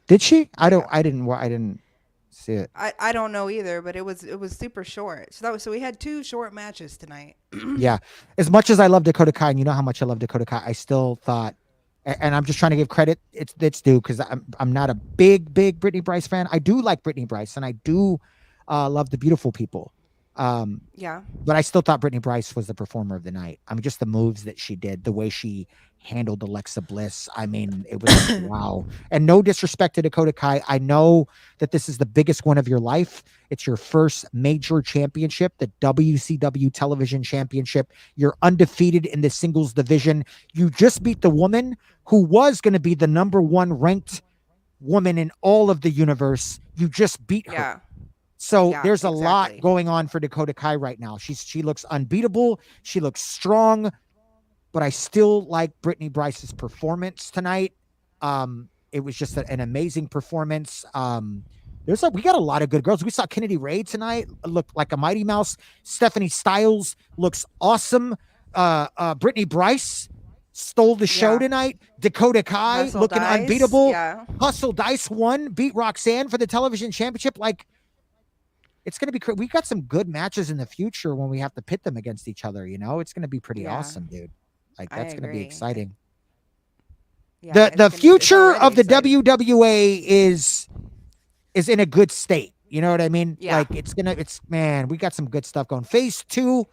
Did she? I didn't see it. I don't know either, but it was super short. So we had 2 short matches tonight. Yeah. As much as I love Dakota Kai, and you know how much I love Dakota Kai, I still thought and I'm just trying to give credit it's due, because I'm not a big Brittany Bryce fan. I do like Brittany Bryce, and I do love the Beautiful People. Yeah. But I still thought Brittany Bryce was the performer of the night. I mean, just the moves that she did, the way she handled Alexa Bliss. I mean, it was like, wow. And no disrespect to Dakota Kai. I know that this is the biggest one of your life. It's your first major championship, the WCW Television Championship. You're undefeated in the singles division. You just beat the woman who was going to be the number one ranked woman in all of the universe. You just beat her. Yeah. So Yeah, there's a lot exactly. going on for Dakota Kai right now. She looks unbeatable. She looks strong, but I still like Brittany Bryce's performance tonight. It was just an amazing performance. We got a lot of good girls. We saw Kennedy Ray tonight, look like a Mighty Mouse. Stephanie Styles looks awesome. Brittany Bryce stole the show Yeah. tonight. Dakota Kai Hustle looking Dice, unbeatable. yeah. Hustle Dice won, beat Roxanne for the television championship. Like, it's going to be we got some good matches in the future when we have to pit them against each other. It's going to be pretty Yeah. awesome, dude. Like, I that's going to be agree. exciting. Yeah, The future already of the exciting. WWA is in a good state. You know what I mean? Yeah. Like, man, we got some good stuff going. Phase 2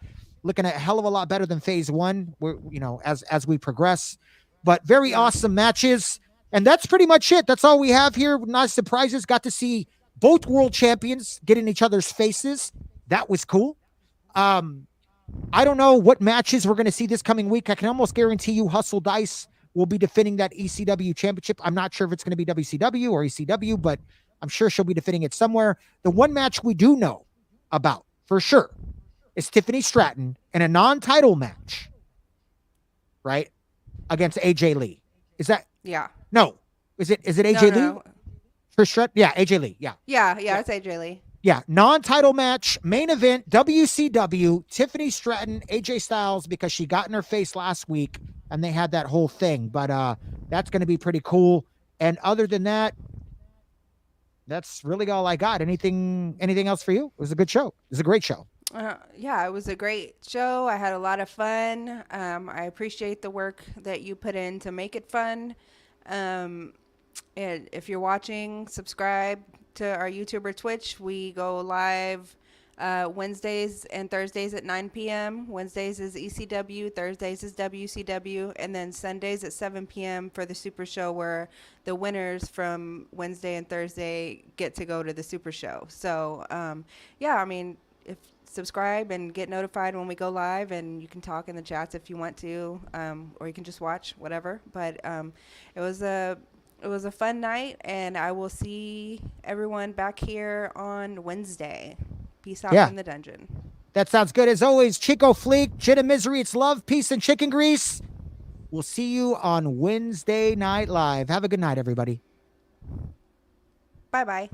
looking a hell of a lot better than phase 1. We're, as we progress, but very awesome matches. And that's pretty much it. That's all we have here. Nice surprises. Got to see both world champions get in each other's faces. That was cool. I don't know what matches we're going to see this coming week. I can almost guarantee you Hustle Dice will be defending that ECW championship. I'm not sure if it's going to be WCW or ECW, but I'm sure she'll be defending it somewhere. The one match we do know about for sure is Tiffany Stratton in a non-title match, right? Against AJ Lee. Is that? Yeah. No. Is it AJ Lee? No. Trish Stratus? Yeah, AJ Lee. Yeah. Yeah, it's AJ Lee. Yeah. Non-title match, main event, WCW, Tiffany Stratton, AJ Styles, because she got in her face last week and they had that whole thing. But that's going to be pretty cool. And other than that, that's really all I got. Anything else for you? It was a good show. It was a great show. Yeah, it was a great show. I had a lot of fun. I appreciate the work that you put in to make it fun. And if you're watching, subscribe to our YouTube or Twitch. We go live Wednesdays and Thursdays at 9 p.m. Wednesdays is ECW, Thursdays is WCW, and then Sundays at 7 p.m. for the Super Show, where the winners from Wednesday and Thursday get to go to the Super Show. So, if subscribe and get notified when we go live, and you can talk in the chats if you want to, or you can just watch, whatever. But it was a fun night, and I will see everyone back here on Wednesday. Peace out from the dungeon. That sounds good. As always, Chico Fleek, Jit of Misery, it's love, peace, and chicken grease. We'll see you on Wednesday Night Live. Have a good night, everybody. Bye-bye.